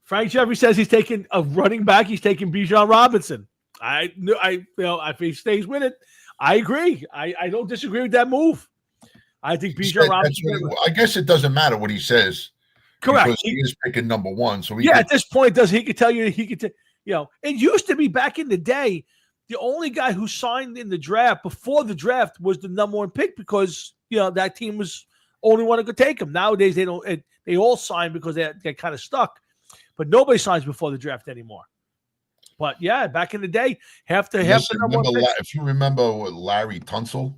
Frank Jeffrey says he's taking a running back. He's taking Bijan Robinson. If he stays with it, I agree. I don't disagree with that move. I think Bijan Robinson. I guess it doesn't matter what he says. Correct. Because he is picking number one. So at this point, he could tell you he could. It used to be back in the day, the only guy who signed in the draft before the draft was the number one pick because that team was only one who could take him. Nowadays they don't. They all sign because they get kind of stuck, but nobody signs before the draft anymore. But yeah, back in the day, half the number one pick. If you remember Larry Tunsil.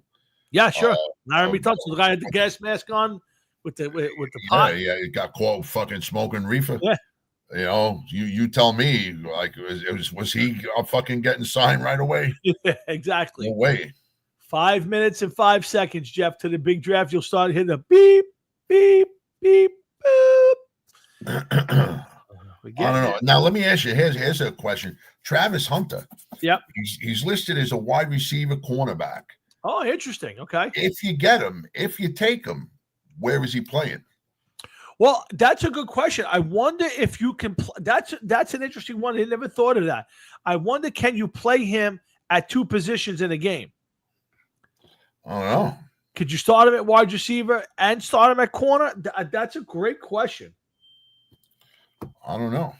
Yeah, sure. Larry Tunsil, the guy had the gas mask on with the pot. Yeah, he got caught fucking smoking reefer. Yeah. You tell me, like, was he fucking getting signed right away? Yeah, exactly. No way. 5 minutes and 5 seconds, Jeff, to the big draft. You'll start hitting the beep, beep, beep, boop. I don't know. Now, let me ask you. Here's a question. Travis Hunter. Yep. He's listed as a wide receiver cornerback. Oh, interesting. Okay. If you get him, if you take him, where is he playing? Well, that's a good question. I wonder if you can. That's an interesting one. I never thought of that. I wonder, can you play him at two positions in a game? I don't know. Could you start him at wide receiver and start him at corner? That's a great question. I don't know.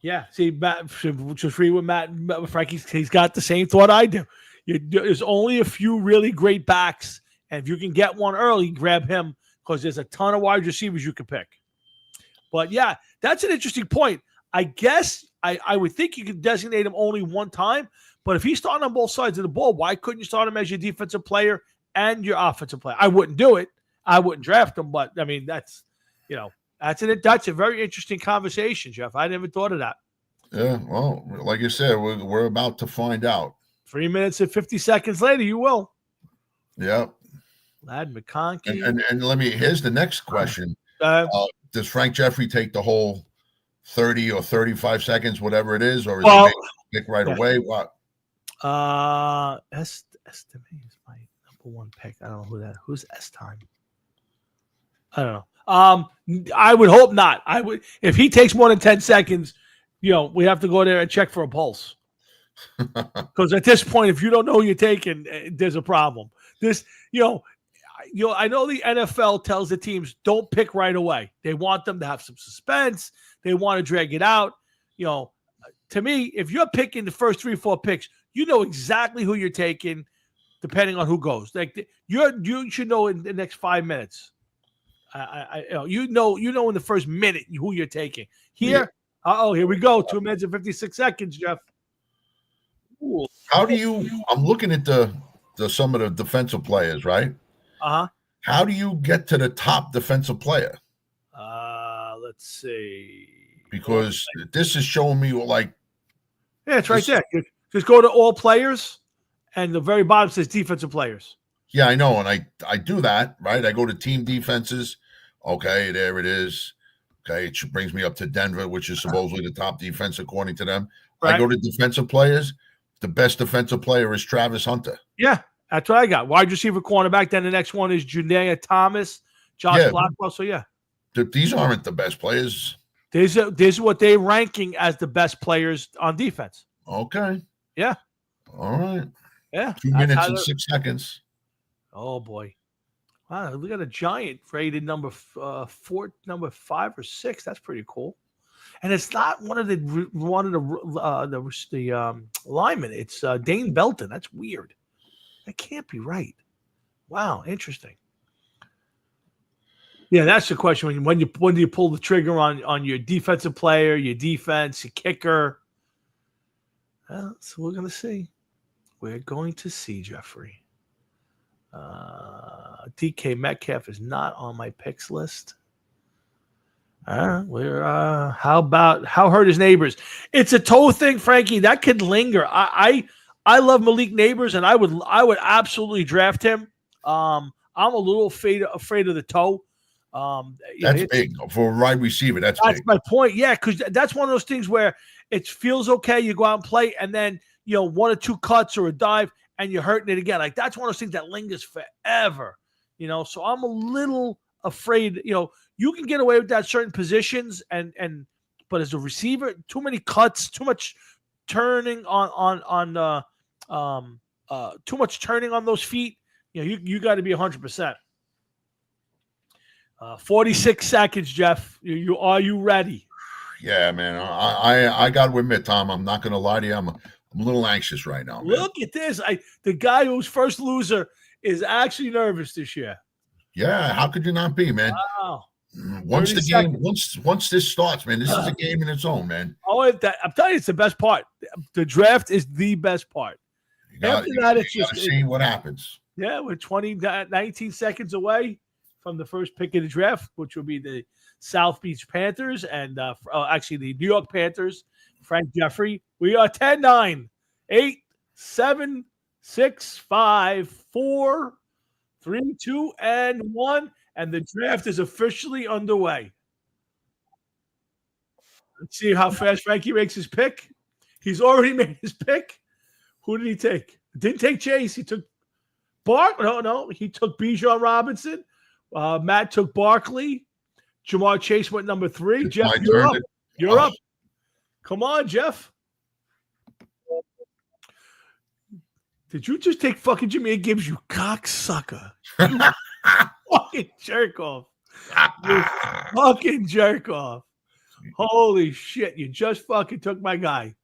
Yeah. See, Matt, just free with Matt, Frank. He's got the same thought I do. There's only a few really great backs, and if you can get one early, grab him. Because there's a ton of wide receivers you can pick. But, yeah, that's an interesting point. I guess I would think you could designate him only one time. But if he's starting on both sides of the ball, why couldn't you start him as your defensive player and your offensive player? I wouldn't do it. I wouldn't draft him. But, I mean, that's a very interesting conversation, Jeff. I never thought of that. Yeah, well, like you said, we're about to find out. 3 minutes and 50 seconds later, you will. Yeah. Ladd McConkey. And here's the next question. Does Frank Jeffrey take the whole 30 or 35 seconds, whatever it is, or is he pick right away? What? Estime is my number one pick. I don't know who's S-Time. I don't know. I would hope not. If he takes more than 10 seconds, we have to go there and check for a pulse. Because at this point, if you don't know who you're taking, there's a problem. I know the NFL tells the teams don't pick right away. They want them to have some suspense. They want to drag it out. To me, if you're picking the first 3-4 picks, you know exactly who you're taking, depending on who goes. Like you should know in the next 5 minutes. You know in the first minute who you're taking. Here we go. 2 minutes and 56 seconds, Jeff. Ooh. How do you? I'm looking at the some of the defensive players, right? How do you get to the top defensive player? Let's see. Because this is showing me it's right there. Just go to all players, and the very bottom says defensive players. Yeah, I know, and I do that, right? I go to team defenses. Okay, there it is. Okay, it brings me up to Denver, which is supposedly the top defense according to them. Right. I go to defensive players. The best defensive player is Travis Hunter. Yeah. That's what I got. Wide receiver, cornerback. Then the next one is Janaea Thomas, Josh Blackwell. So, yeah. These aren't the best players. This is what they're ranking as the best players on defense. Okay. Yeah. All right. Yeah. 2 minutes and 6 seconds. Oh, boy. Wow. Look at a giant rated number 5 or 6. That's pretty cool. And it's not one of the linemen. It's Dane Belton. That's weird. That can't be right. Wow, interesting. Yeah, that's the question. When do you pull the trigger on your defensive player, your defense, your kicker? So we're going to see. We're going to see, Jeffrey. DK Metcalf is not on my picks list. How hurt his neighbors? It's a toe thing, Frankie. That could linger. I love Malik Neighbors, and I would absolutely draft him. I'm a little afraid of the toe. That's big for a wide receiver. That's big. My point. Yeah, because that's one of those things where it feels okay. You go out and play, and then 1 or 2 cuts or a dive, and you're hurting it again. Like that's one of those things that lingers forever. So I'm a little afraid. You can get away with that certain positions, but as a receiver, too many cuts, too much turning too much turning on those feet. You got to be 100%. 46 seconds, Jeff. Are you ready? Yeah, man. I got to admit, Tom, I'm not going to lie to you. I'm a little anxious right now, man. Look at this. The guy who's first loser is actually nervous this year. Yeah, how could you not be, man? Wow. Once this starts, man, this is a game in its own, man. I'm telling you, it's the best part. The draft is the best part. After that, it's just see what happens. Yeah, we're 19 seconds away from the first pick of the draft, which will be the South Beach Panthers and actually the New York Panthers. Frank Jeffrey. We are 10-9, 8, 7, 6, 5, 4, 3, 2, and 1. And the draft is officially underway. Let's see how fast Frankie makes his pick. He's already made his pick. Who did he take? Didn't take Chase. He took No. He took Bijan Robinson. Matt took Barkley. Jamar Chase went number 3. It's Jeff, you're up. You're up. Come on, Jeff. Did you just take fucking Jameer Gibbs, you cocksucker? Fucking jerk off. You fucking jerk off. Holy shit. You just fucking took my guy.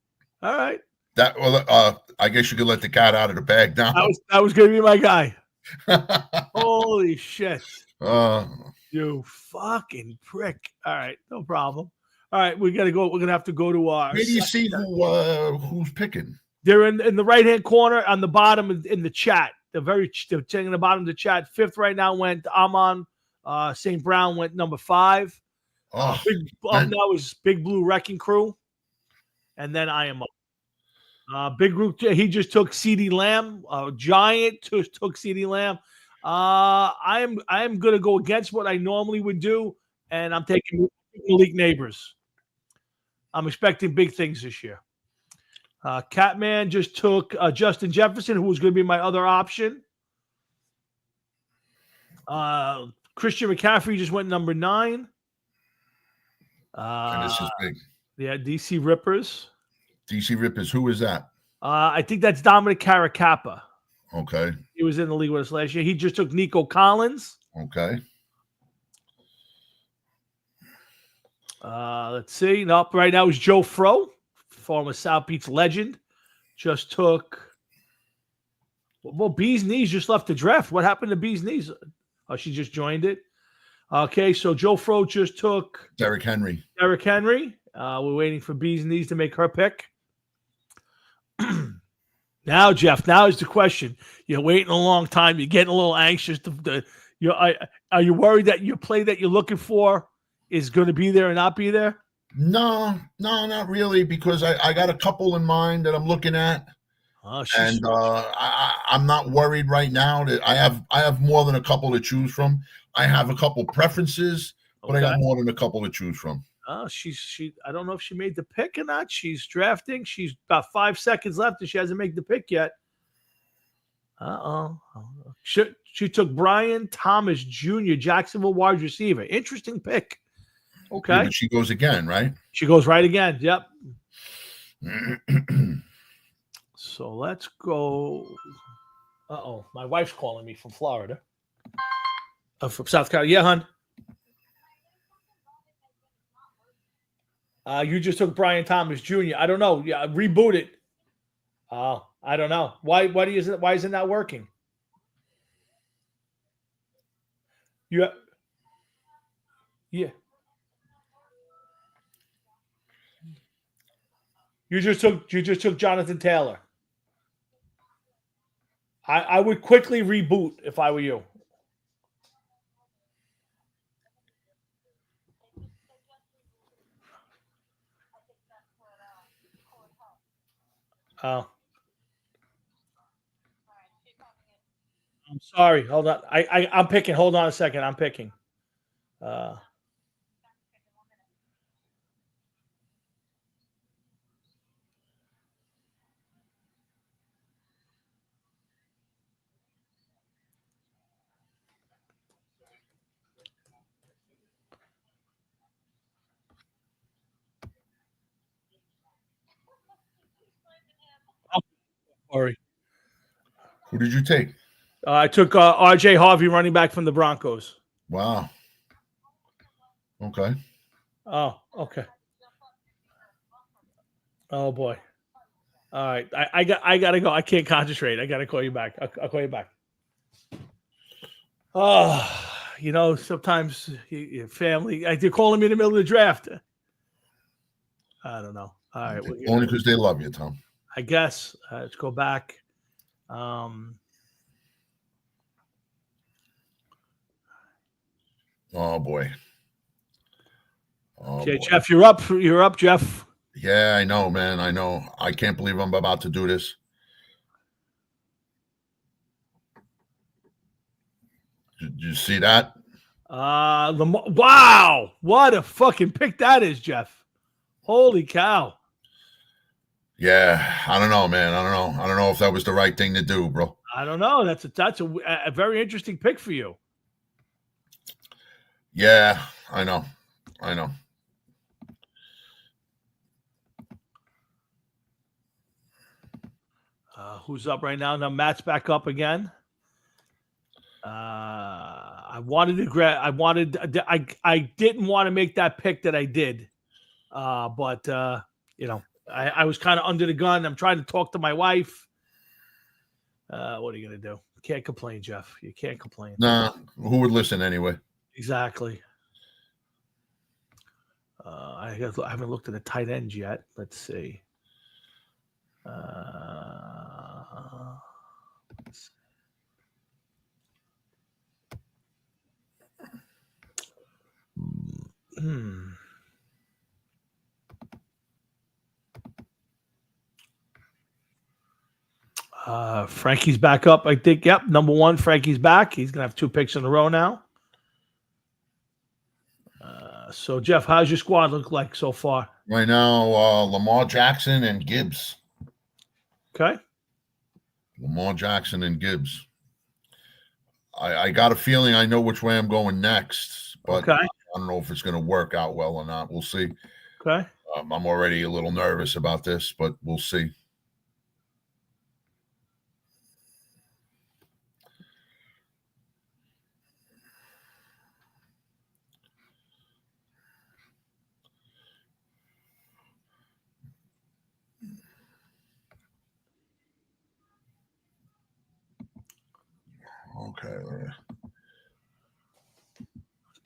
All right. I guess you could let the cat out of the bag now. That was going to be my guy. Holy shit. You fucking prick. All right. No problem. All right. We're going to have to go to our. Where do you see who's picking? They're in the right-hand corner on the bottom in the chat. They're in the bottom of the chat. 5th right now went Amon. St. Brown went number 5. Now is Big Blue Wrecking Crew. And then I am up. Big Group, he just took CeeDee Lamb. Giant took CeeDee Lamb. I am going to go against what I normally would do, and I'm taking Malik Neighbors. I'm expecting big things this year. Catman just took Justin Jefferson, who was going to be my other option. Christian McCaffrey just went number 9. And this is big. Yeah, DC Rippers. DC Rippers, who is that? I think that's Dominic Caracappa. Okay. He was in the league with us last year. He just took Nico Collins. Okay. Let's see. Nope. Right now is Joe Fro, former South Beach legend. Just took. Well, Bee's Knees just left the draft. What happened to Bee's Knees? Oh, she just joined it. Okay, so Joe Fro just took Derrick Henry. We're waiting for Bee's Knees to make her pick. Now, Jeff, now is the question. You're waiting a long time. You're getting a little anxious. Are you worried that your play that you're looking for is going to be there or not be there? No, not really, because I got a couple in mind that I'm looking at. And I'm not worried right now that I have more than a couple to choose from. I have a couple preferences, but I got more than a couple to choose from. She I don't know if she made the pick or not. She's drafting. She's about 5 seconds left and she hasn't made the pick yet. She took Brian Thomas Jr., Jacksonville wide receiver. Interesting pick. Okay. Yeah, but she goes again, right? She goes right again. Yep. So let's go. My wife's calling me from Florida. From South Carolina. Yeah, hon. You just took Brian Thomas Jr. I don't know. Yeah, reboot it. I don't know. Why isn't that working? Yeah. You just took Jonathan Taylor. I would quickly reboot if I were you. Oh. I'm sorry. Hold on. I'm picking. Hold on a second. I'm picking. Sorry. Who did you take? I took R.J. Harvey, running back from the Broncos. Wow. Okay. Oh, okay. Oh boy. All right. I gotta go. I can't concentrate. I gotta call you back. I'll call you back. Oh, sometimes your family. They're calling me in the middle of the draft. I don't know. All right. Only because they love you, Tom. I guess. Let's go back. Oh boy. Okay, boy. Jeff, you're up. You're up, Jeff. Yeah, I know, man. I know. I can't believe I'm about to do this. Did you see that? Wow. What a fucking pick that is, Jeff. Holy cow. Yeah, I don't know, man. I don't know if that was the right thing to do, bro. I don't know. That's a very interesting pick for you. Yeah, I know. Who's up right now? Now Matt's back up again. I didn't want to make that pick that I did. But I was kind of under the gun. I'm trying to talk to my wife. What are you going to do? You can't complain, Jeff. You can't complain. Nah, who would listen anyway? Exactly. I haven't looked at the tight ends yet. Let's see. Frankie's back up, I think. Yep, number one, Frankie's back. He's going to have 2 picks in a row now. So, Jeff, how's your squad look like so far? Right now, Lamar Jackson and Gibbs. Okay. Lamar Jackson and Gibbs. I got a feeling I know which way I'm going next, but okay. I don't know if it's going to work out well or not. We'll see. Okay. I'm already a little nervous about this, but we'll see.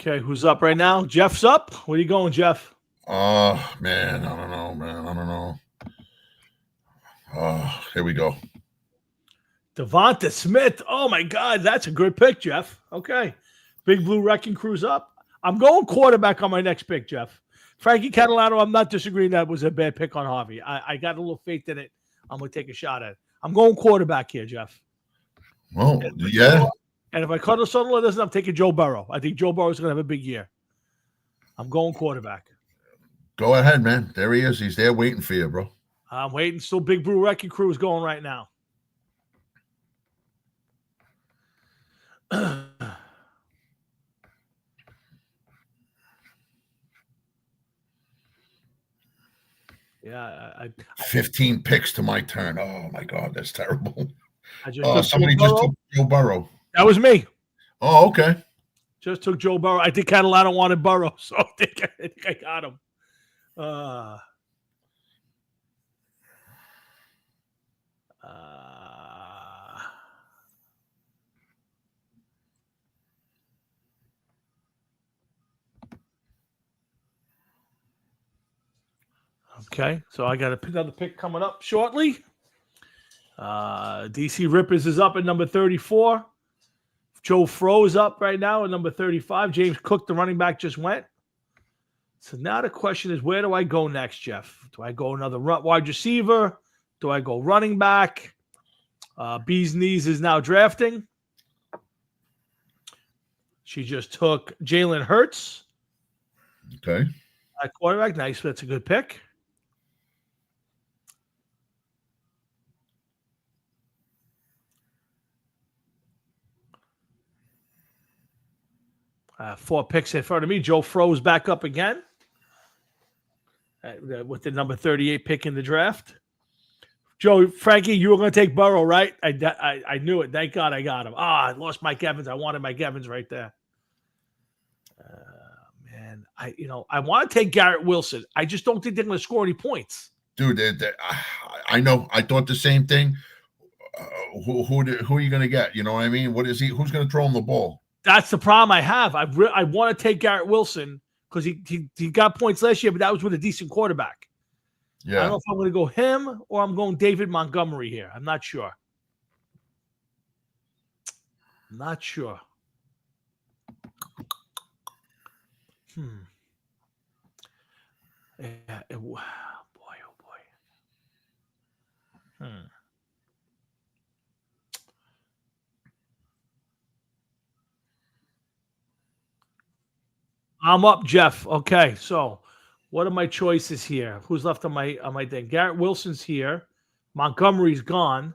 Okay, who's up right now? Jeff's up. Where you going, Jeff? Man, I don't know. Here we go. Devonta Smith. Oh my God, that's a good pick, Jeff. Okay, Big Blue Wrecking Crew's up. I'm going quarterback on my next pick, Jeff. Frankie Catalano. I'm not disagreeing that was a bad pick on Harvey. I got a little faith in it. I'm gonna take a shot at it. I'm going quarterback here, Jeff. Oh, yeah. And if I cut Sutherland doesn't, I'm taking Joe Burrow. I think Joe Burrow's going to have a big year. I'm going quarterback. Go ahead, man. There he is. He's there waiting for you, bro. I'm waiting. Still Big Blue Wrecking Crew is going right now. Yeah. 15 picks to my turn. Oh, my God. That's terrible. Somebody just took Joe Burrow. That was me. Oh, okay. Just took Joe Burrow. I think Catalano wanted Burrow, so I think I got him. Okay, so I got another pick coming up shortly. DC Rippers is up at number 34. Joe Fro's up right now at number 35. James Cook, the running back, just went. So now the question is, where do I go next, Jeff? Do I go another wide receiver? Do I go running back? Bee's Knees is now drafting. She just took Jalen Hurts. Okay. At quarterback. Nice. That's a good pick. Four picks in front of me. Joe Fro's back up again with the number 38 pick in the draft. Joe, Frankie, you were going to take Burrow, right? I knew it. Thank God I got him. I lost Mike Evans. I wanted Mike Evans right there. Man, I want to take Garrett Wilson. I just don't think they're going to score any points. Dude, I know. I thought the same thing. Who are you going to get? You know what I mean? What is he? Who's going to throw him the ball? That's the problem I have. I want to take Garrett Wilson because he got points last year, but that was with a decent quarterback. Yeah. I don't know if I'm going to go him or I'm going David Montgomery here. I'm not sure. Not sure. Yeah. Boy, oh boy. I'm up, Jeff. Okay, so what are my choices here? Who's left on my thing? Garrett Wilson's here. Montgomery's gone.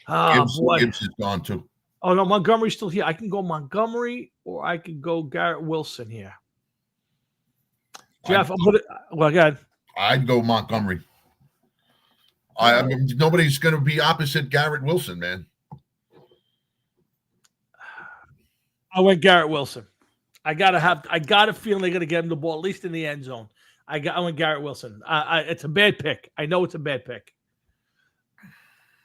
Boy. Gibbs is gone too. Oh no, Montgomery's still here. I can go Montgomery or I can go Garrett Wilson here. Jeff, well, go ahead. I'd go Montgomery. I mean, nobody's going to be opposite Garrett Wilson, man. I went Garrett Wilson. I got a feeling they're going to get him the ball, at least in the end zone. I went Garrett Wilson. It's a bad pick. I know it's a bad pick.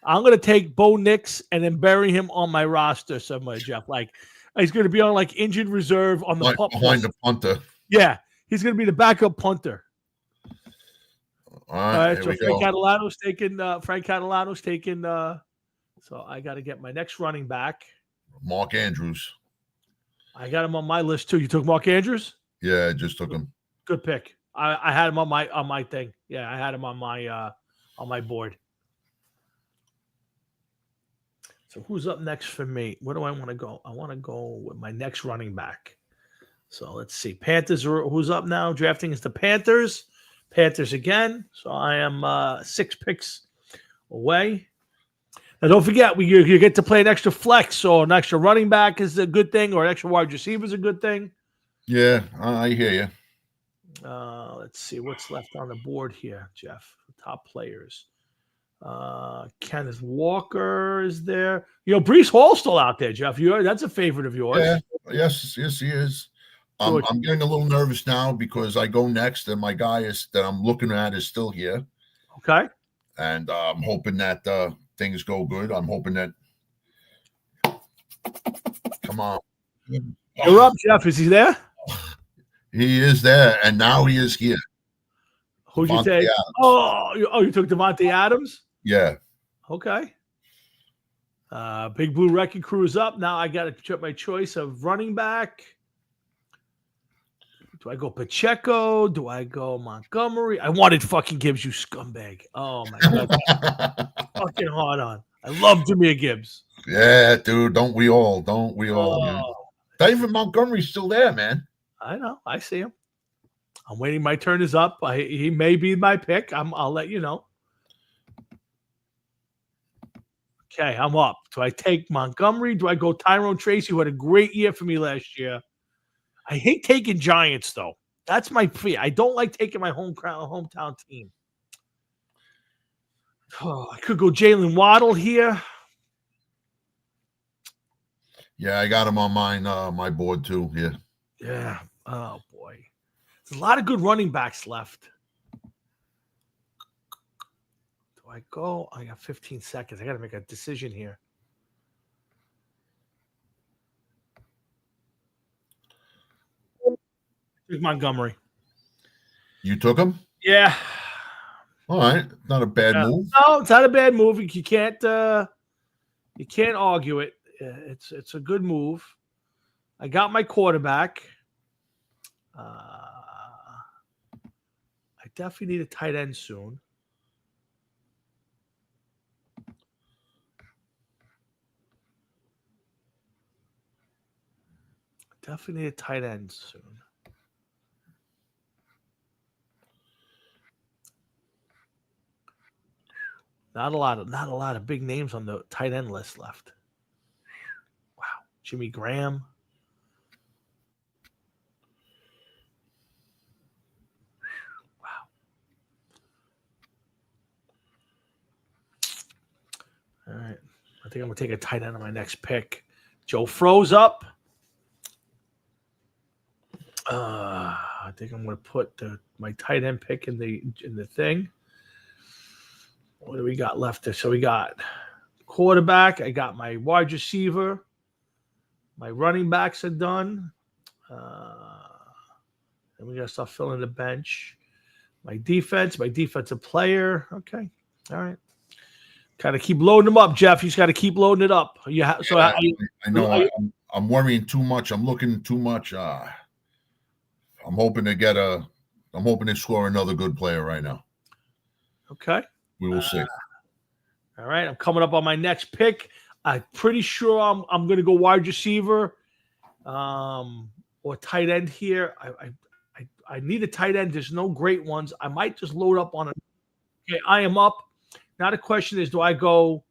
I'm going to take Bo Nix and then bury him on my roster somewhere, Jeff. Like, he's going to be on like injured reserve on the behind the punter. Yeah, he's going to be the backup punter. All right, so Frank Catalano's taking. So I got to get my next running back. Mark Andrews. I got him on my list too. You took Mark Andrews? Yeah, I just took him. Good pick. I had him on my thing. Yeah, I had him on my board. So who's up next for me? Where do I want to go? I want to go with my next running back. So let's see. Panthers who's up now? Drafting is the Panthers. Panthers again. So I am 6 picks away. Now don't forget, you get to play an extra flex, or an extra running back is a good thing, or an extra wide receiver is a good thing. Yeah, I hear you. Let's see what's left on the board here, Jeff. Top players. Kenneth Walker is there. Breece Hall's still out there, Jeff. That's a favorite of yours. Yeah, yes, he is. I'm getting a little nervous now because I go next, and my guy that I'm looking at is still here. Okay. And I'm hoping that things go good. I'm hoping that. Come on. You're up, Jeff. Is he there? He is there, and now he is here. Who'd you take? You took Devontae Adams? Yeah. Okay. Big Blue Wrecking Crew is up. Now I got to check my choice of running back. Do I go Pacheco? Do I go Montgomery? I wanted fucking Gibbs, you scumbag. Oh, my God. Fucking hard on. I love Jahmyr Gibbs. Yeah, dude. Don't we all? Man? David Montgomery's still there, man. I know. I see him. I'm waiting. My turn is up. He may be my pick. I'll let you know. Okay, I'm up. Do I take Montgomery? Do I go Tyrone Tracy, who had a great year for me last year? I hate taking Giants, though. That's my fear. I don't like taking my hometown team. Oh, I could go Jalen Waddle here. Yeah, I got him on my board too. Yeah. Yeah. Oh boy, there's a lot of good running backs left. Do I go? I got 15 seconds. I got to make a decision here. Here's Montgomery. You took him? Yeah. All right. Not a bad move. No, it's not a bad move. You can't argue it. It's a good move. I got my quarterback. I definitely need a tight end soon. Definitely need a tight end soon. Not a lot of big names on the tight end list left. Wow. Jimmy Graham. Wow. think I'm going to take a tight end on my next pick. Joe froze up. I think I'm going to put my tight end pick in the thing. What do we got left there? So we got quarterback. I got my wide receiver. My running backs are done. And we got to start filling the bench. My defensive player. Okay. All right. Kind of keep loading them up, Jeff. You just got to keep loading it up. I know I'm worrying too much. I'm looking too much. I'm hoping to score another good player right now. Okay. We will see. All right. I'm coming up on my next pick. I'm pretty sure I'm going to go wide receiver or tight end here. I need a tight end. There's no great ones. I might just load up on it. Okay, I am up. Now the question is, do I go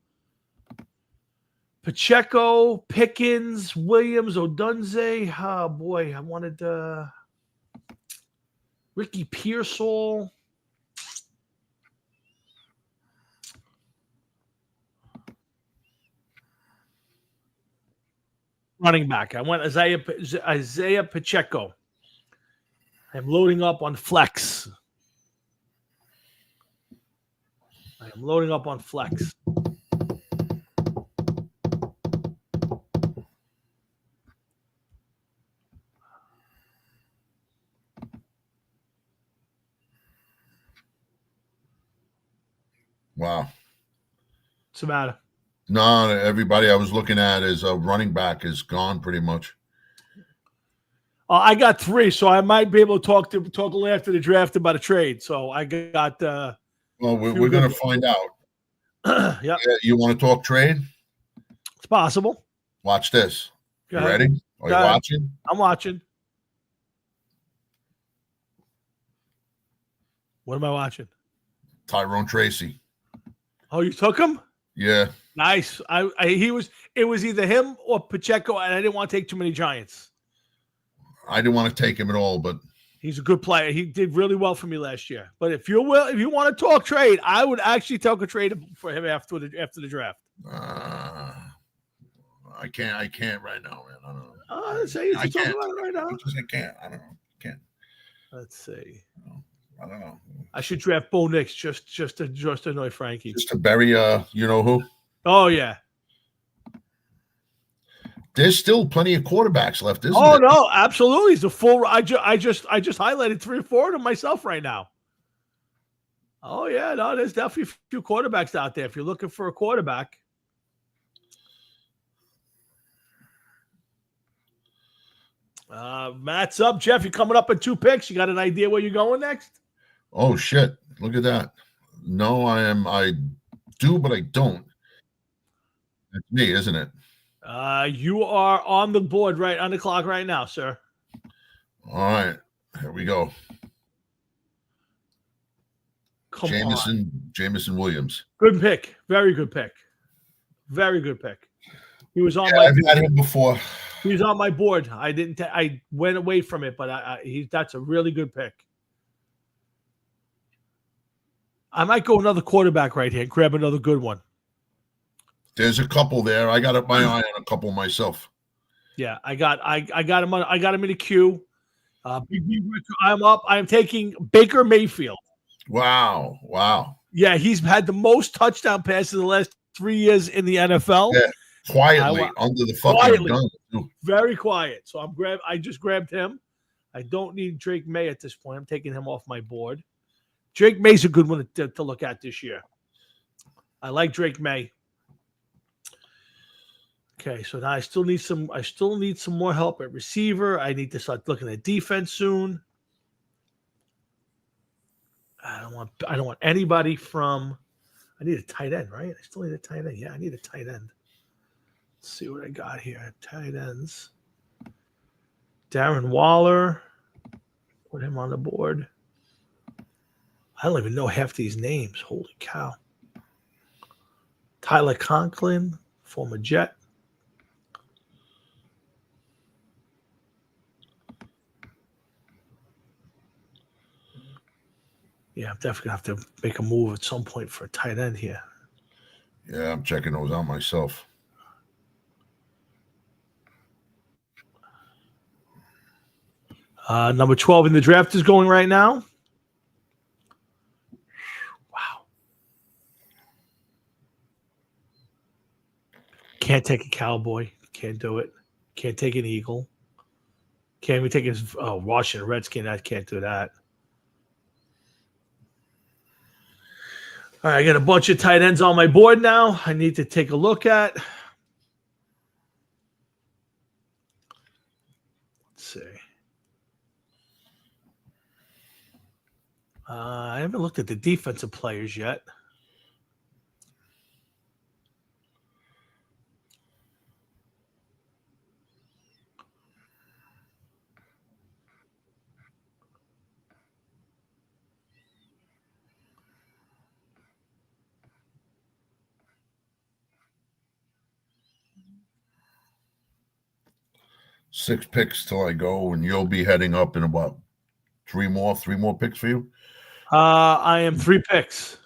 Pacheco, Pickens, Williams, Odunze? Oh, boy. I wanted Ricky Pearsall. Running back. I went Isaiah Pacheco. I'm loading up on flex. Wow. What's the matter? No, everybody I was looking at is a running back is gone pretty much. I got 3, so I might be able to talk a little after the draft about a trade. So I got. Well, we're going to find out. Yeah. You want to talk trade? It's possible. Watch this. Go You ahead. ready? Are you watching? I'm watching. What am I watching? Tyrone Tracy. Oh, you took him? Yeah. Nice. It was either him or Pacheco, and I didn't want to take too many Giants. I didn't want to take him at all, but he's a good player. He did really well for me last year. But if you want to talk trade, I would actually talk a trade for him after the draft. I can't right now, man. I don't know. I can't right now. I can't. I don't know. Can't. Let's see. I don't know. I should draft Bo Nix just to annoy Frankie. Just to bury you know who? Oh yeah. There's still plenty of quarterbacks left, isn't there? there? No, absolutely. It's a full. I just highlighted 3 or 4 of them myself right now. Oh yeah, no, there's definitely a few quarterbacks out there. If you're looking for a quarterback. Matt's up. Jeff, you're coming up in 2 picks. You got an idea where you're going next? Oh shit! Look at that. No, I do, but I don't. That's me, isn't it? You are on the board on the clock right now, sir. All right, here we go. Jameson Williams. Good pick. Very good pick. Very good pick. He was on I've had him before. He was on my board. I went away from it, but that's a really good pick. I might go another quarterback right here. Grab another good one. There's a couple there. I got my eye on a couple myself. Yeah, I got him on. I got him in the queue. I'm up. I'm taking Baker Mayfield. Wow. Yeah, he's had the most touchdown passes in the last 3 years in the NFL. Yeah, quietly under the fucking gun. Very quiet. So I just grabbed him. I don't need Drake May at this point. I'm taking him off my board. Drake May's a good one to look at this year. I like Drake May. Okay, so now I still need some more help at receiver. I need to start looking at defense soon. I don't want anybody from. I need a tight end, right? I still need a tight end. Yeah, I need a tight end. Let's see what I got here. Tight ends. Darren Waller. Put him on the board. I don't even know half these names. Holy cow. Tyler Conklin, former Jet. Yeah, I'm definitely going to have to make a move at some point for a tight end here. Yeah, I'm checking those out myself. Number 12 in the draft is going right now. Wow. Can't take a Cowboy. Can't do it. Can't take an Eagle. Can't even take his Washington Redskin. I can't do that. All right, I got a bunch of tight ends on my board now. I need to take a look at. Let's see. I haven't looked at the defensive players yet. Six picks till I go, and you'll be heading up in about three more picks for you. I am 3 picks.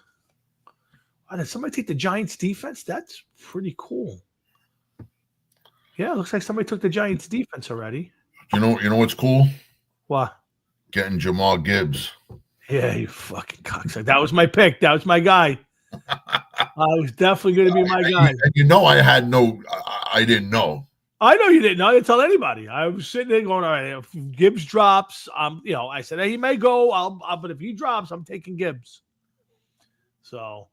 Wow, did somebody take the Giants defense? That's pretty cool. Yeah, it looks like somebody took the Giants defense already. You know what's cool? What? Getting Jamal Gibbs. Yeah, you fucking cocksucker. That was my pick. That was my guy. I was definitely going to be my guy. I didn't know. I know you didn't know. I didn't tell anybody. I was sitting there going, all right, if Gibbs drops, I said, hey, he may go, but if he drops, I'm taking Gibbs. So,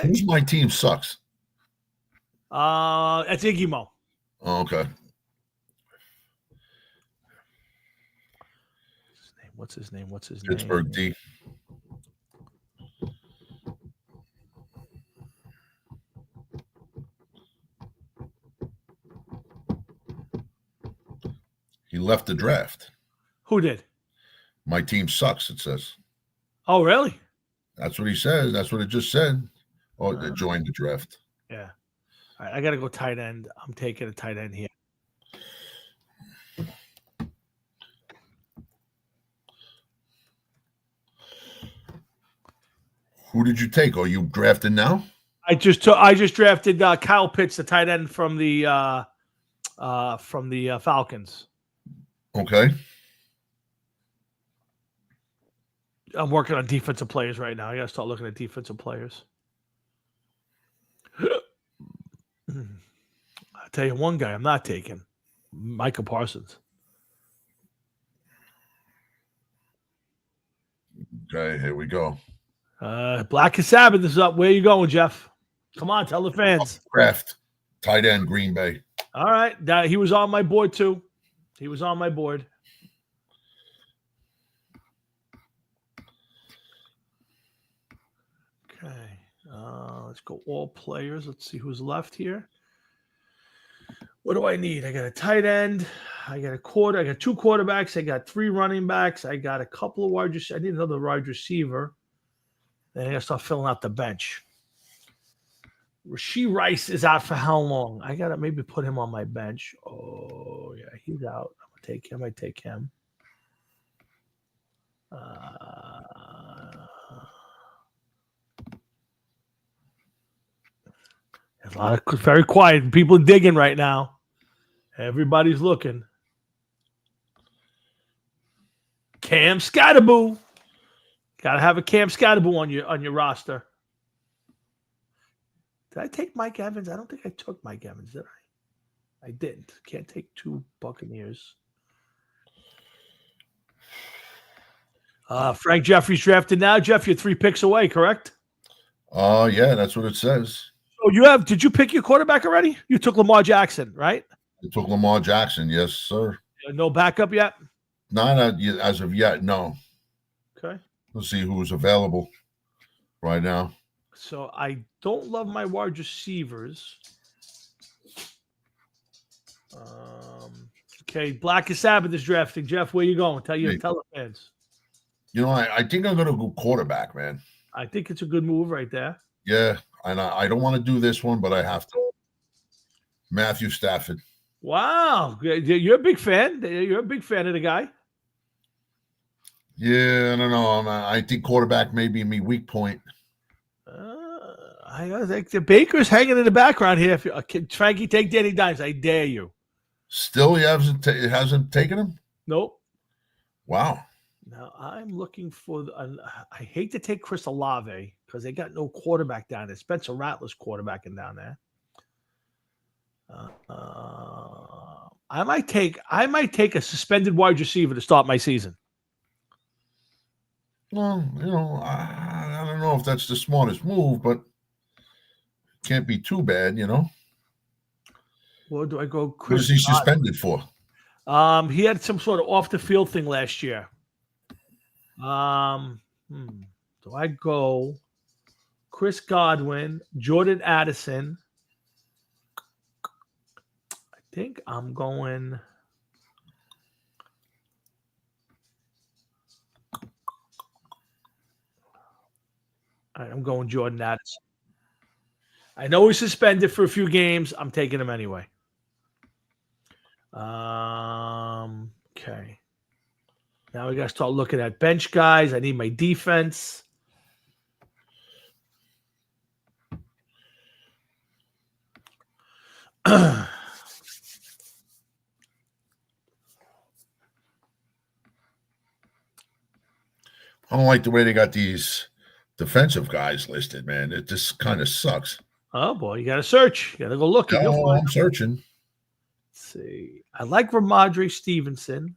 who's my team sucks? That's Iggy Mo. Oh, okay. What's his name? Pittsburgh D. He left the draft. Who did? My team sucks, it says. Oh, really? That's what he says. That's what it just said. Oh, they joined the draft. Yeah. All right, I got to go tight end. I'm taking a tight end here. Who did you take? Are you drafted now? I just drafted Kyle Pitts, the tight end from the Falcons. Okay. I'm working on defensive players right now. I got to start looking at defensive players. I'll tell you one guy I'm not taking. Micah Parsons. Okay, here we go. Black Sabbath is up. Where you going, Jeff? Come on, tell the fans. Kraft, tight end, Green Bay. All right. He was on my board, too. He was on my board. Okay. Let's go all players. Let's see who's left here. What do I need? I got a tight end. I got a quarter. I got 2 quarterbacks. I got 3 running backs. I got a couple of wide receivers. I need another wide receiver. Then I got to start filling out the bench. Rashee Rice is out for how long? I got to maybe put him on my bench. Oh, yeah, he's out. I'm going to take him. I take him. There's a lot of very quiet people digging right now. Everybody's looking. Cam Scatterboo. Got to have a Cam Scatterboo on your roster. Did I take Mike Evans? I don't think I took Mike Evans, did I? I didn't. Can't take 2 Buccaneers. Frank Jeffries drafted now. Jeff, you're 3 picks away, correct? Yeah, that's what it says. So did you pick your quarterback already? You took Lamar Jackson, right? I took Lamar Jackson, yes, sir. No backup yet? Not as of yet, no. Okay. Let's see who's available right now. So I don't love my wide receivers. Okay, Black Sabbath is drafting. Jeff, where you going? Tell the fans. I think I'm going to go quarterback, man. I think it's a good move right there. Yeah, and I don't want to do this one, but I have to. Matthew Stafford. Wow, you're a big fan. You're a big fan of the guy. Yeah, I don't know. I think quarterback may be my weak point. I think the Baker's hanging in the background here. Frankie, take Danny Dimes. I dare you. Still, he hasn't taken him? Nope. Wow. Now I'm looking for. I hate to take Chris Olave because they got no quarterback down there. Spencer Rattler's quarterbacking down there. I might take a suspended wide receiver to start my season. Well, I don't know if that's the smartest move, but can't be too bad, Or do I go What Chris? is he suspended for? He had some sort of off the field thing last year. Do I go Chris Godwin, Jordan Addison? I think I'm going. I'm going Jordan Addison. I know he's suspended for a few games. I'm taking him anyway. Okay. Now we got to start looking at bench guys. I need my defense. I don't like the way they got these defensive guys listed, man. It just kind of sucks. Oh boy, you got to search. You got to go look. Oh, I'm searching. Let's see. I like Ramondre Stevenson.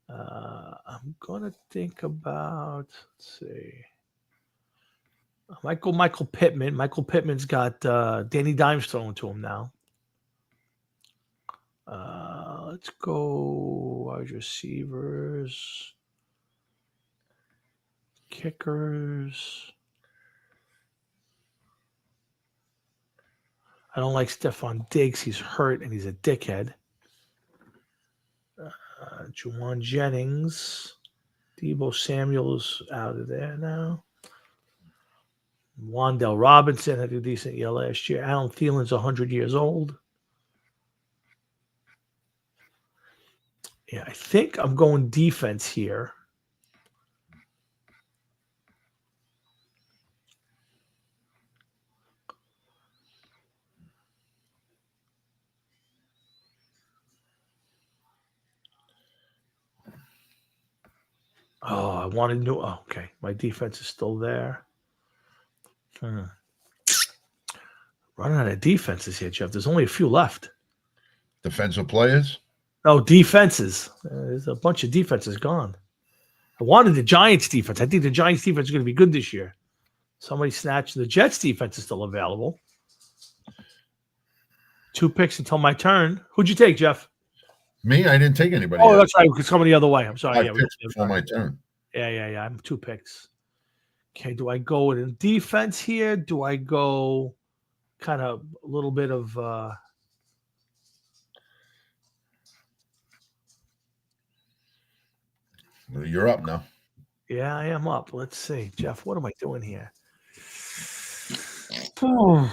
I'm gonna think about. Let's see. I might go Michael Pittman. Michael Pittman's got Danny Dimes thrown to him now. Let's go wide receivers, kickers. I don't like Stephon Diggs. He's hurt and he's a dickhead. Juwan Jennings. Deebo Samuel's out of there now. Wandale Robinson had a decent year last year. Alan Thielen's 100 years old. Yeah, I think I'm going defense here. Oh, I wanted new. Oh, okay, my defense is still there. Running out of defenses here, Jeff. There's only a few left. Defensive players? Oh, defenses. There's a bunch of defenses gone. I wanted the Giants defense. I think the Giants defense is going to be good this year. Somebody snatched the Jets defense is still available. 2 picks until my turn. Who'd you take, Jeff? Me? I didn't take anybody. Oh, that's right. It's coming the other way. I'm sorry. I picked before my turn. Yeah. I'm 2 picks. Okay, do I go in defense here? Do I go kind of a little bit of You're up now. Yeah, I am up. Let's see. Jeff, what am I doing here? All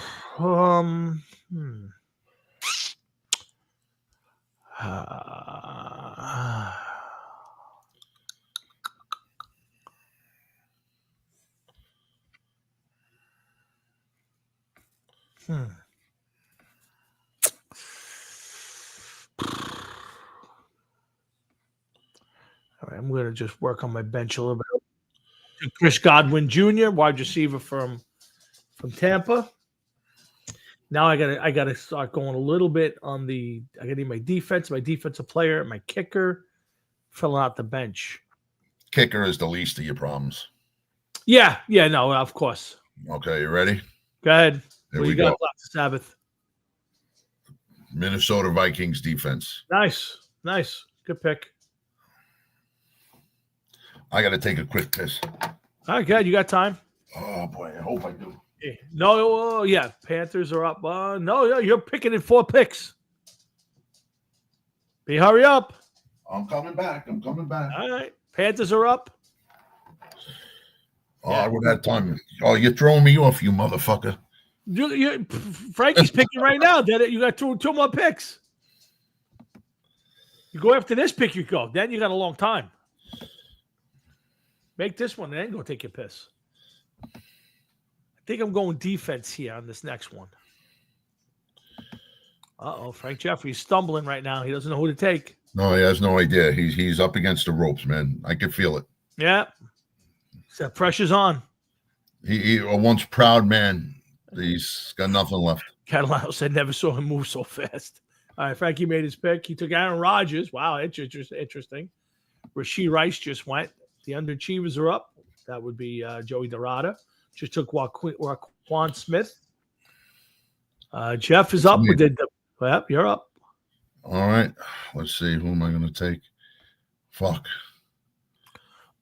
right, I'm going to just work on my bench a little bit. Chris Godwin Jr., wide receiver from Tampa. Now I gotta start going a little bit on the. I gotta need my defense, my defensive player, my kicker, filling out the bench. Kicker is the least of your problems. Yeah, no, of course. Okay, you ready? Go ahead. Here what we you got go. left, Sabbath? Minnesota Vikings defense. Nice. Good pick. I got to take a quick piss. All right, good. You got time? Oh boy, I hope I do. No, yeah. Panthers are up. No, you're picking in 4 picks. Hurry up. I'm coming back. All right. Panthers are up. Oh, I would have time. Oh, you're throwing me off, you motherfucker. Frankie's picking right now. Then you got two more picks. You go after this pick, you go. Then you got a long time. Make this one, and then go take your piss. I think I'm going defense here on this next one. Frank Jeffrey's stumbling right now. He doesn't know who to take. No, he has no idea. He's up against the ropes, man. I can feel it. Yeah. So pressure's on. He a once proud man. He's got nothing left. Catalano said never saw him move so fast. All right, Frankie made his pick. He took Aaron Rodgers. Wow, interesting. Rashee Rice just went. The underachievers are up. That would be Joey Dorada. Just took Quan Smith. Jeff is up. Yep, you're up. All right. Let's see. Who am I going to take? Fuck.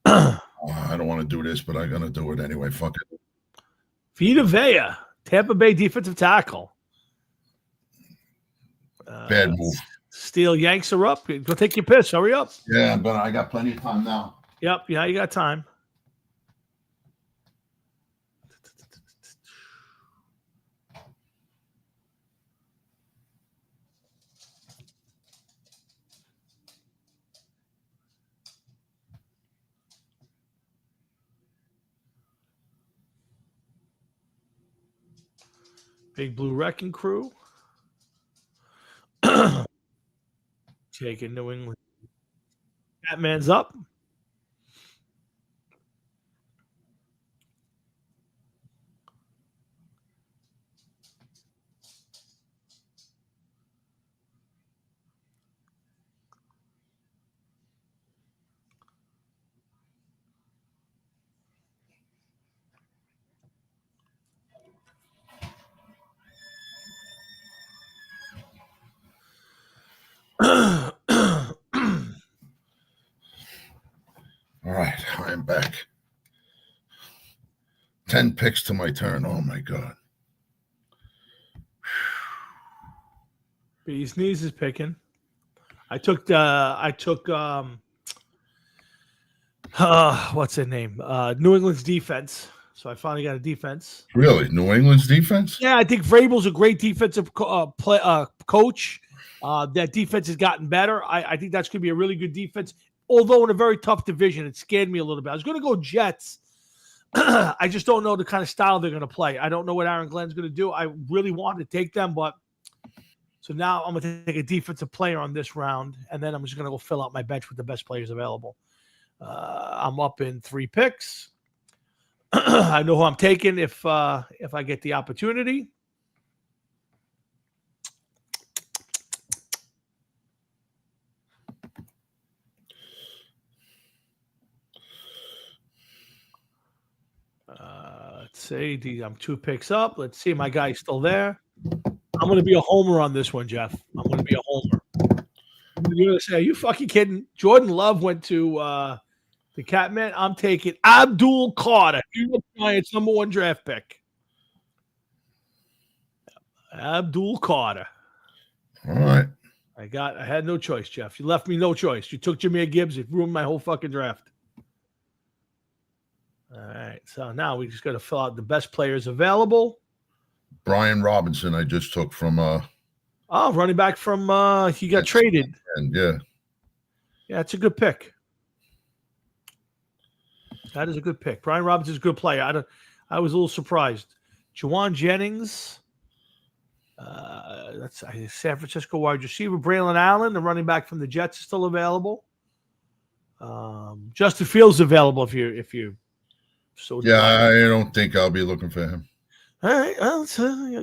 I don't want to do this, but I'm going to do it anyway. Fuck it. Vita Vea, Tampa Bay defensive tackle. Bad move. Steel Yanks are up. Go take your piss. Hurry up. Yeah, but I got plenty of time now. Yep. Yeah, you got time. Big Blue Wrecking Crew. Taking New England. Batman's up. All right, I'm back. 10 picks to my turn. Oh my god. Bees Knees is picking. I took what's their name? New England's defense. So I finally got a defense. Really? New England's defense? Yeah, I think Vrabel's a great defensive coach. That defense has gotten better. I think that's going to be a really good defense. Although in a very tough division, it scared me a little bit. I was going to go Jets. I just don't know the kind of style they're going to play. I don't know what Aaron Glenn's going to do. I really wanted to take them, but so now I'm going to take a defensive player on this round, and then I'm just going to go fill out my bench with the best players available. I'm up in 3 picks. I know who I'm taking if I get the opportunity. Let's see. I'm 2 picks up. Let's see. My guy's still there. I'm going to be a homer on this one, Jeff. I'm going to be a homer. You're going to say, are you fucking kidding? Jordan Love went to the Catman. I'm taking Abdul Carter. New York Giants #1 draft pick. Abdul Carter. All right. I had no choice, Jeff. You left me no choice. You took Jameer Gibbs. It ruined my whole fucking draft. All right. So now we just got to fill out the best players available. Brian Robinson, I just took from running back from he got traded. And yeah, it's a good pick. That is a good pick. Brian Robinson's a good player. I was a little surprised. Juwan Jennings, that's San Francisco wide receiver. Braylon Allen, the running back from the Jets, is still available. Justin Fields available if you. So I don't think I'll be looking for him. All right, well,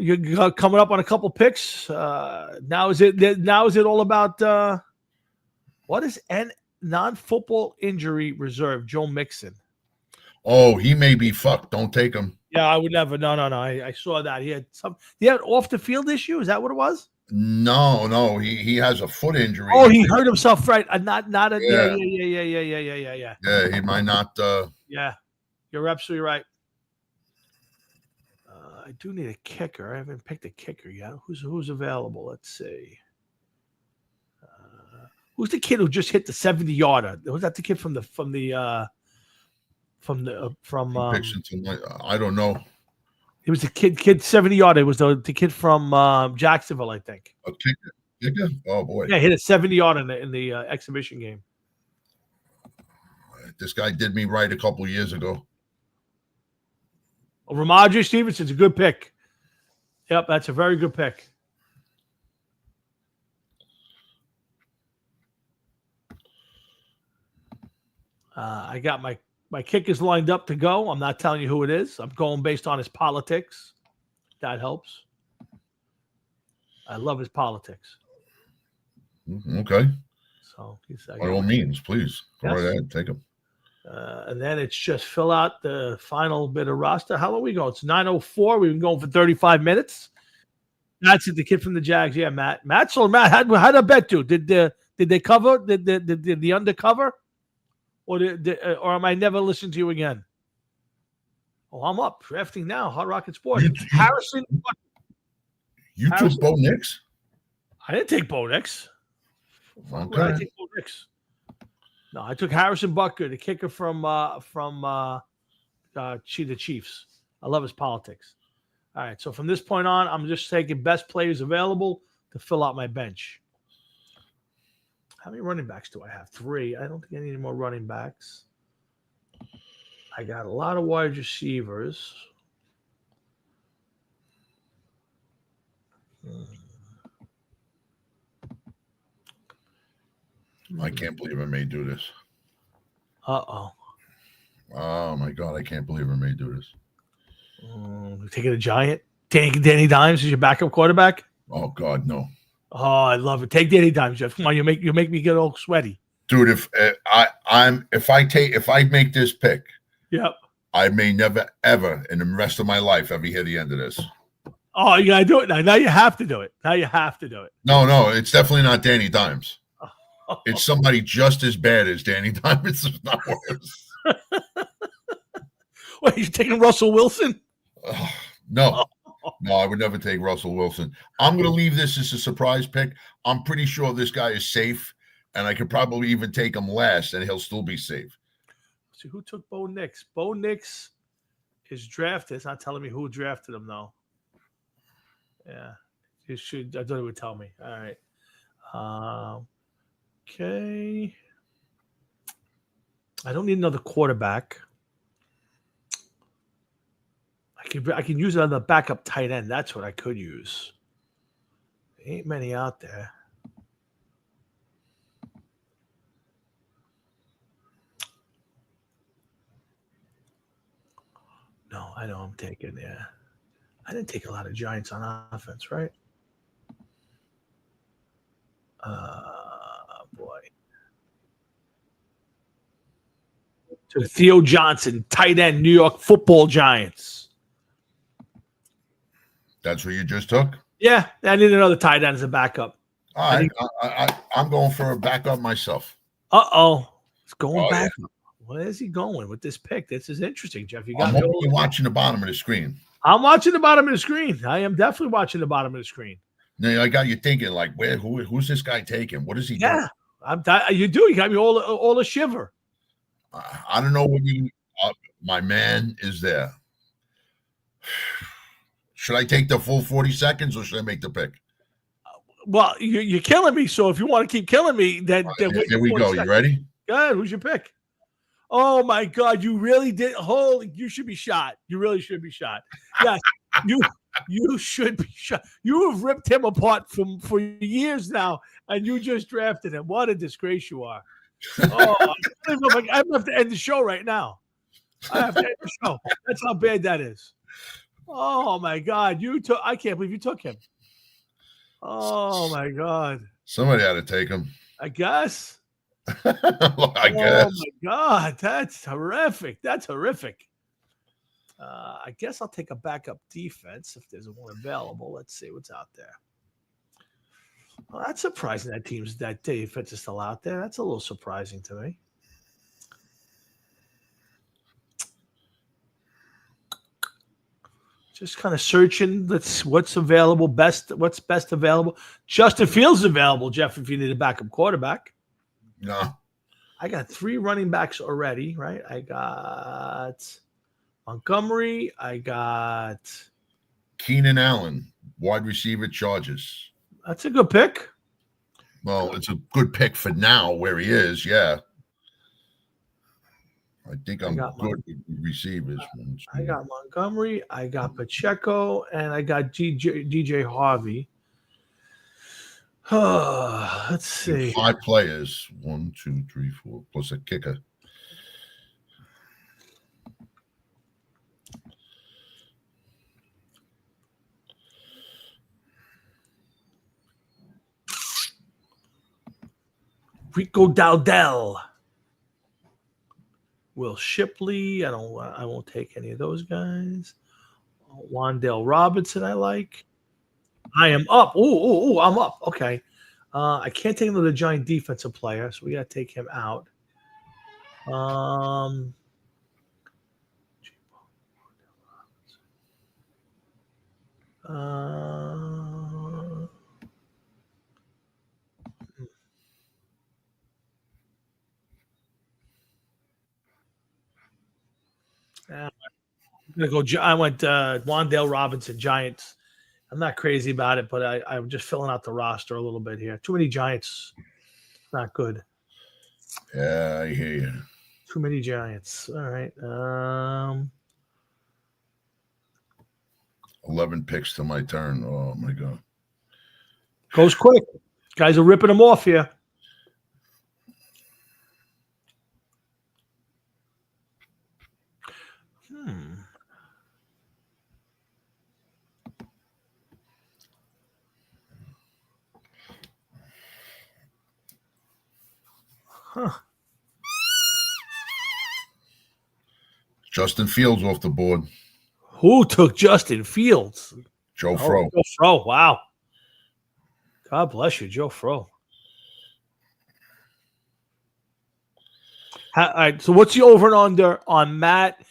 you're coming up on a couple picks. Now is it all about what is non-football injury reserve? Joe Mixon. Oh, he may be fucked. Don't take him. Yeah, I would never. No. I saw that he had off the field issue. Is that what it was? No. He has a foot injury. Oh, he hurt himself. Right. Not. Yeah. Yeah. Yeah, he might not. Yeah, you're absolutely right. I do need a kicker. I haven't picked a kicker yet. Who's available? Let's see. Who's the kid who just hit the 70-yarder? Was that the kid from I don't know. It was the kid 70-yarder. It was the kid from Jacksonville, I think. A kicker? Oh boy. Yeah, hit a 70-yarder in the exhibition game. This guy did me right a couple years ago. Ramondre Stevenson's a good pick. Yep, that's a very good pick. I got my kickers lined up to go. I'm not telling you who it is. I'm going based on his politics. That helps. I love his politics. Okay. So by all means, please go right ahead, take him. And then it's just fill out the final bit of roster. How long we go? It's 9:04. We've been going for 35 minutes. That's it. The kid from the Jags. Yeah, Matt. Matt, how'd I bet do? Did they cover? Did the undercover? Or or am I never listening to you again? Oh, I'm up. Drafting now. Hot Rocket Sports. Harrison. You took Bo Nix? I didn't take Bo Nix. Okay. I take Bo Nix. No, I took Harrison Butker, the kicker from the Chiefs. I love his politics. All right, so from this point on, I'm just taking best players available to fill out my bench. How many running backs do I have? 3. I don't think I need any more running backs. I got a lot of wide receivers. I can't believe I may do this. Uh-oh. Oh, my God. I can't believe I may do this. Taking a giant? Danny Dimes is your backup quarterback? Oh, God, no. Oh, I love it. Take Danny Dimes, Jeff. Come on, you make me get all sweaty. Dude, if I make this pick, yep, I may never, ever in the rest of my life ever hear the end of this. Oh, you gotta do it now. Now you have to do it. No, it's definitely not Danny Dimes. It's somebody just as bad as Danny Dimes. It's not worse. Wait, you taking Russell Wilson? No, I would never take Russell Wilson. I'm going to leave this as a surprise pick. I'm pretty sure this guy is safe, and I could probably even take him last, and he'll still be safe. So who took Bo Nix? Bo Nix is drafted. It's not telling me who drafted him, though. Yeah, you should. I thought it would tell me. All right. Okay. I don't need another quarterback. I can use another backup tight end. That's what I could use. There ain't many out there. No, I know I'm taking. Yeah, I didn't take a lot of Giants on offense, right? Boy. So Theo Johnson, tight end, New York Football Giants. That's what you just took? Yeah, I need another tight end as a backup. All right, I'm going for a backup myself. Uh-oh. It's going back. Yeah. Where is he going with this pick? This is interesting, Jeff. I'm only watching the bottom of the screen. I'm watching the bottom of the screen. I am definitely watching the bottom of the screen. Now, I got you thinking, like, who's this guy taking? What is he doing? Yeah, you do. You got me all a shiver. I don't know what my man is there. Should I take the full 40 seconds or should I make the pick? Well, you're killing me. So if you want to keep killing me, then here we go. Seconds. You ready? Good. Who's your pick? Oh my God! You really did. Holy! You should be shot. You really should be shot. Yes, you should be shot. You have ripped him apart for years now, and you just drafted him. What a disgrace you are! Oh, I have to end the show right now. I have to end the show. That's how bad that is. Oh my God! I can't believe you took him. Oh my God! Somebody had to take him. I guess. I guess. Oh my God, that's horrific. That's horrific. I guess I'll take a backup defense if there's one available. Let's see what's out there. Well, that's surprising that defense is still out there. That's a little surprising to me. Just kind of searching. What's available what's best available. Justin Fields is available, Jeff, if you need a backup quarterback. No. I got 3 running backs already, right? I got Montgomery. I got Keenan Allen, wide receiver, Chargers. That's a good pick. Well, it's a good pick for now where he is, yeah. I think I'm good with receivers. I got Montgomery. I got Pacheco, and I got DJ Harvey. Let's see. 5 players. 1, 2, 3, 4, plus a kicker. Rico Dowdell. Will Shipley. I won't take any of those guys. Wandale Robinson, I like. I am up. Ooh, I'm up. Okay. I can't take another Giant defensive player, so we got to take him out. I'm gonna go. I went Wandale Robinson, Giants. I'm not crazy about it, but I'm just filling out the roster a little bit here. Too many Giants. Not good. Yeah, I hear you. Too many Giants. All right. 11 picks to my turn. Oh my God. Goes quick. Guys are ripping them off here. Huh. Justin Fields off the board. Who took Justin Fields? Joe Fro. Joe Fro. Wow. God bless you, Joe Fro. All right. So what's the over and under on Matt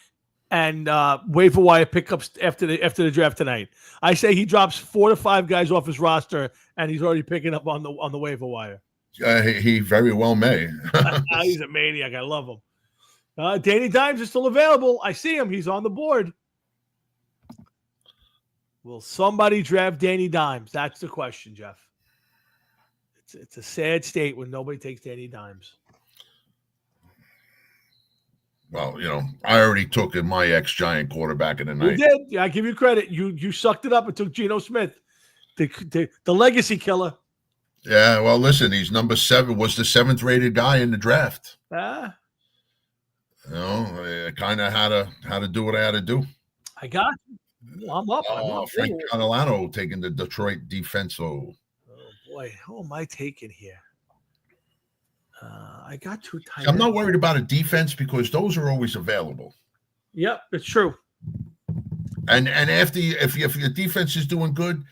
and waiver wire pickups after the draft tonight? I say he drops 4 to 5 guys off his roster, and he's already picking up on the waiver wire. He very well may. He's a maniac. I love him. Danny Dimes is still available. I see him. He's on the board. Will somebody draft Danny Dimes? That's the question, Jeff. It's a sad state when nobody takes Danny Dimes. Well, I already took my ex-Giant quarterback in the night. You did. Yeah, I give you credit. You sucked it up and took Geno Smith, the legacy killer. Yeah, well, listen, he's number 7, was the 7th rated guy in the draft. I kind of had to do what I had to do. I got you. I'm up. Frank Catalano taking the Detroit defenso. Oh boy, who am I taking here? I got 2 tight. I'm not worried about a defense because those are always available. Yep, it's true. And after if your defense is doing good,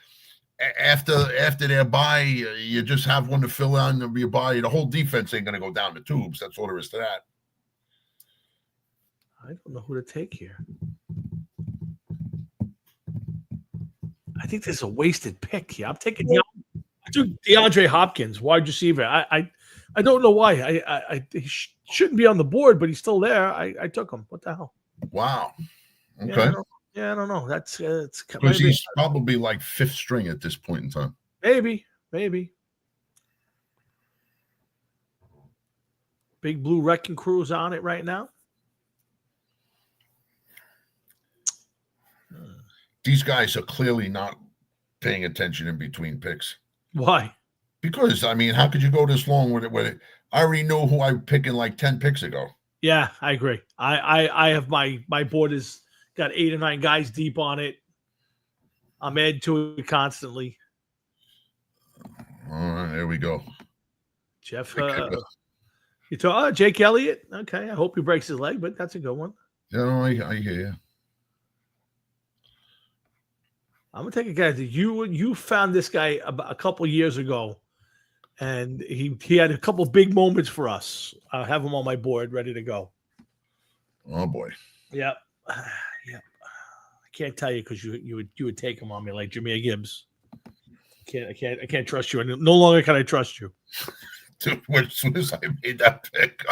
after their bye, you just have one to fill in your bye. The whole defense ain't going to go down the tubes. That's all there is to that. I don't know who to take here. I think this is a wasted pick here. I'm taking DeAndre Hopkins, wide receiver. I don't know why. He shouldn't be on the board, but he's still there. I took him. What the hell? Wow. Okay. Yeah, I don't know. That's it's because he's probably like 5th string at this point in time. Maybe. Big Blue Wrecking Crew's on it right now. These guys are clearly not paying attention in between picks. Why? Because, how could you go this long with it? I already know who I'm picking like 10 picks ago. Yeah, I agree. I have my board is got 8 or 9 guys deep on it. I'm adding to it constantly. All right, there we go. Jeff, you talk Jake Elliott. Okay, I hope he breaks his leg, but that's a good one. I hear you. I'm gonna take a guy that you found this guy about a couple years ago, and he had a couple big moments for us. I have him on my board, ready to go. Oh boy. Yep. I can't tell you because you would take him on me like Jahmyr Gibbs. I can't trust you, and no longer can I trust you. Dude, as soon as I made that pick,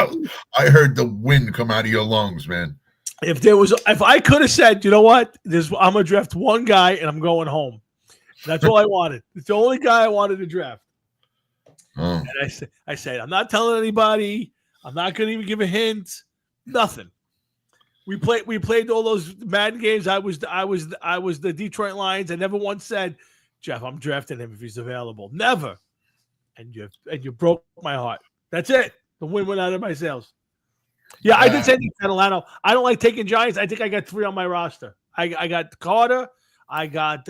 I heard the wind come out of your lungs, man. If I could have said, you know what, I'm gonna draft one guy and I'm going home. That's all I wanted. It's the only guy I wanted to draft. Oh. And I said, I'm not telling anybody. I'm not gonna even give a hint. Nothing. We played all those Madden games. I was the Detroit Lions. I never once said, Jeff, I'm drafting him if he's available. Never. And you broke my heart. That's it. The wind went out of my sails. Yeah, I did say Catalano. I don't like taking Giants. I think I got 3 on my roster. I got Carter. I got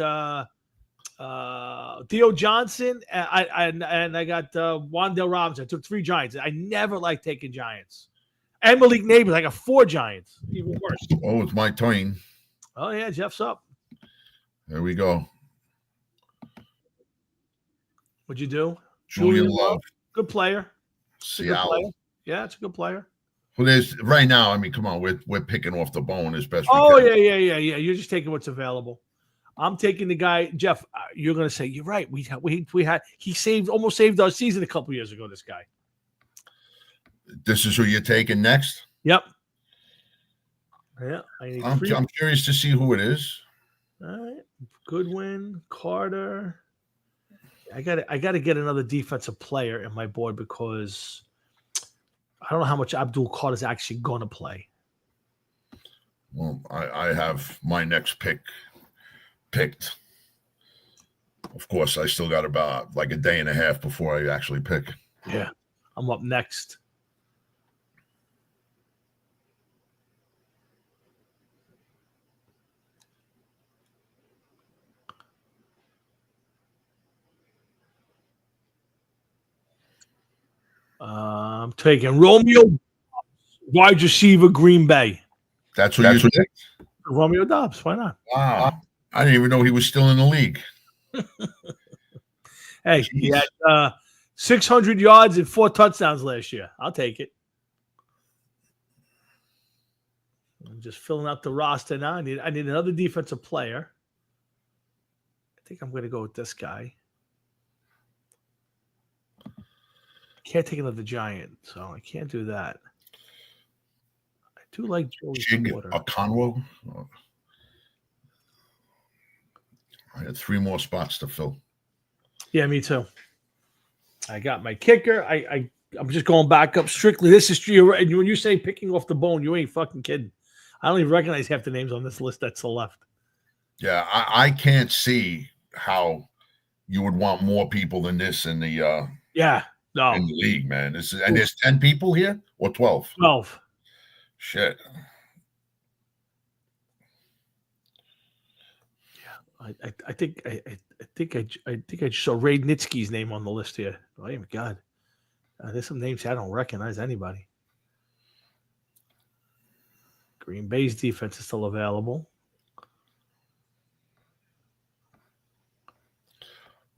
Theo Johnson, and I got Wandale Robinson. I took 3 Giants. I never like taking Giants. And Malik Neighbors, I got 4 Giants. Even worse. Oh, it's my turn. Oh yeah, Jeff's up. There we go. What'd you do? Julian Love. Good player. Seattle. Yeah, it's a good player. Well, there's right now. I mean, come on, we're picking off the bone as best. Oh we can. yeah. You're just taking what's available. I'm taking the guy, Jeff. You're gonna say you're right. He almost saved our season a couple years ago. This guy. This is who you're taking next. Yep. Yeah, I'm curious to see who it is. All right, Goodwin, Carter. I got to get another defensive player in my board because I don't know how much Abdul Carter's actually going to play. Well, I have my next pick picked. Of course, I still got about like a day and a half before I actually pick. Yeah, I'm up next. I'm taking Romeo, wide receiver, Green Bay. That's what you picked? Romeo Doubs. Why not? Wow. I didn't even know he was still in the league. Hey, he had 600 yards and 4 touchdowns last year. I'll take it. I'm just filling out the roster now. I need another defensive player. I think I'm going to go with this guy. Can't take another Giant, so I can't do that. I do like Joey Porter. Okonwo. I had 3 more spots to fill. Yeah, me too. I got my kicker. I'm just going back up strictly. This is true. And when you say picking off the bone, you ain't fucking kidding. I don't even recognize half the names on this list that's to the left. Yeah, I can't see how you would want more people than this in the in the league, man. And there's 10 people here or 12? 12. Shit. Yeah, I think I just saw Ray Nitsky's name on the list here. Oh my God, there's some names I don't recognize anybody. Green Bay's defense is still available.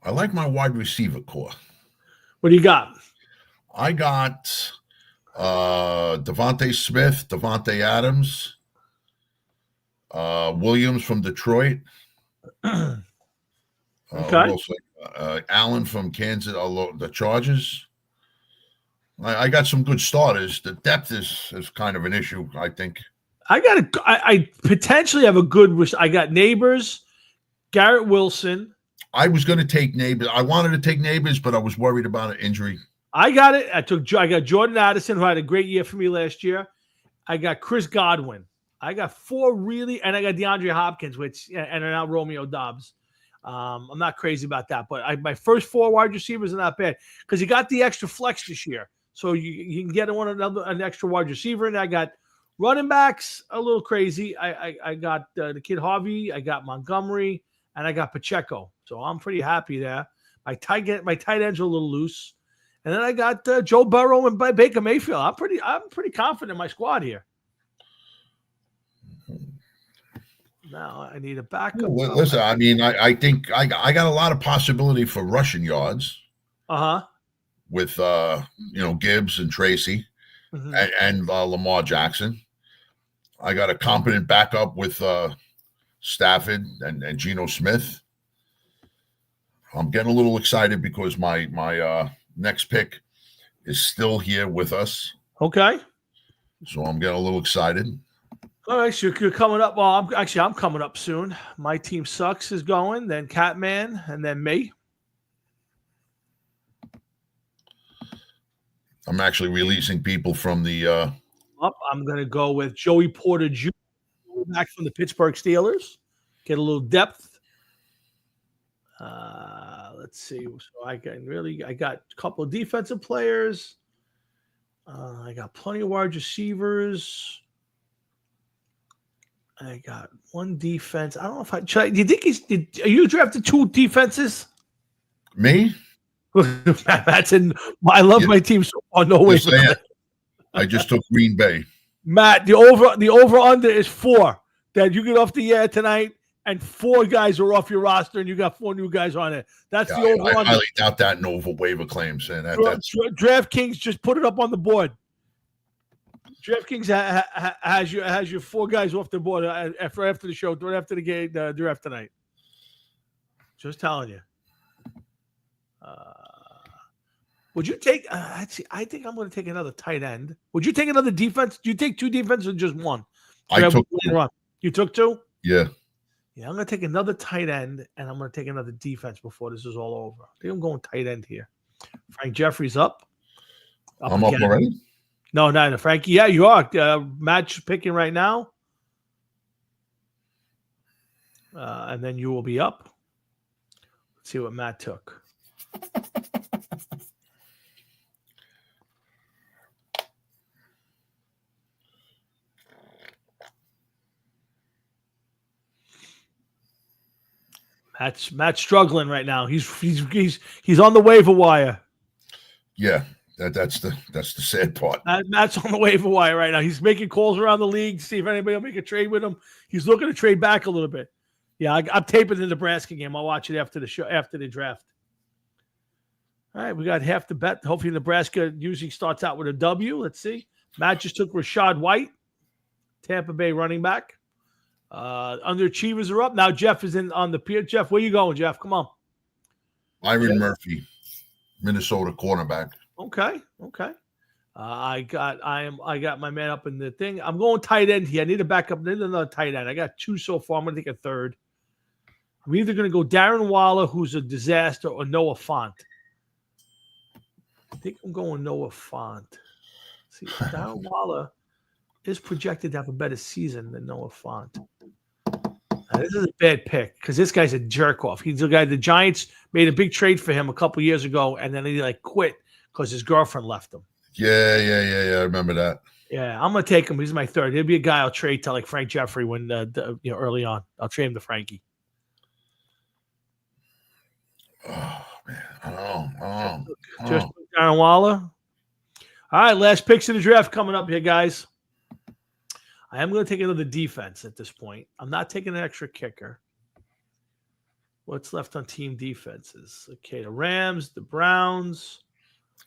I like my wide receiver core. What do you got? I got Devontae Smith, Devontae Adams, Williams from Detroit. Okay. Allen from Kansas, the Chargers. I got some good starters. The depth is kind of an issue, I think. I potentially have a good. I got Neighbors, Garrett Wilson. I was going to take Neighbors. I wanted to take Neighbors, but I was worried about an injury. I got it. I got Jordan Addison, who had a great year for me last year. I got Chris Godwin. I got 4 really, and I got DeAndre Hopkins, and now Romeo Doubs. I'm not crazy about that, but my first 4 wide receivers are not bad because you got the extra flex this year, so you can get an extra wide receiver, and I got running backs a little crazy. I got the kid Harvey, I got Montgomery, and I got Pacheco, so I'm pretty happy there. My tight ends are a little loose, and then I got Joe Burrow and Baker Mayfield. I'm pretty confident in my squad here. Now I need a backup. Well, listen, I mean, I think I got a lot of possibility for rushing yards. With Gibbs and Tracy, and Lamar Jackson. I got a competent backup with Stafford and Geno Smith. I'm getting a little excited because my next pick is still here with us. Okay. So I'm getting a little excited. All right, so you're coming up. Well, I'm coming up soon. My team sucks is going, then Catman, and then me. I'm actually releasing people from the. I'm going to go with Joey Porter Jr. back from the Pittsburgh Steelers. Get a little depth. Let's see. So I got a couple of defensive players. I got plenty of wide receivers. I got one defense. I don't know if do you think are you drafted 2 defenses? Me? Matt's in. I love my team so far. No way. I just took Green Bay. Matt, the over under is 4. That you get off the air tonight, and 4 guys are off your roster, and you got 4 new guys on it. That's the over under. I highly doubt that in over waiver claims. And that's DraftKings just put it up on the board. DraftKings has your 4 guys off the board after the show, right after the game, the draft tonight. Just telling you. Would you take? I think I'm going to take another tight end. Would you take another defense? Do you take 2 defenses or just 1? I took 2. You took 2? Yeah. Yeah, I'm going to take another tight end, and I'm going to take another defense before this is all over. I think I'm going tight end here. Frank Jeffries up. I'm up already? No, Frankie. Yeah, you are. Matt's picking right now. And then you will be up. Let's see what Matt took. Matt's struggling right now. He's on the waiver wire. Yeah, that's the sad part. Matt's on the waiver wire right now. He's making calls around the league to see if anybody will make a trade with him. He's looking to trade back a little bit. Yeah, I'm taping the Nebraska game. I'll watch it after the show, after the draft. All right, we got half the bet. Hopefully Nebraska usually starts out with a W. Let's see. Matt just took Rashad White, Tampa Bay running back. Underachievers are up. Now Jeff is in on the pier. Jeff, where you going, Jeff? Come on. Byron Murphy, Minnesota cornerback. Okay. I got my man up in the thing. I'm going tight end here. I need a backup. I need another tight end. I got 2 so far. I'm going to take a third. I'm either going to go Darren Waller, who's a disaster, or Noah Fant. I think I'm going Noah Fant. See, Darren Waller is projected to have a better season than Noah Fant. This is a bad pick because this guy's a jerk off. He's the guy. The Giants made a big trade for him a couple years ago, and then he quit because his girlfriend left him. Yeah. I remember that. Yeah, I'm gonna take him. He's my third. He'll be a guy I'll trade to Frank Jeffrey when early on. I'll trade him to Frankie. Oh man, I don't know. Just Darren Waller. All right, last picks of the draft coming up here, guys. I am going to take another defense at this point. I'm not taking an extra kicker. What's left on team defenses? Okay, the Rams, the Browns.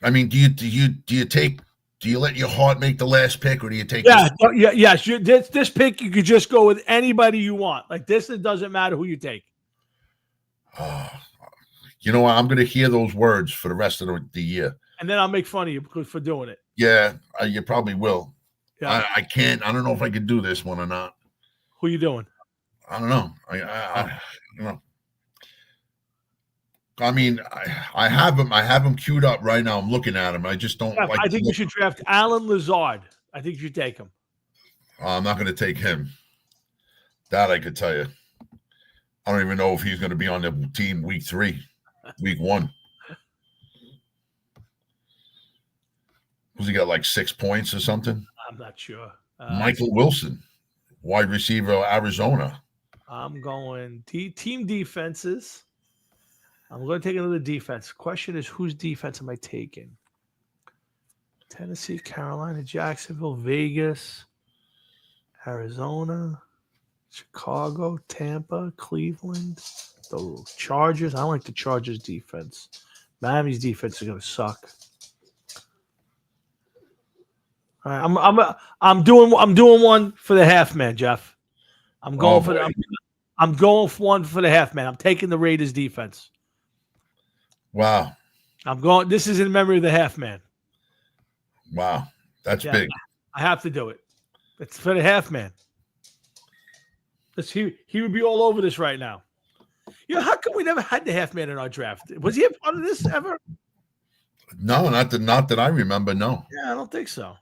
I mean, do you let your heart make the last pick, or do you take? Yes. This pick you could just go with anybody you want. Like this, it doesn't matter who you take. You know what? I'm going to hear those words for the rest of the year, and then I'll make fun of you for doing it. Yeah, you probably will. Yeah. I can't. I don't know if I can do this one or not. Who you doing? I don't know. I don't know. I mean, I have him queued up right now. I'm looking at him. I just don't like. I think you should draft Alan Lazard. I think you should take him. I'm not going to take him. That I could tell you. I don't even know if he's going to be on the team week 3, week 1. Was he got 6 points or something? I'm not sure. Michael Wilson, wide receiver, Arizona. I'm going team defenses. I'm going to take another defense. Question is, whose defense am I taking? Tennessee, Carolina, Jacksonville, Vegas, Arizona, Chicago, Tampa, Cleveland, the Chargers. I don't like the Chargers defense. Miami's defense is going to suck. All right, I'm doing one for the half man, Jeff. I'm going for one for the half man. I'm taking the Raiders defense. Wow. This is in memory of the half man. Wow. That's big. I have to do it. It's for the half man. He would be all over this right now. How come we never had the half man in our draft? Was he a part of this ever? No, not that I remember. No. Yeah, I don't think so.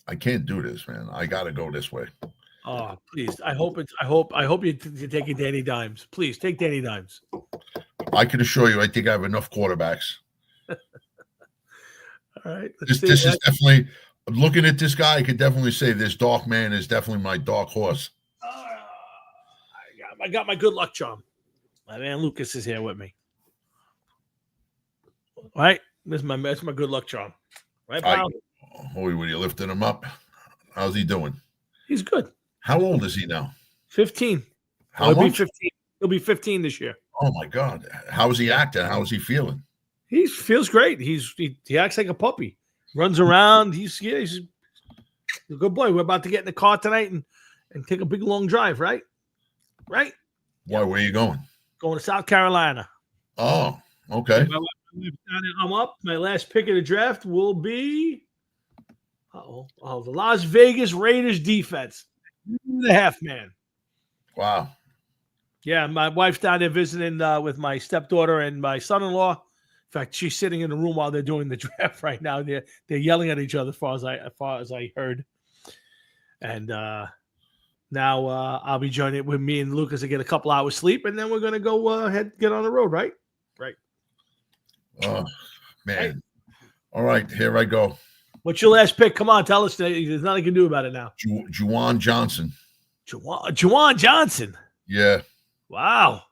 I can't do this, man. I got to go this way. Oh, please. I hope you're taking Danny Dimes. Please take Danny Dimes. I can assure you, I think I have enough quarterbacks. All right. This is definitely Looking at this guy, I could definitely say this dark man is definitely my dark horse. I got my good luck charm. My man Lucas is here with me. All right, that's my good luck charm. Right, pal? Were you lifting him up? How's he doing? He's good. How old is he now? 15. How He'll much? be 15. He'll be 15 this year. Oh my God! How is he acting? How is he feeling? He feels great. He acts like a puppy. Runs around. He's a good boy. We're about to get in the car tonight and take a big long drive, right? Right? Why? Where are you going? Going to South Carolina. Oh, okay. I'm up. My last pick of the draft will be the Las Vegas Raiders defense. The half man. Wow. Yeah, my wife's down there visiting with my stepdaughter and my son-in-law. In fact, she's sitting in the room while they're doing the draft right now. They're yelling at each other as far as I heard. And now I'll be joining with me and Lucas to get a couple hours sleep, and then we're gonna go get on the road, right? Right. Oh man. Hey. All right, here I go. What's your last pick? Come on, tell us. There's nothing you can do about it now. Juwan Johnson. Juwan Johnson. Yeah. Wow.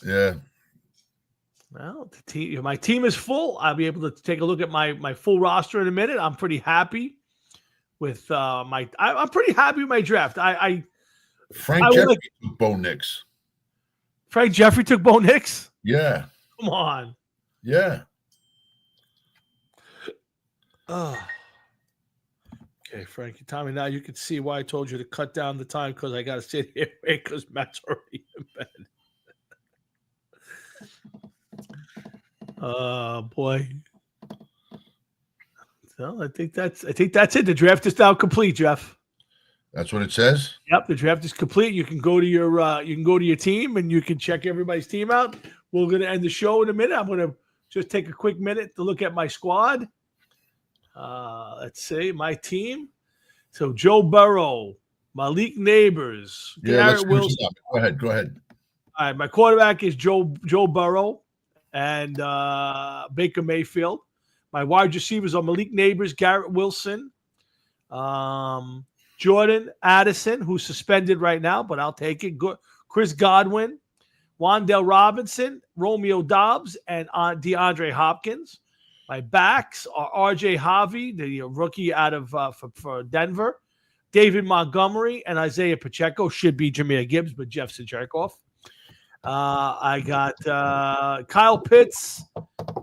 Yeah. Well, my team is full. I'll be able to take a look at my full roster in a minute. I'm pretty happy with I'm pretty happy with my draft. Frank Jeffrey took Bo Nix. Frank Jeffrey took Bo Nix? Yeah. Come on. Yeah. Okay, Frankie, Tommy, now you can see why I told you to cut down the time because I got to sit here because Matt's already in bed. Oh, boy. So I think that's it. The draft is now complete, Jeff. That's what it says? Yep, the draft is complete. You can go to your team and you can check everybody's team out. We're going to end the show in a minute. I'm going to just take a quick minute to look at my squad. Let's see, my team. So Joe Burrow, Malik Neighbors, Garrett Wilson. Go ahead. All right, my quarterback is Joe Burrow and Baker Mayfield. My wide receivers are Malik Neighbors, Garrett Wilson, Jordan Addison, who's suspended right now, but I'll take it. Chris Godwin, Wan'Dale Robinson, Romeo Doubs, and DeAndre Hopkins. My backs are R.J. Harvey, the rookie out of for Denver. David Montgomery and Isaiah Pacheco. Should be Jahmyr Gibbs, but Jeff's a jerk-off. I got Kyle Pitts,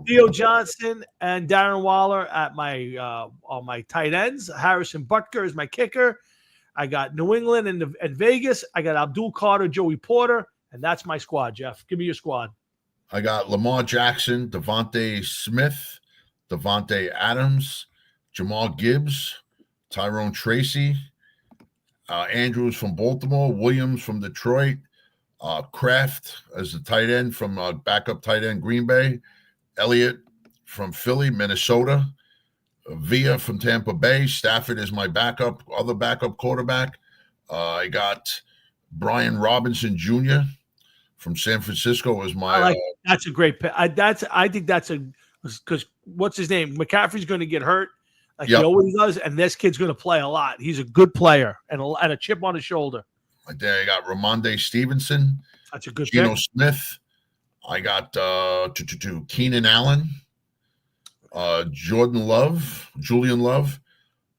Theo Johnson, and Darren Waller at my tight ends. Harrison Butker is my kicker. I got New England and Vegas. I got Abdul Carter, Joey Porter, and that's my squad, Jeff. Give me your squad. I got Lamar Jackson, Devontae Smith, Devontae Adams, Jamal Gibbs, Tyrone Tracy, Andrews from Baltimore, Williams from Detroit, Kraft as the tight end from backup tight end Green Bay, Elliott from Philly, Minnesota, Villa from Tampa Bay, Stafford is my other backup quarterback. I got Brian Robinson Jr. from San Francisco as my. That's a great pick. I think that's because what's his name? McCaffrey's going to get hurt like he always does, and this kid's going to play a lot. He's a good player and a chip on his shoulder. There I got Ramondre Stevenson. That's a good Geno pick. Smith. I got Keenan Allen, Julian Love,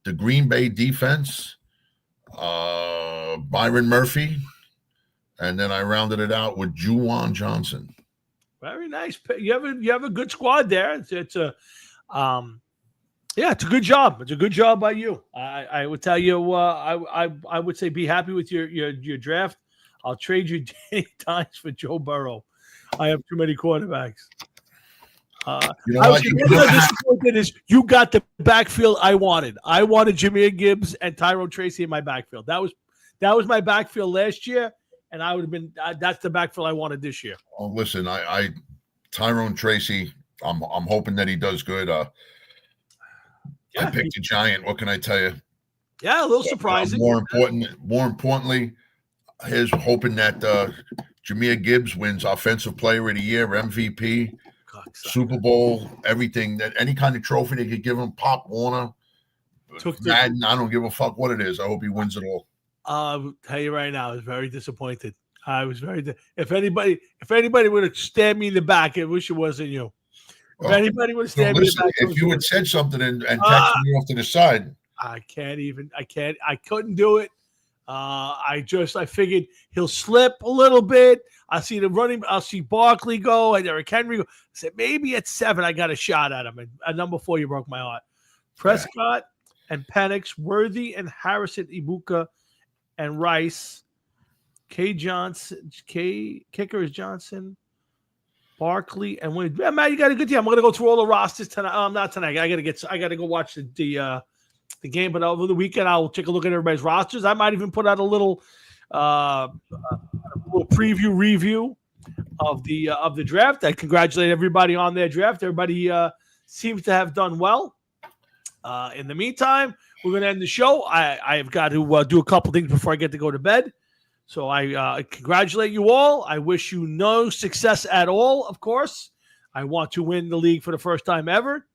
the Green Bay defense, Byron Murphy, and then I rounded it out with Juwan Johnson. Very nice. You have a good squad there. It's a it's a good job. It's a good job by you. I would tell you. I would say be happy with your draft. I'll trade you Danny Dimes for Joe Burrow. I have too many quarterbacks. Disappointed is you got the backfield I wanted. I wanted Jahmyr Gibbs and Tyrone Tracy in my backfield. That was my backfield last year, and I would have been. That's the backfield I wanted this year. Oh, listen, I Tyrone Tracy. I'm hoping that he does good. I picked a giant. What can I tell you? Yeah, a little surprising. More importantly, here's hoping that Jahmyr Gibbs wins Offensive Player of the Year, MVP, Super Bowl, everything. That any kind of trophy they could give him, Pop Warner. Madden, I don't give a fuck what it is. I hope he wins it all. I'll tell you right now, I was very disappointed. If anybody would have stabbed me in the back, I wish it wasn't you. If anybody would have stabbed me in the back, if you had said something and texted me off to the side, I couldn't do it. I figured he'll slip a little bit. I'll see Barkley go and Derrick Henry go. I said, maybe at 7, I got a shot at him. And at number 4, you broke my heart. Prescott and Penix, Worthy and Harrison, Ibuka and Rice. Kicker is Johnson, Barkley, and Wynn. Yeah, Matt, you got a good team. I'm going to go through all the rosters tonight. Not tonight. I got to go watch the game, but over the weekend I'll take a look at everybody's rosters. I might even put out a little preview review of the draft. I congratulate everybody on their draft. Everybody seems to have done well. In the meantime, we're going to end the show. I've got to do a couple things before I get to go to bed. So I congratulate you all. I wish you no success at all, of course. I want to win the league for the first time ever.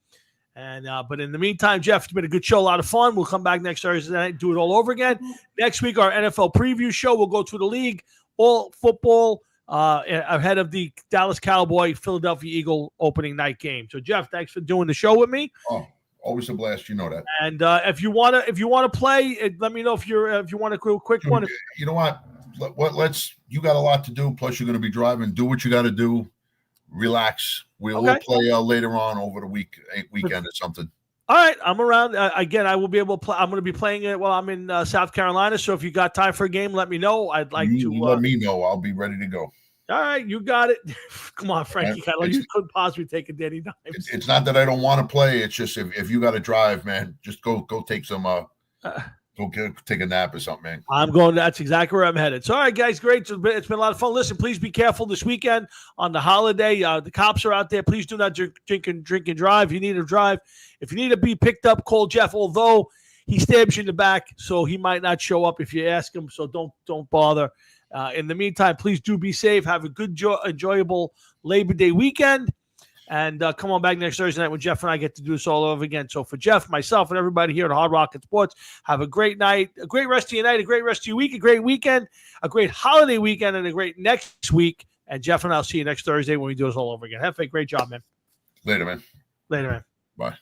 And but in the meantime, Jeff, it's been a good show, a lot of fun. We'll come back next Thursday night and do it all over again. Next week, our NFL preview show. We'll go through the league, all football, ahead of the Dallas Cowboy Philadelphia Eagle opening night game. So, Jeff, thanks for doing the show with me. Oh, always a blast. You know that. And if you want to play, let me know if you want a quick one. You know what? You got a lot to do. Plus, you're going to be driving. Do what you got to do. Relax. We'll play later on over the weekend or something. All right, I'm around again. I will be able to play. I'm going to be playing it while I'm in South Carolina. So if you got time for a game, let me know. I'd like to let me know. I'll be ready to go. All right, you got it. Come on, Frank. You couldn't possibly take a Danny Dimes. It's not that I don't want to play. It's just if you got to drive, man, just go take some. Take a nap or something, man. I'm going. That's exactly where I'm headed. So, all right, guys, great. It's been a lot of fun. Listen, please be careful this weekend on the holiday. The cops are out there. Please do not drink and drive. You need to drive. If you need to be picked up, call Jeff. Although he stabs you in the back, so he might not show up if you ask him. So don't bother. In the meantime, please do be safe. Have a good, enjoyable Labor Day weekend. And come on back next Thursday night when Jeff and I get to do this all over again. So for Jeff, myself, and everybody here at Hard Rocket Sports, have a great night, a great rest of your night, a great rest of your week, a great weekend, a great holiday weekend, and a great next week. And Jeff and I'll see you next Thursday when we do this all over again. Have a great job, man. Later, man. Later, man. Bye.